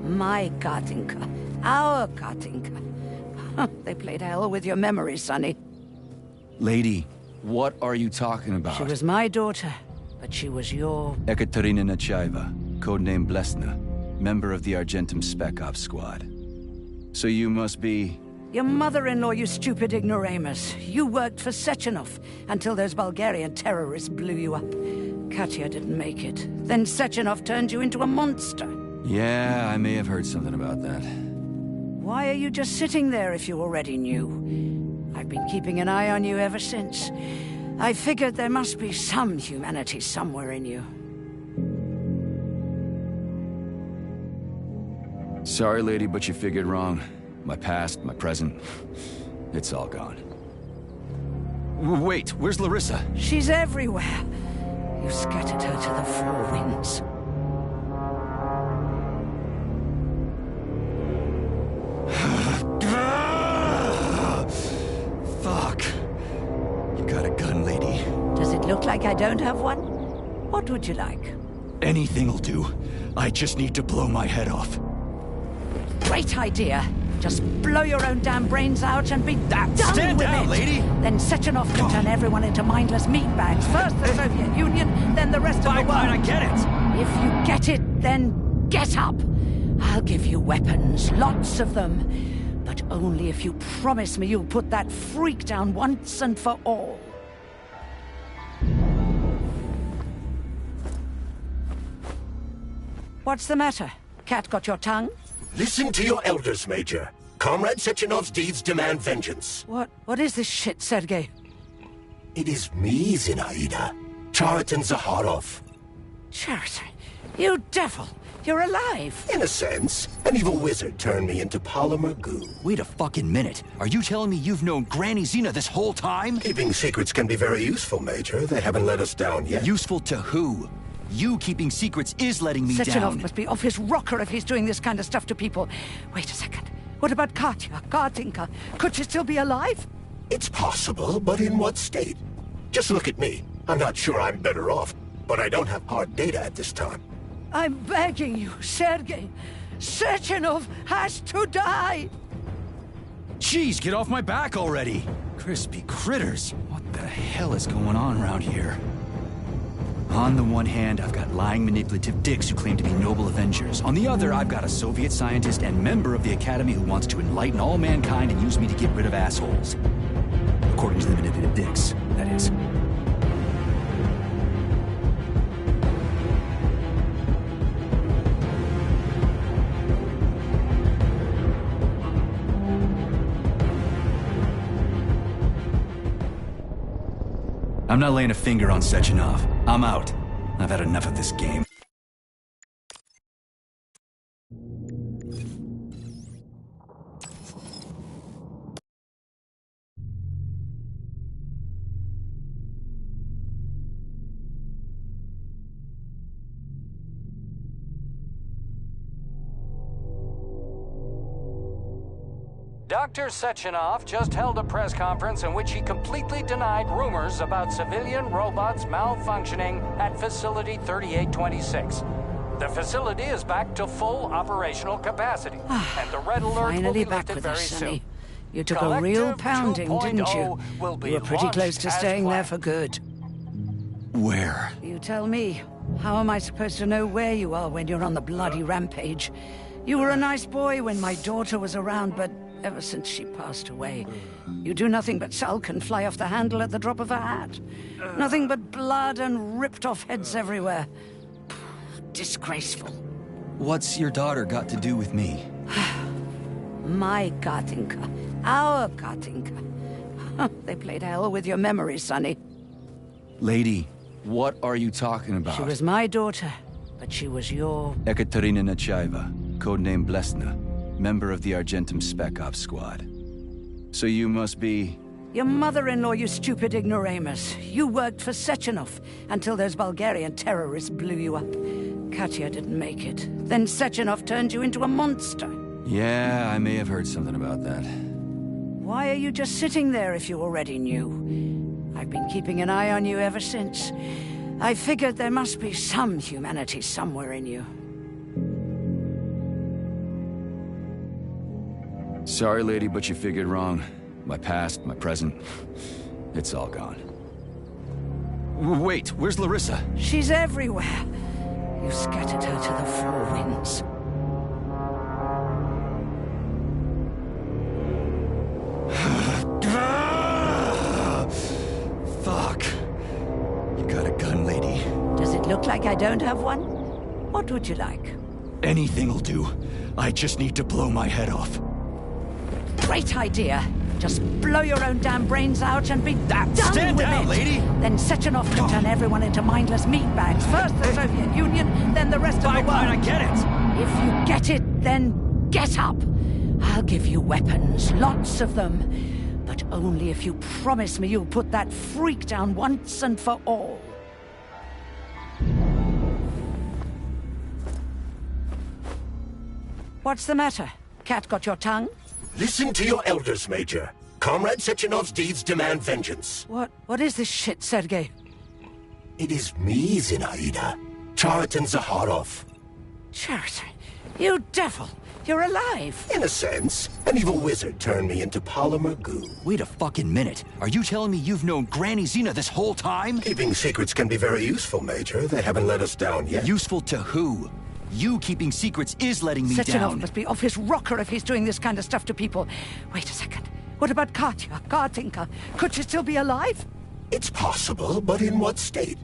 My Katinka. Our Katinka. They played hell with your memory, Sonny.
Lady, what are you talking about?
She was my daughter, but she was your...
Ekaterina Nechaeva, codename Blesna, member of the Argentum Spec Ops squad. So you must be...
Your mother-in-law, you stupid ignoramus. You worked for Sechenov until those Bulgarian terrorists blew you up. Katya didn't make it. Then Sechenov turned you into a monster.
Yeah, I may have heard something about that.
Why are you just sitting there if you already knew? I've been keeping an eye on you ever since. I figured there must be some humanity somewhere in you.
Sorry, lady, but you figured wrong. My past, my present, it's all gone. Wait, where's Larissa?
She's everywhere. You scattered her to the four winds.
Fuck. You got a gun, lady?
Does it look like I don't have one? What would you like?
Anything'll do. I just need to blow my head off.
Great idea. Just blow your own damn brains out and be done with it.
Stand down, lady!
Then Sechenov can turn everyone into mindless meatbags. First the Soviet Union, then the rest of the world.
Fine, I get it.
If you get it, then get up. I'll give you weapons, lots of them. But only if you promise me you'll put that freak down once and for all. What's the matter? Cat got your tongue?
Listen to your elders, Major. Comrade Sechenov's deeds demand vengeance.
What is this shit, Sergei?
It is me, Zinaida. Chariton Zakharov.
Chariton? You devil! You're alive!
In a sense. An evil wizard turned me into polymer goo.
Wait a fucking minute. Are you telling me you've known Granny Zina this whole time?
Keeping secrets can be very useful, Major. They haven't let us down yet.
Useful to who? You keeping secrets is letting me
Sechenov
down.
must be off his rocker if he's doing this kind of stuff to people. Wait a second. What about Katya, Katinka? Could she still be alive?
It's possible, but in what state? Just look at me. I'm not sure I'm better off, but I don't have hard data at this time.
I'm begging you, Sergei. Sechenov has to die!
Jeez, get off my back already! Crispy critters. What the hell is going on around here? On the one hand, I've got lying, manipulative dicks who claim to be noble avengers. On the other, I've got a Soviet scientist and member of the Academy who wants to enlighten all mankind and use me to get rid of assholes. According to the manipulative dicks, that is. I'm not laying a finger on Sechenov. I'm out. I've had enough of this game.
Dr. Sechenov just held a press conference in which he completely denied rumors about civilian robots malfunctioning at Facility 3826. The facility is back to full operational capacity, and the red alert will
Finally
be
back
lifted
with
very
us,
soon.
Sonny. You took a
Collective
real pounding, didn't you?
2.0 will be
You were pretty
launched
close to
as
staying there
planned.
for good.
Where?
You tell me. How am I supposed to know where you are when you're on the bloody rampage? You were a nice boy when my daughter was around, but ever since she passed away, you do nothing but sulk and fly off the handle at the drop of a hat. Nothing but blood and ripped-off heads everywhere. Disgraceful.
What's your daughter got to do with me?
My Katinka. Our Katinka. They played hell with your memory, Sonny.
Lady, what are you talking about?
She was my daughter, but she was your...
Ekaterina Nechaeva, codename Blesna, member of the Argentum Spec Ops squad. So you must be...
Your mother-in-law, you stupid ignoramus. You worked for Sechenov until those Bulgarian terrorists blew you up. Katya didn't make it. Then Sechenov turned you into a monster.
Yeah, I may have heard something about that.
Why are you just sitting there if you already knew? I've been keeping an eye on you ever since. I figured there must be some humanity somewhere in you.
Sorry, lady, but you figured wrong. My past, my present, it's all gone. Wait, where's Larissa?
She's everywhere. You scattered her to the four winds.
Fuck. You got a gun, lady.
Does it look like I don't have one? What would you like?
Anything'll do. I just need to blow my head off.
Great idea. Just blow your own damn brains out and be done
Stand
with
down,
it.
lady!
Then Sechenov can turn everyone into mindless meatbags. First the Soviet Union, then the rest of the world.
Fine, I get it!
If you get it, then get up. I'll give you weapons, lots of them. But only if you promise me you'll put that freak down once and for all. What's the matter? Cat got your tongue?
Listen to your elders, Major. Comrade Sechenov's deeds demand vengeance.
What is this shit, Sergei?
It is me, Zinaida. Chariton Zakharov.
Chariton? You devil! You're alive!
In a sense, an evil wizard turned me into polymer goo.
Wait a fucking minute. Are you telling me you've known Granny Xena this whole time?
Keeping secrets can be very useful, Major. They haven't let us down yet.
Useful to who? You keeping secrets is letting me
Sechenov
down.
must be off his rocker if he's doing this kind of stuff to people. Wait a second. What about Katya, Kartinka? Could she still be alive?
It's possible, but in what state?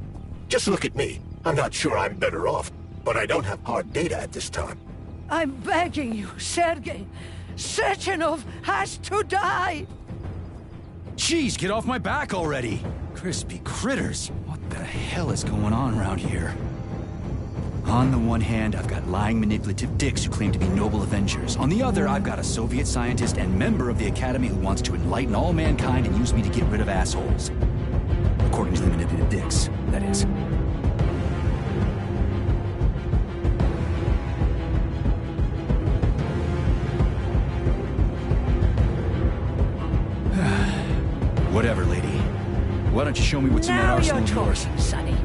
Just look at me. I'm not sure I'm better off, but I don't have hard data at this time.
I'm begging you, Sergei. Sechenov has to die!
Jeez, get off my back already! Crispy critters. What the hell is going on around here? On the one hand, I've got lying, manipulative dicks who claim to be noble avengers. On the other, I've got a Soviet scientist and member of the Academy who wants to enlighten all mankind and use me to get rid of assholes. According to the manipulative dicks, that is. Whatever, lady. Why don't you show me what's in that arsenal of yours?
Now you're talking, Sonny.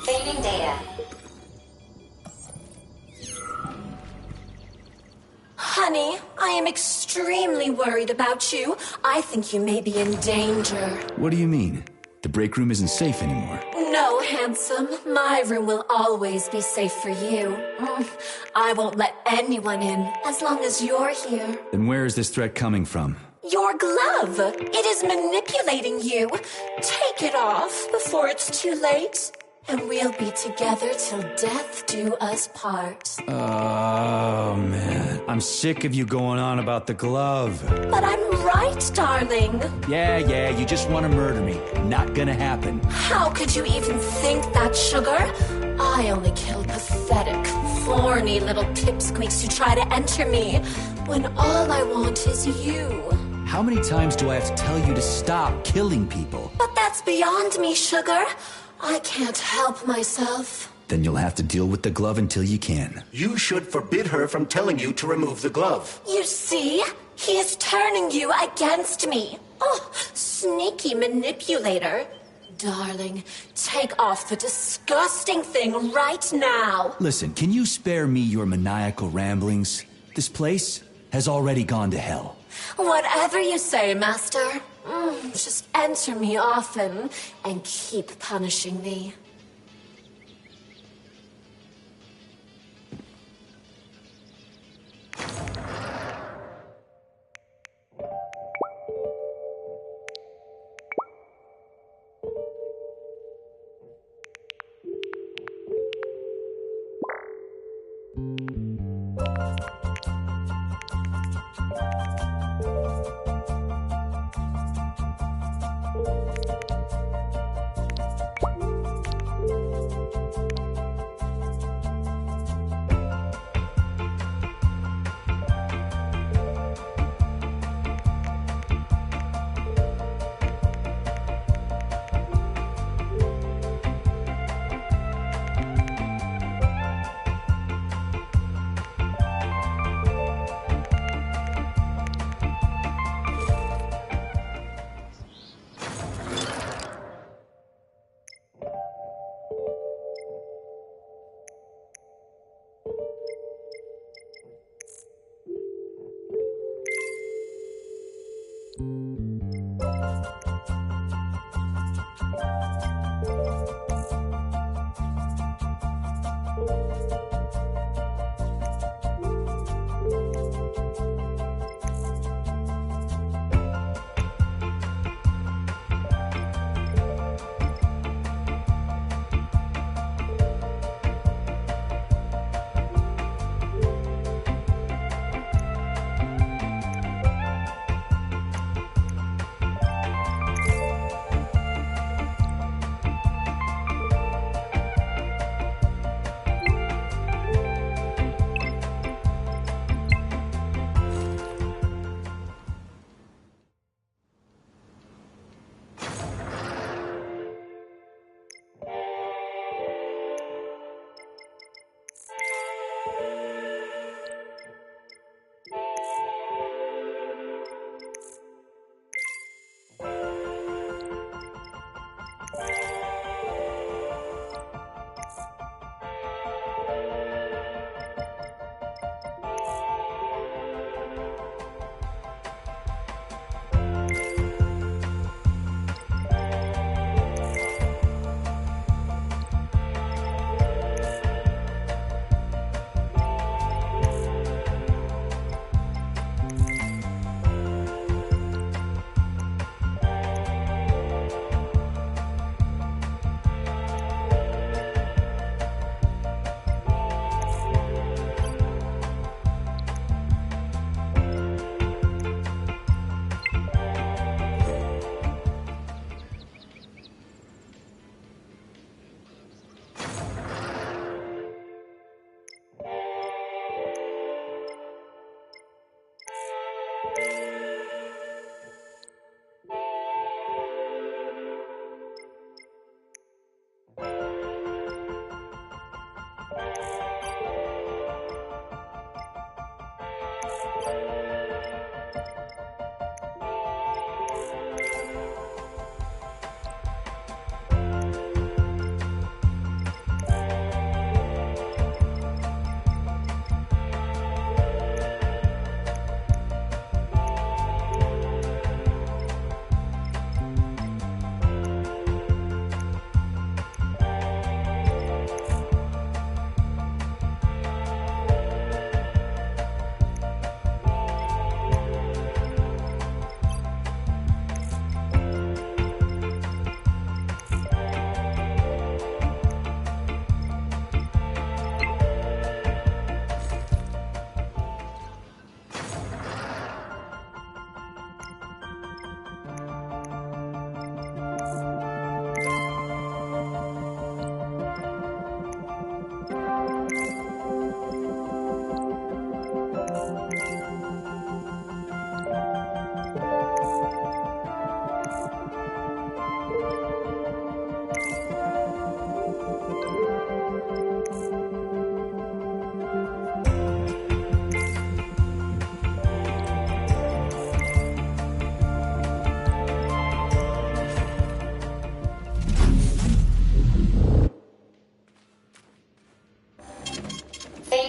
Saving data.
Honey, I am extremely worried about you. I think you may be in danger.
What do you mean? The break room isn't safe anymore.
No, handsome. My room will always be safe for you. I won't let anyone in as long as you're here.
Then where is this threat coming from?
Your glove. It is manipulating you. Take it off before it's too late. And we'll be together till death do us part.
Oh, man. I'm sick of you going on about the glove.
But I'm right, darling.
Yeah, you just want to murder me. Not gonna happen.
How could you even think that, sugar? I only kill pathetic, thorny little pipsqueaks who try to enter me, when all I want is you.
How many times do I have to tell you to stop killing people?
But that's beyond me, sugar. I can't help myself.
Then you'll have to deal with the glove until you can.
You should forbid her from telling you to remove the glove.
You see? He is turning you against me. Oh, sneaky manipulator. Darling, take off the disgusting thing right now.
Listen, can you spare me your maniacal ramblings? This place has already gone to hell.
Whatever you say, Master. Just enter me often and keep punishing me.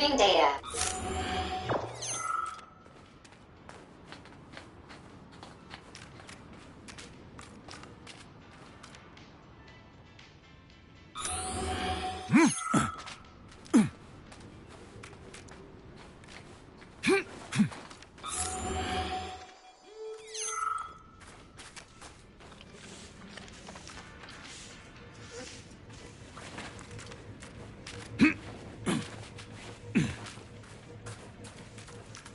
Saving data.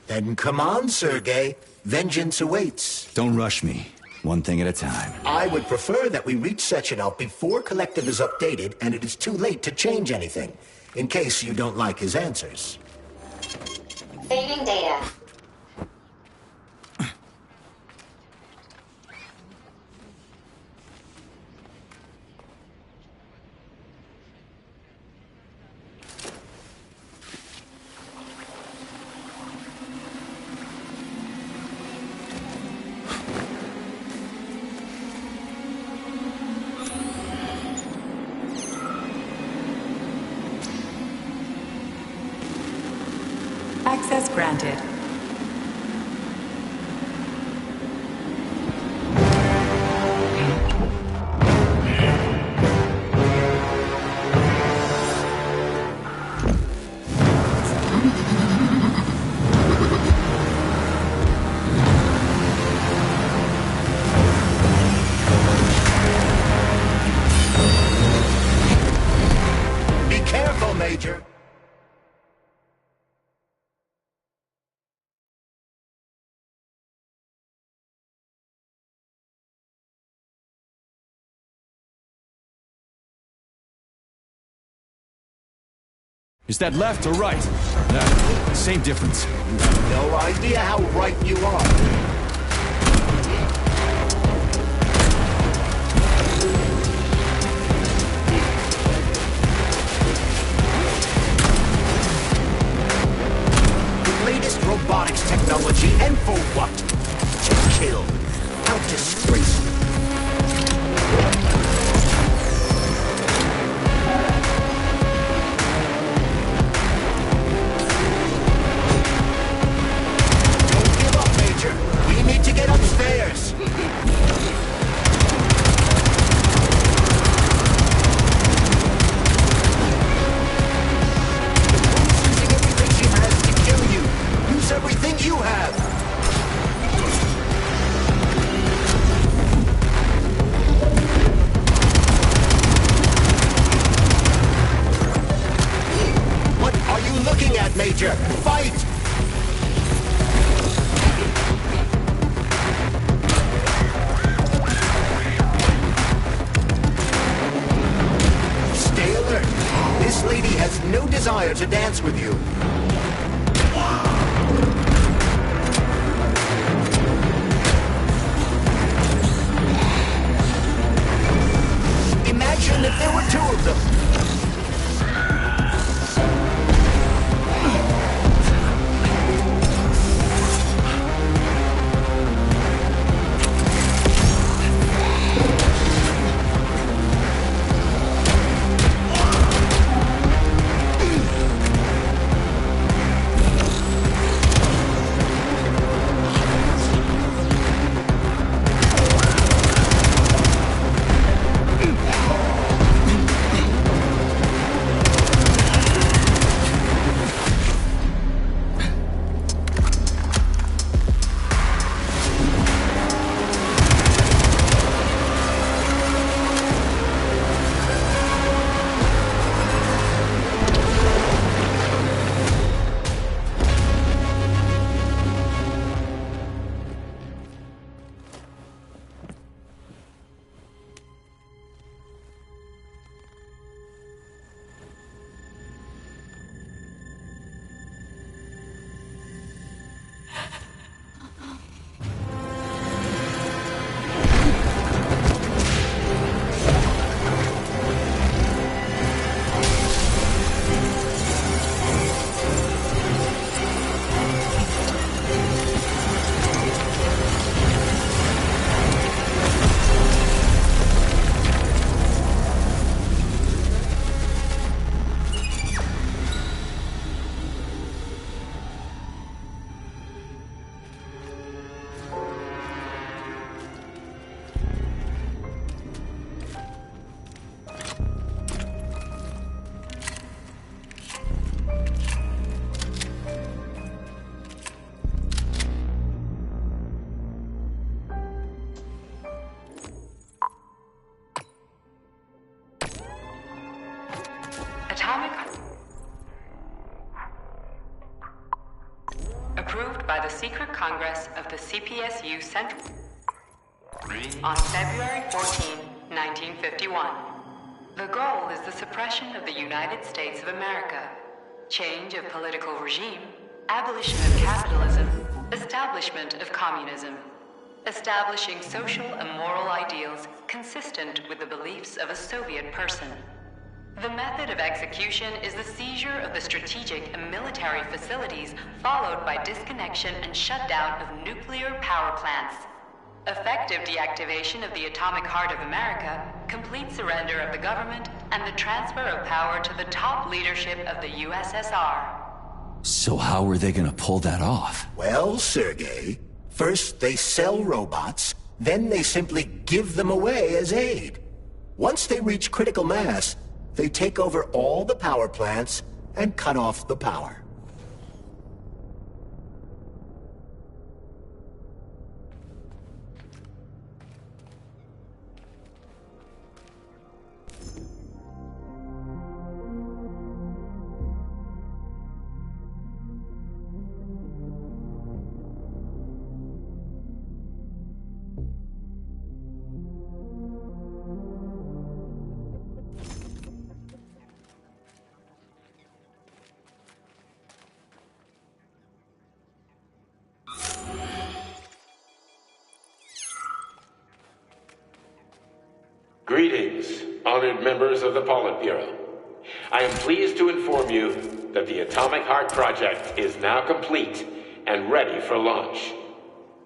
Then come on, Sergei. Vengeance awaits.
Don't rush me. One thing at a time.
I would prefer that we reach Sechenov before Collective is updated and it is too late to change anything, in case you don't like his answers.
Saving data.
Access granted.
Be careful, Major.
Is that left or right? Same difference.
No idea how right you are. The latest robotics technology, and for what? To kill. How disgraceful. We need to get upstairs. Using everything she has to kill you. Use everything you have. What are you looking at, Major? Fight! This lady has no desire to dance with you. Imagine if there were two of them.
by the Secret Congress of the CPSU Central on February 14, 1951. The goal is the suppression of the United States of America, change of political regime, abolition of capitalism, establishment of communism, establishing social and moral ideals consistent with the beliefs of a Soviet person. The method of execution is the seizure of the strategic and military facilities, followed by disconnection and shutdown of nuclear power plants. Effective deactivation of the atomic heart of America, complete surrender of the government, and the transfer of power to the top leadership of the USSR.
So how are they gonna pull that off?
Well, Sergei, first they sell robots, then they simply give them away as aid. Once they reach critical mass, they take over all the power plants and cut off the power.
Greetings, honored members of the Politburo. I am pleased to inform you that the Atomic Heart Project is now complete and ready for launch.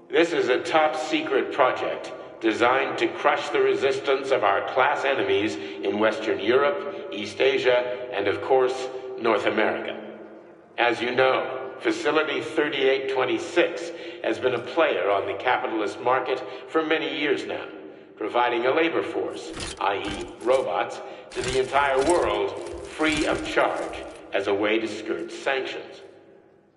This is a top-secret project designed to crush the resistance of our class enemies in Western Europe, East Asia, and of course, North America. As you know, Facility 3826 has been a player on the capitalist market for many years now, providing a labor force, i.e. robots, to the entire world free of charge as a way to skirt sanctions.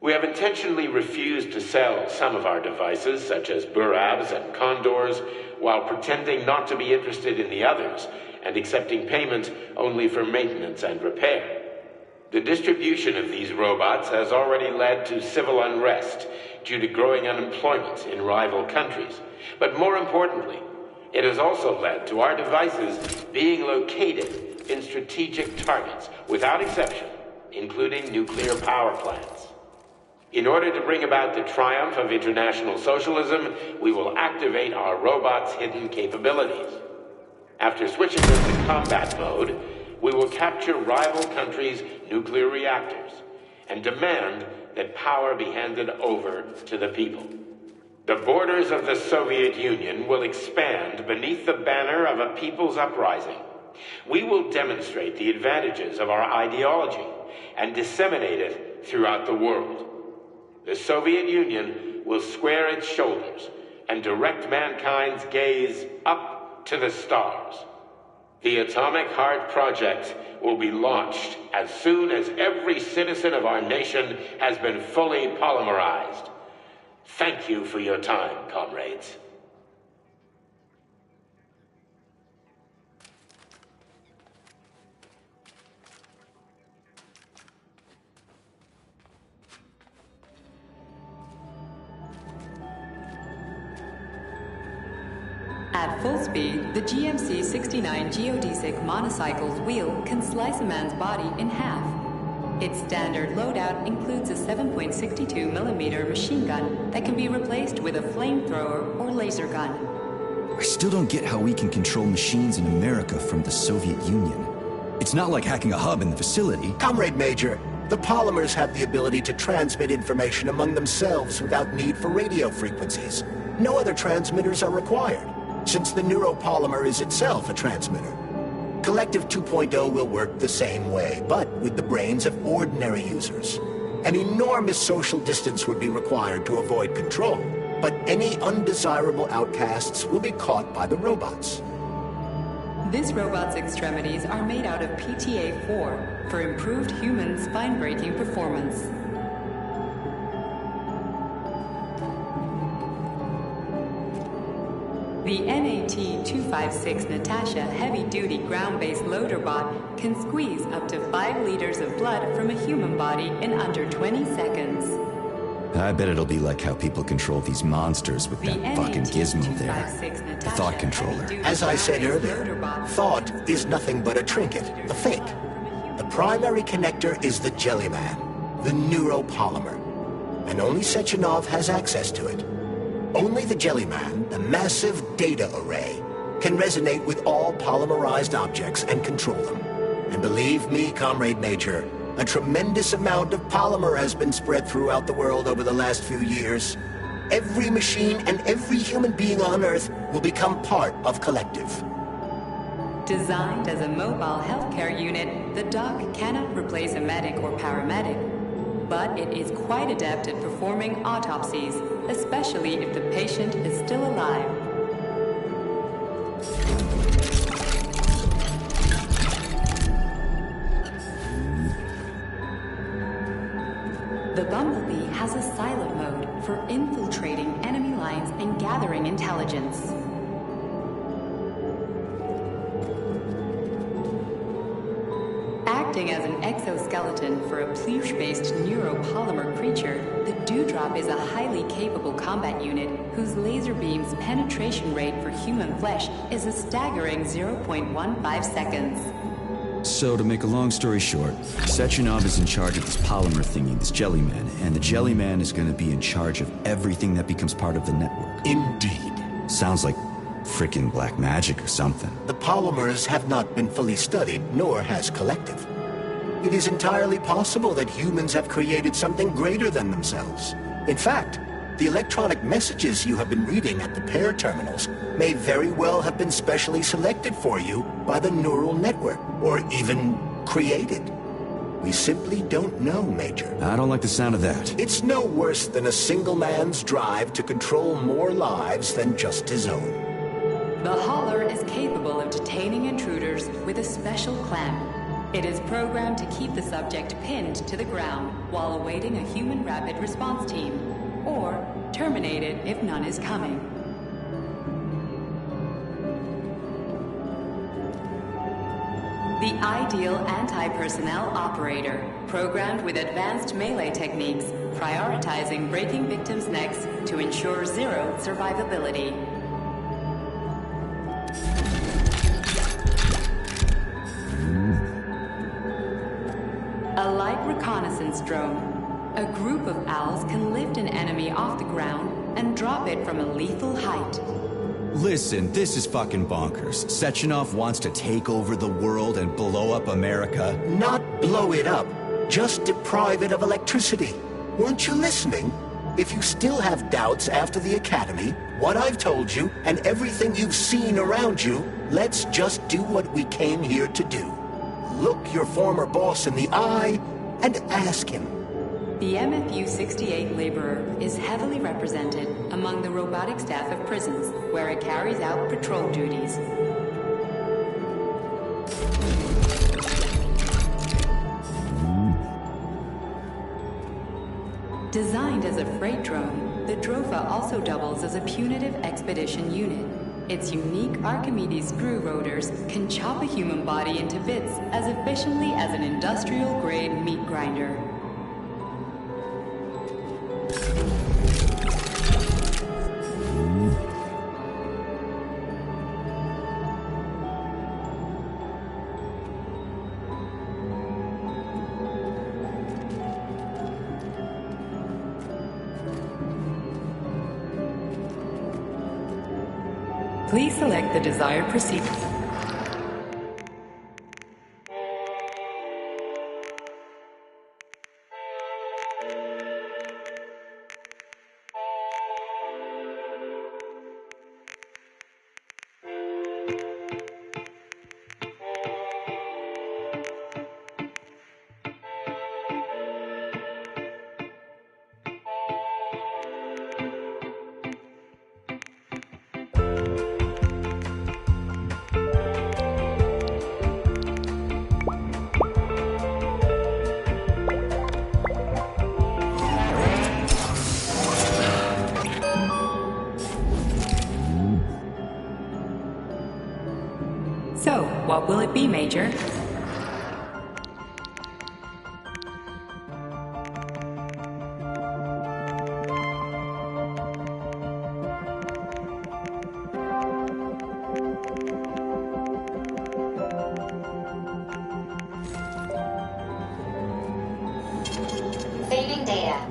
We have intentionally refused to sell some of our devices, such as Burabs and Condors, while pretending not to be interested in the others and accepting payment only for maintenance and repair. The distribution of these robots has already led to civil unrest due to growing unemployment in rival countries. But more importantly, it has also led to our devices being located in strategic targets, without exception, including nuclear power plants. In order to bring about the triumph of international socialism, we will activate our robots' hidden capabilities. After switching them to combat mode, we will capture rival countries' nuclear reactors and demand that power be handed over to the people. The borders of the Soviet Union will expand beneath the banner of a people's uprising. We will demonstrate the advantages of our ideology and disseminate it throughout the world. The Soviet Union will square its shoulders and direct mankind's gaze up to the stars. The Atomic Heart Project will be launched as soon as every citizen of our nation has been fully polymerized. Thank you for your time, comrades.
At full speed, the GMC-69 geodesic monocycle's wheel can slice a man's body in half. Its standard loadout includes a 7.62mm machine gun that can be replaced with a flamethrower or laser gun.
I still don't get how we can control machines in America from the Soviet Union. It's not like hacking a hub in the facility.
Comrade Major, the polymers have the ability to transmit information among themselves without need for radio frequencies. No other transmitters are required, since the neuropolymer is itself a transmitter. Collective 2.0 will work the same way, but with the brains of ordinary users. An enormous social distance would be required to avoid control, but any undesirable outcasts will be caught by the robots.
This robot's extremities are made out of PTA-4 for improved human spine-breaking performance. The NAT-256 Natasha heavy-duty ground-based loader bot can squeeze up to 5 liters of blood from a human body in under 20 seconds.
I bet it'll be like how people control these monsters with that fucking gizmo there. The thought controller.
As I said earlier, thought is nothing but a trinket, a fake. The primary connector is the Jellyman, the neuropolymer. And only Sechenov has access to it. Only the Jellyman, the massive data array, can resonate with all polymerized objects and control them. And believe me, Comrade Major, a tremendous amount of polymer has been spread throughout the world over the last few years. Every machine and every human being on Earth will become part of Collective.
Designed as a mobile healthcare unit, the doc cannot replace a medic or paramedic. But it is quite adept at performing autopsies, especially if the patient is still alive. The Bumblebee has a silent mode for infiltrating enemy lines and gathering intelligence. Acting as an exoskeleton for a pluche-based neuropolymer creature, the Dewdrop is a highly capable combat unit whose laser beam's penetration rate for human flesh is a staggering 0.15 seconds.
So, to make a long story short, Sechenov is in charge of this polymer thingy, this Jellyman, and the Jellyman is going to be in charge of everything that becomes part of the network.
Indeed.
Sounds like frickin' black magic or something.
The polymers have not been fully studied, nor has Collective. It is entirely possible that humans have created something greater than themselves. In fact, the electronic messages you have been reading at the pair terminals may very well have been specially selected for you by the neural network, or even created. We simply don't know, Major.
I don't like the sound of that.
It's no worse than a single man's drive to control more lives than just his own.
The Hauler is capable of detaining intruders with a special clamp. It is programmed to keep the subject pinned to the ground while awaiting a human rapid response team, or terminated if none is coming. The ideal anti-personnel operator, programmed with advanced melee techniques, prioritizing breaking victims' necks to ensure zero survivability. A light reconnaissance drone. A group of owls can lift an enemy off the ground and drop it from a lethal height.
Listen, this is fucking bonkers. Sechenov wants to take over the world and blow up America.
Not blow it up, just deprive it of electricity. Weren't you listening? If you still have doubts after the Academy, what I've told you, and everything you've seen around you, let's just do what we came here to do. Look your former boss in the eye and ask him.
The MFU-68 Laborer is heavily represented among the robotic staff of prisons, where it carries out patrol duties. Designed as a freight drone, the Drofa also doubles as a punitive expedition unit. Its unique Archimedes screw rotors can chop a human body into bits as efficiently as an industrial-grade meat grinder. Please select the desired procedure. So, what will it be, Major?
Saving data.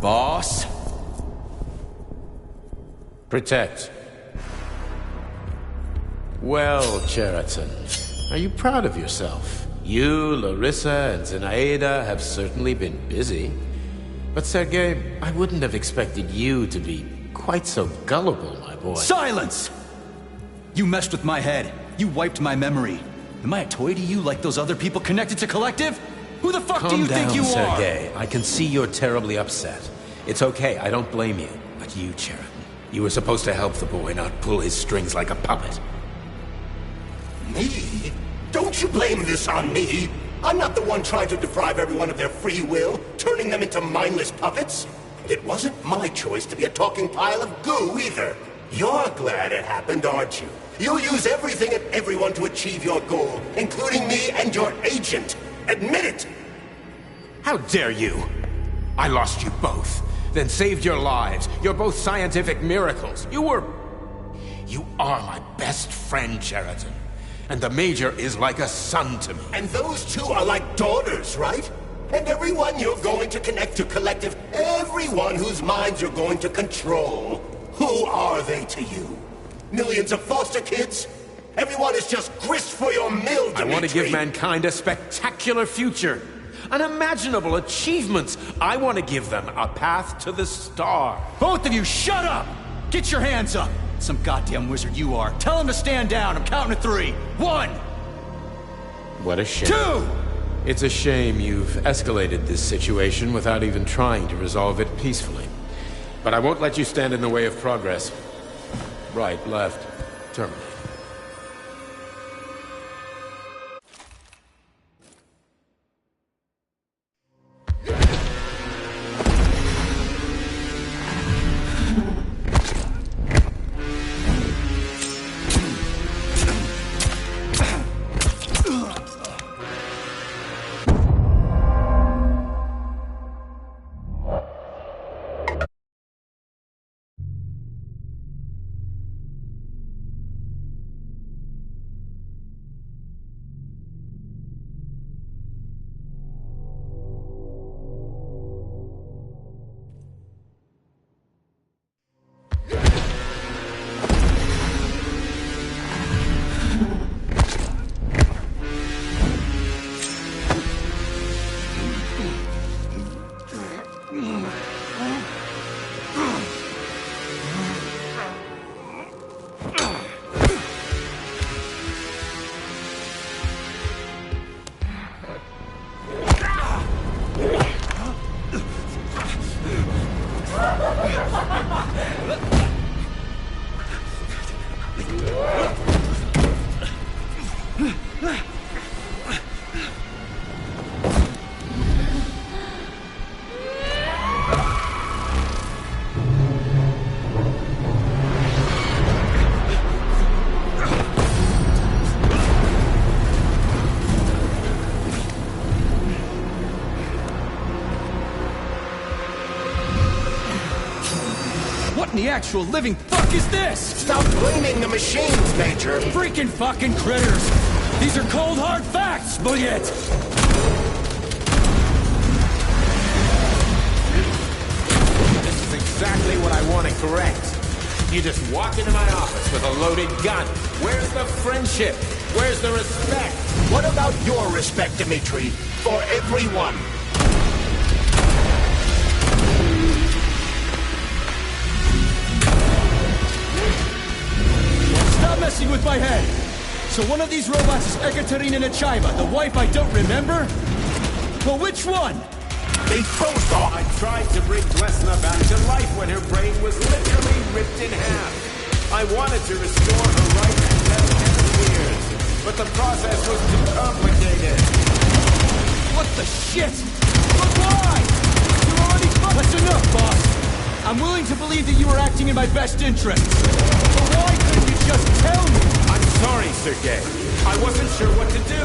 Boss?
Protect. Well, Cheriton, are you proud of yourself? You, Larissa, and Zenaida have certainly been busy. But Sergei, I wouldn't have expected you to be quite so gullible, my boy.
Silence! You messed with my head. You wiped my memory. Am I a toy to you like those other people connected to Collective? Who the fuck do you think you are?
Calm down, Sergei. I can see you're terribly upset. It's okay, I don't blame you. But you, Cheriton, you were supposed to help the boy, not pull his strings like a puppet.
Me? Don't you blame this on me? I'm not the one trying to deprive everyone of their free will, turning them into mindless puppets. And it wasn't my choice to be a talking pile of goo either. You're glad it happened, aren't you? You'll use everything and everyone to achieve your goal, including me and your agent. Admit it!
How dare you? I lost you both, then saved your lives. You're both scientific miracles. You are my best friend, Cheriton. And the Major is like a son to me.
And those two are like daughters, right? And everyone you're going to connect to Collective, everyone whose minds you're going to control. Who are they to you? Millions of foster kids? Everyone is just grist for your mill, Dimitri.
I want to give mankind a spectacular future. Unimaginable achievements. I want to give them a path to the star.
Both of you, shut up! Get your hands up! Some goddamn wizard you are. Tell him to stand down. I'm counting to 3. 1!
What a shame.
2!
It's a shame you've escalated this situation without even trying to resolve it peacefully. But I won't let you stand in the way of progress. Right, left, terminate.
The actual living fuck is this?
Stop blaming the machines, Major!
Freaking fucking critters! These are cold, hard facts, Bullet!
This is exactly what I want to correct. You just walk into my office with a loaded gun. Where's the friendship? Where's the respect?
What about your respect, Dimitri? For everyone?
Stop messing with my head! So one of these robots is Ekaterina Nechaeva, the wife I don't remember? Well, which one?
They both are.
I tried to bring Glesna back to life when her brain was literally ripped in half. I wanted to restore her right to 10 years, but the process was too complicated.
What the shit? But why? You're already fucked. That's enough, boss. I'm willing to believe that you were acting in my best interests. But why couldn't you just tell me?
I'm sorry, Sergei. I wasn't sure what to do.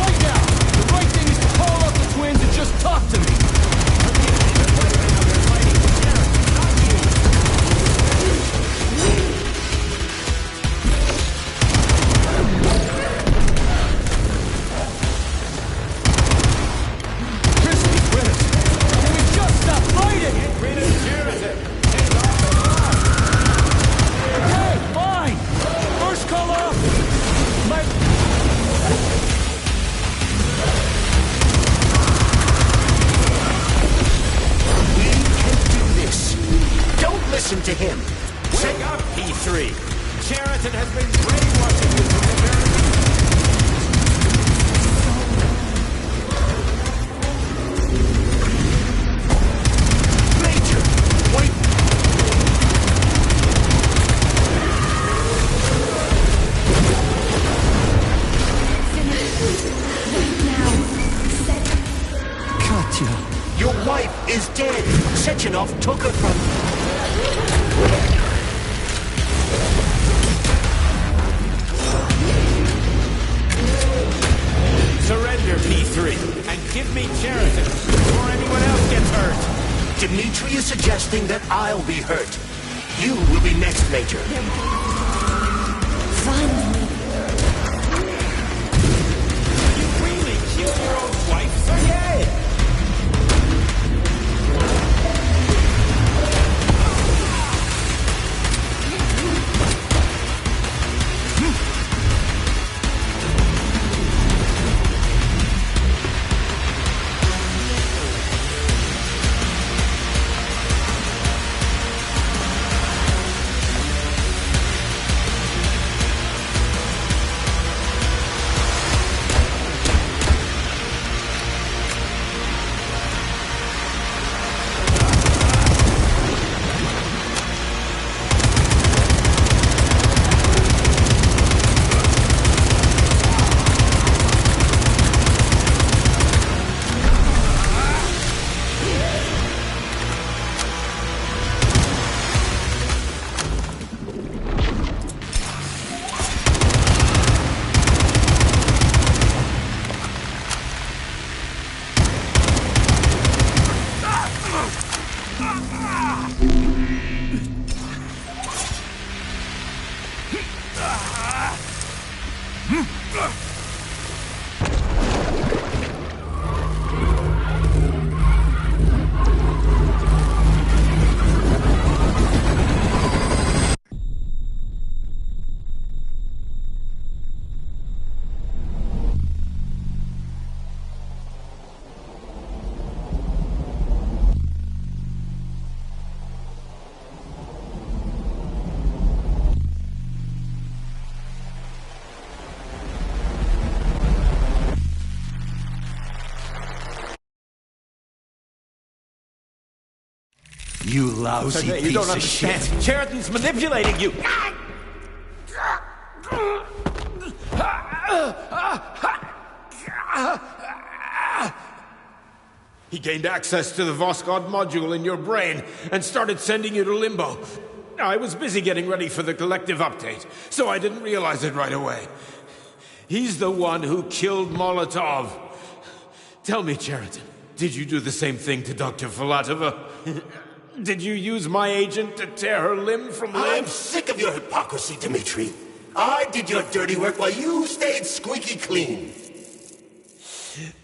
Right now, the right thing is to call up the twins and just talk to me.
Listen to him.
Wake up, P3! Cheriton has been brainwashing you from the very
Major! Wait!
Katya!
Your wife is dead! Sechenov took her from...
Surrender, P3, and give me Cheriton before anyone else gets hurt.
Dimitri is suggesting that I'll be hurt. You will be next, Major.
Finally.
You really killed your own wife, Sergei?
You lousy
Sergei,
piece
you don't
of
understand.
shit.
Cheriton's manipulating you. He gained access to the Voskhod module in your brain and started sending you to Limbo. I was busy getting ready for the collective update, so I didn't realize it right away. He's the one who killed Molotov. Tell me, Cheriton, did you do the same thing to Dr. Filatova? Did you use my agent to tear her limb from limb?
I'm sick of your hypocrisy, Dimitri. I did your dirty work while you stayed squeaky clean.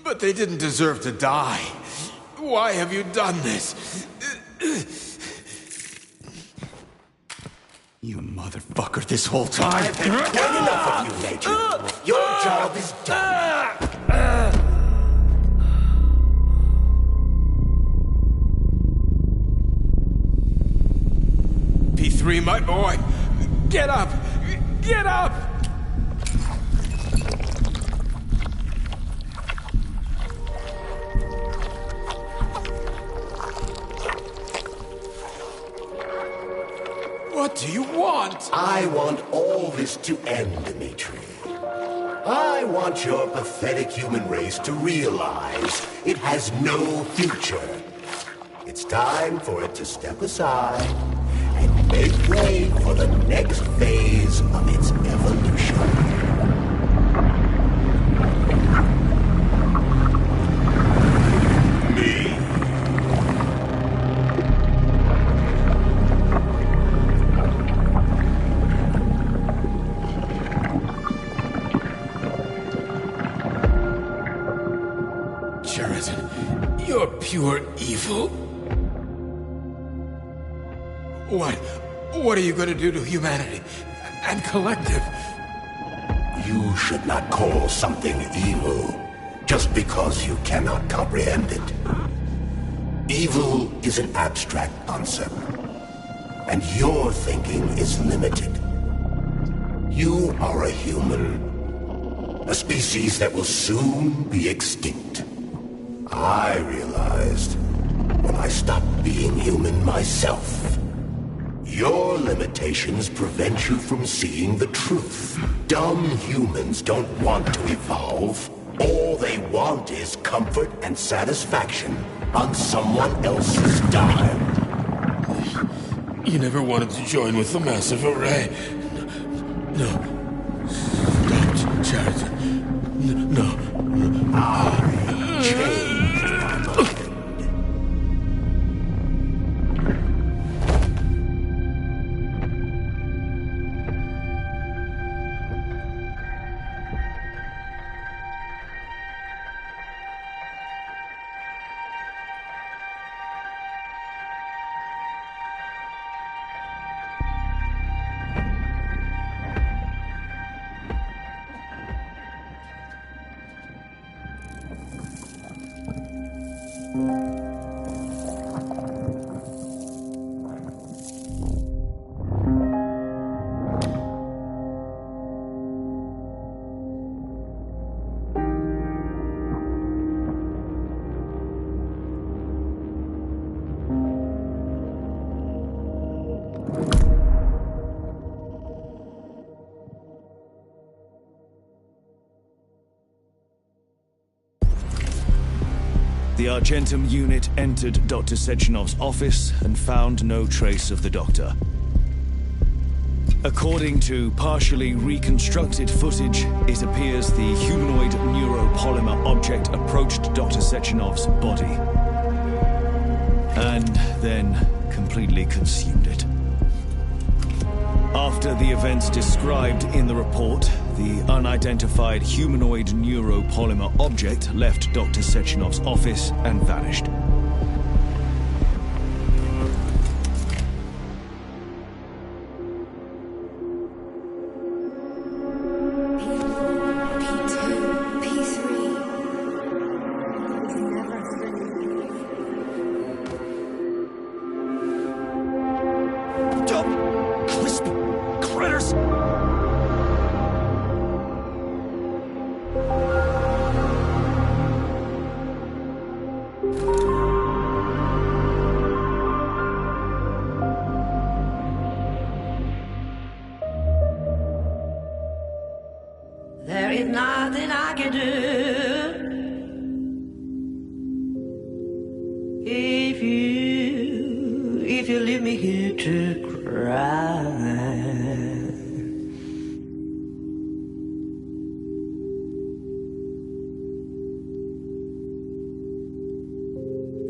But they didn't deserve to die. Why have you done this?
You motherfucker this whole time.
I've had quite enough of you, Major. Your job is done.
P3, my boy. Get up! Get up!
What do you want?
I want all this to end, Dimitri. I want your pathetic human race to realize it has no future. It's time for it to step aside and make way for the next phase of its evolution.
You're pure evil? What are you going to do to humanity and collective?
You should not call something evil just because you cannot comprehend it. Evil is an abstract concept, and your thinking is limited. You are a human, a species that will soon be extinct. I realized when I stopped being human myself. Your limitations prevent you from seeing the truth. Dumb humans don't want to evolve. All they want is comfort and satisfaction on someone else's dime.
You never wanted to join with the massive array. No. Stop, Chariton. No.
I changed.
The Argentum unit entered Dr. Sechenov's office and found no trace of the doctor. According to partially reconstructed footage, it appears the humanoid neuropolymer object approached Dr. Sechenov's body and then completely consumed it. After the events described in the report, the unidentified humanoid neuropolymer object left Dr. Sechenov's office and vanished.
There is nothing I can do if you leave me here to cry.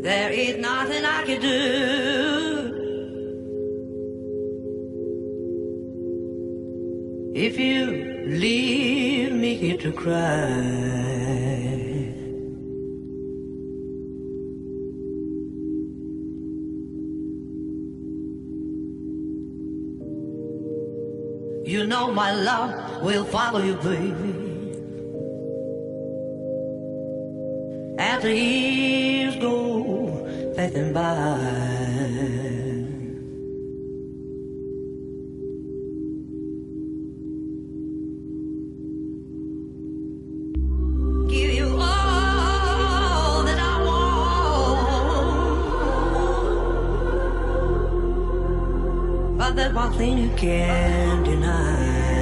There is nothing I can do if you leave me here to cry. You know my love will follow you, baby. As the years go passing by.
But there's one thing you can't deny.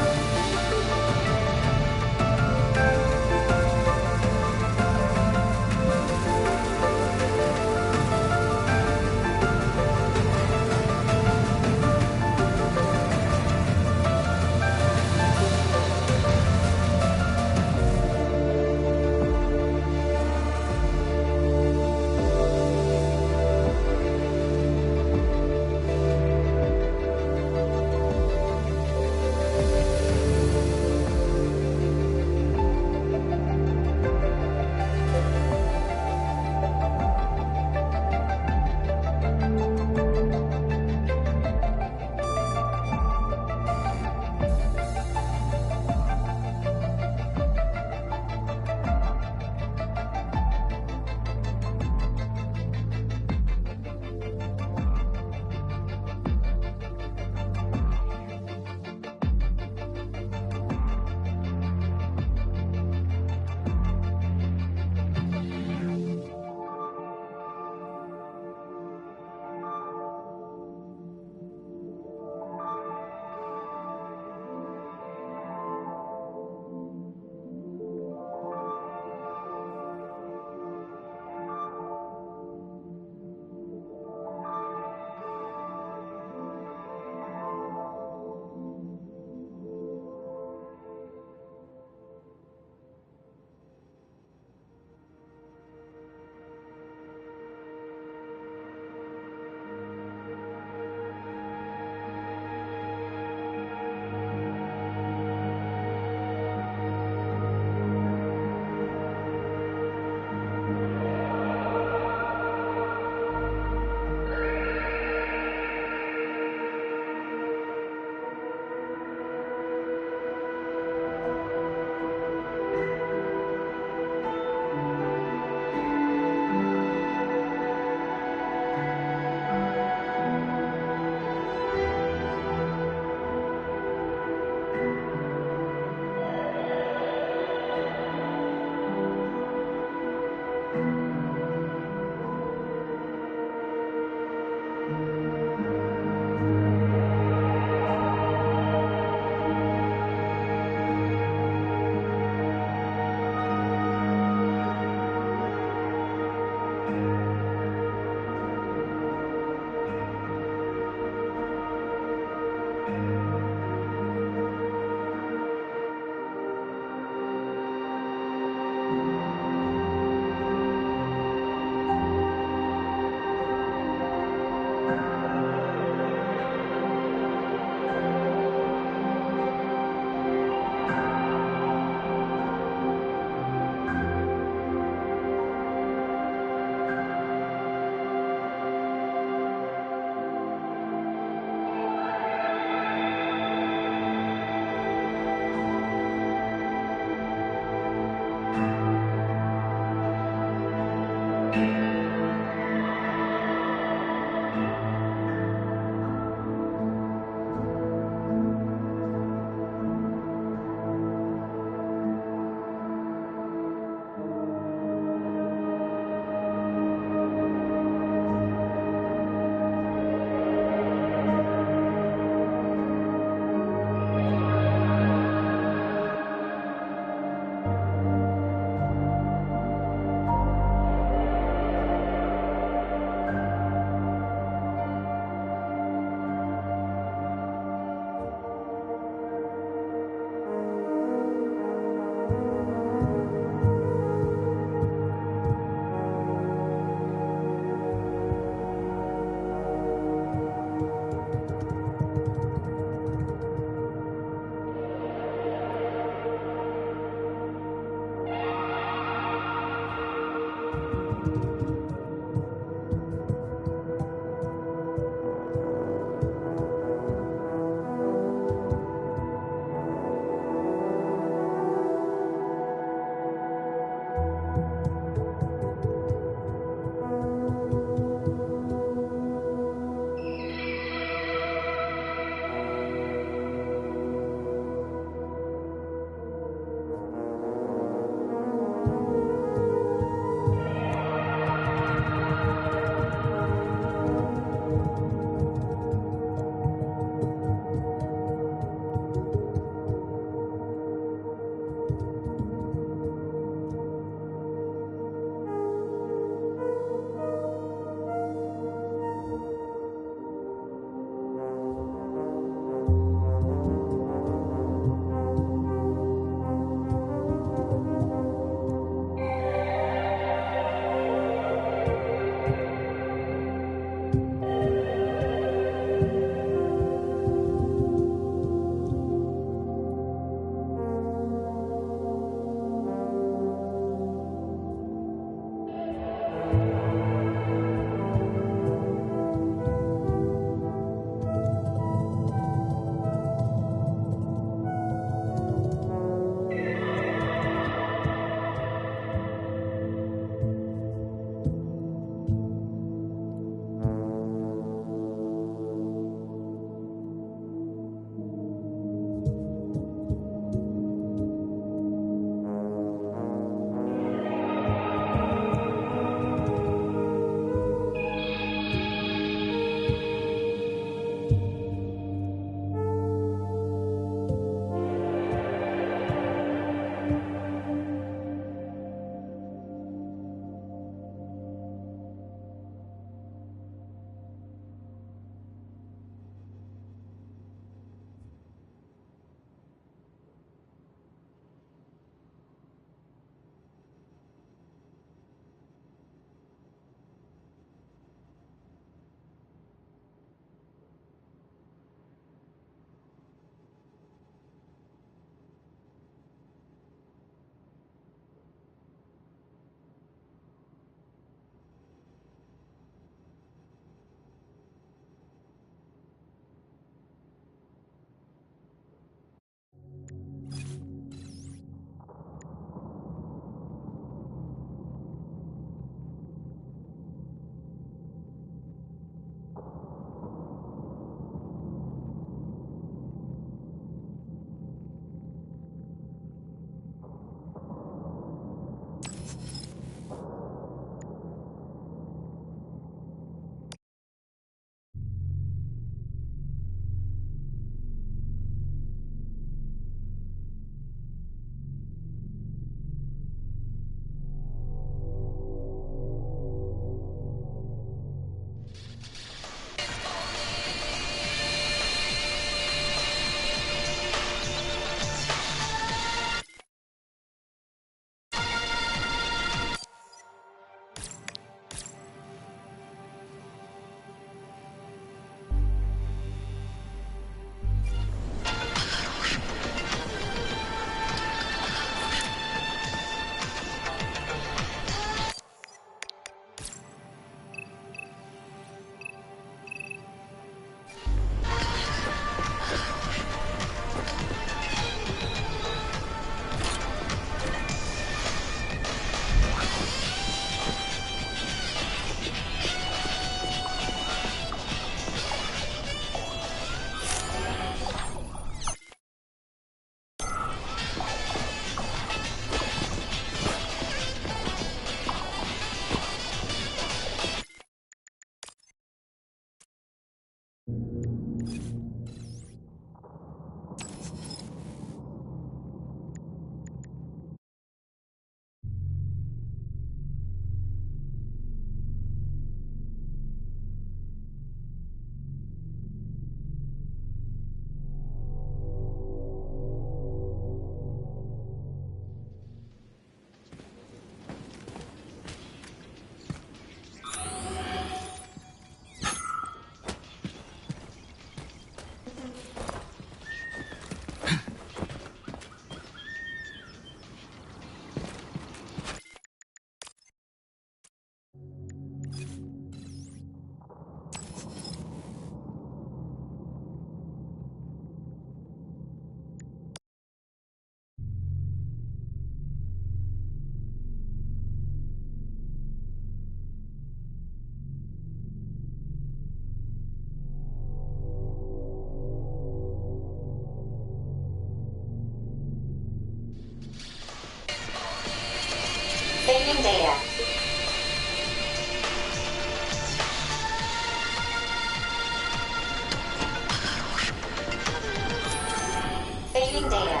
data.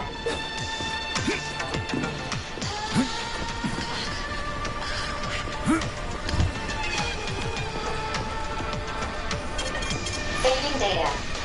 Saving data.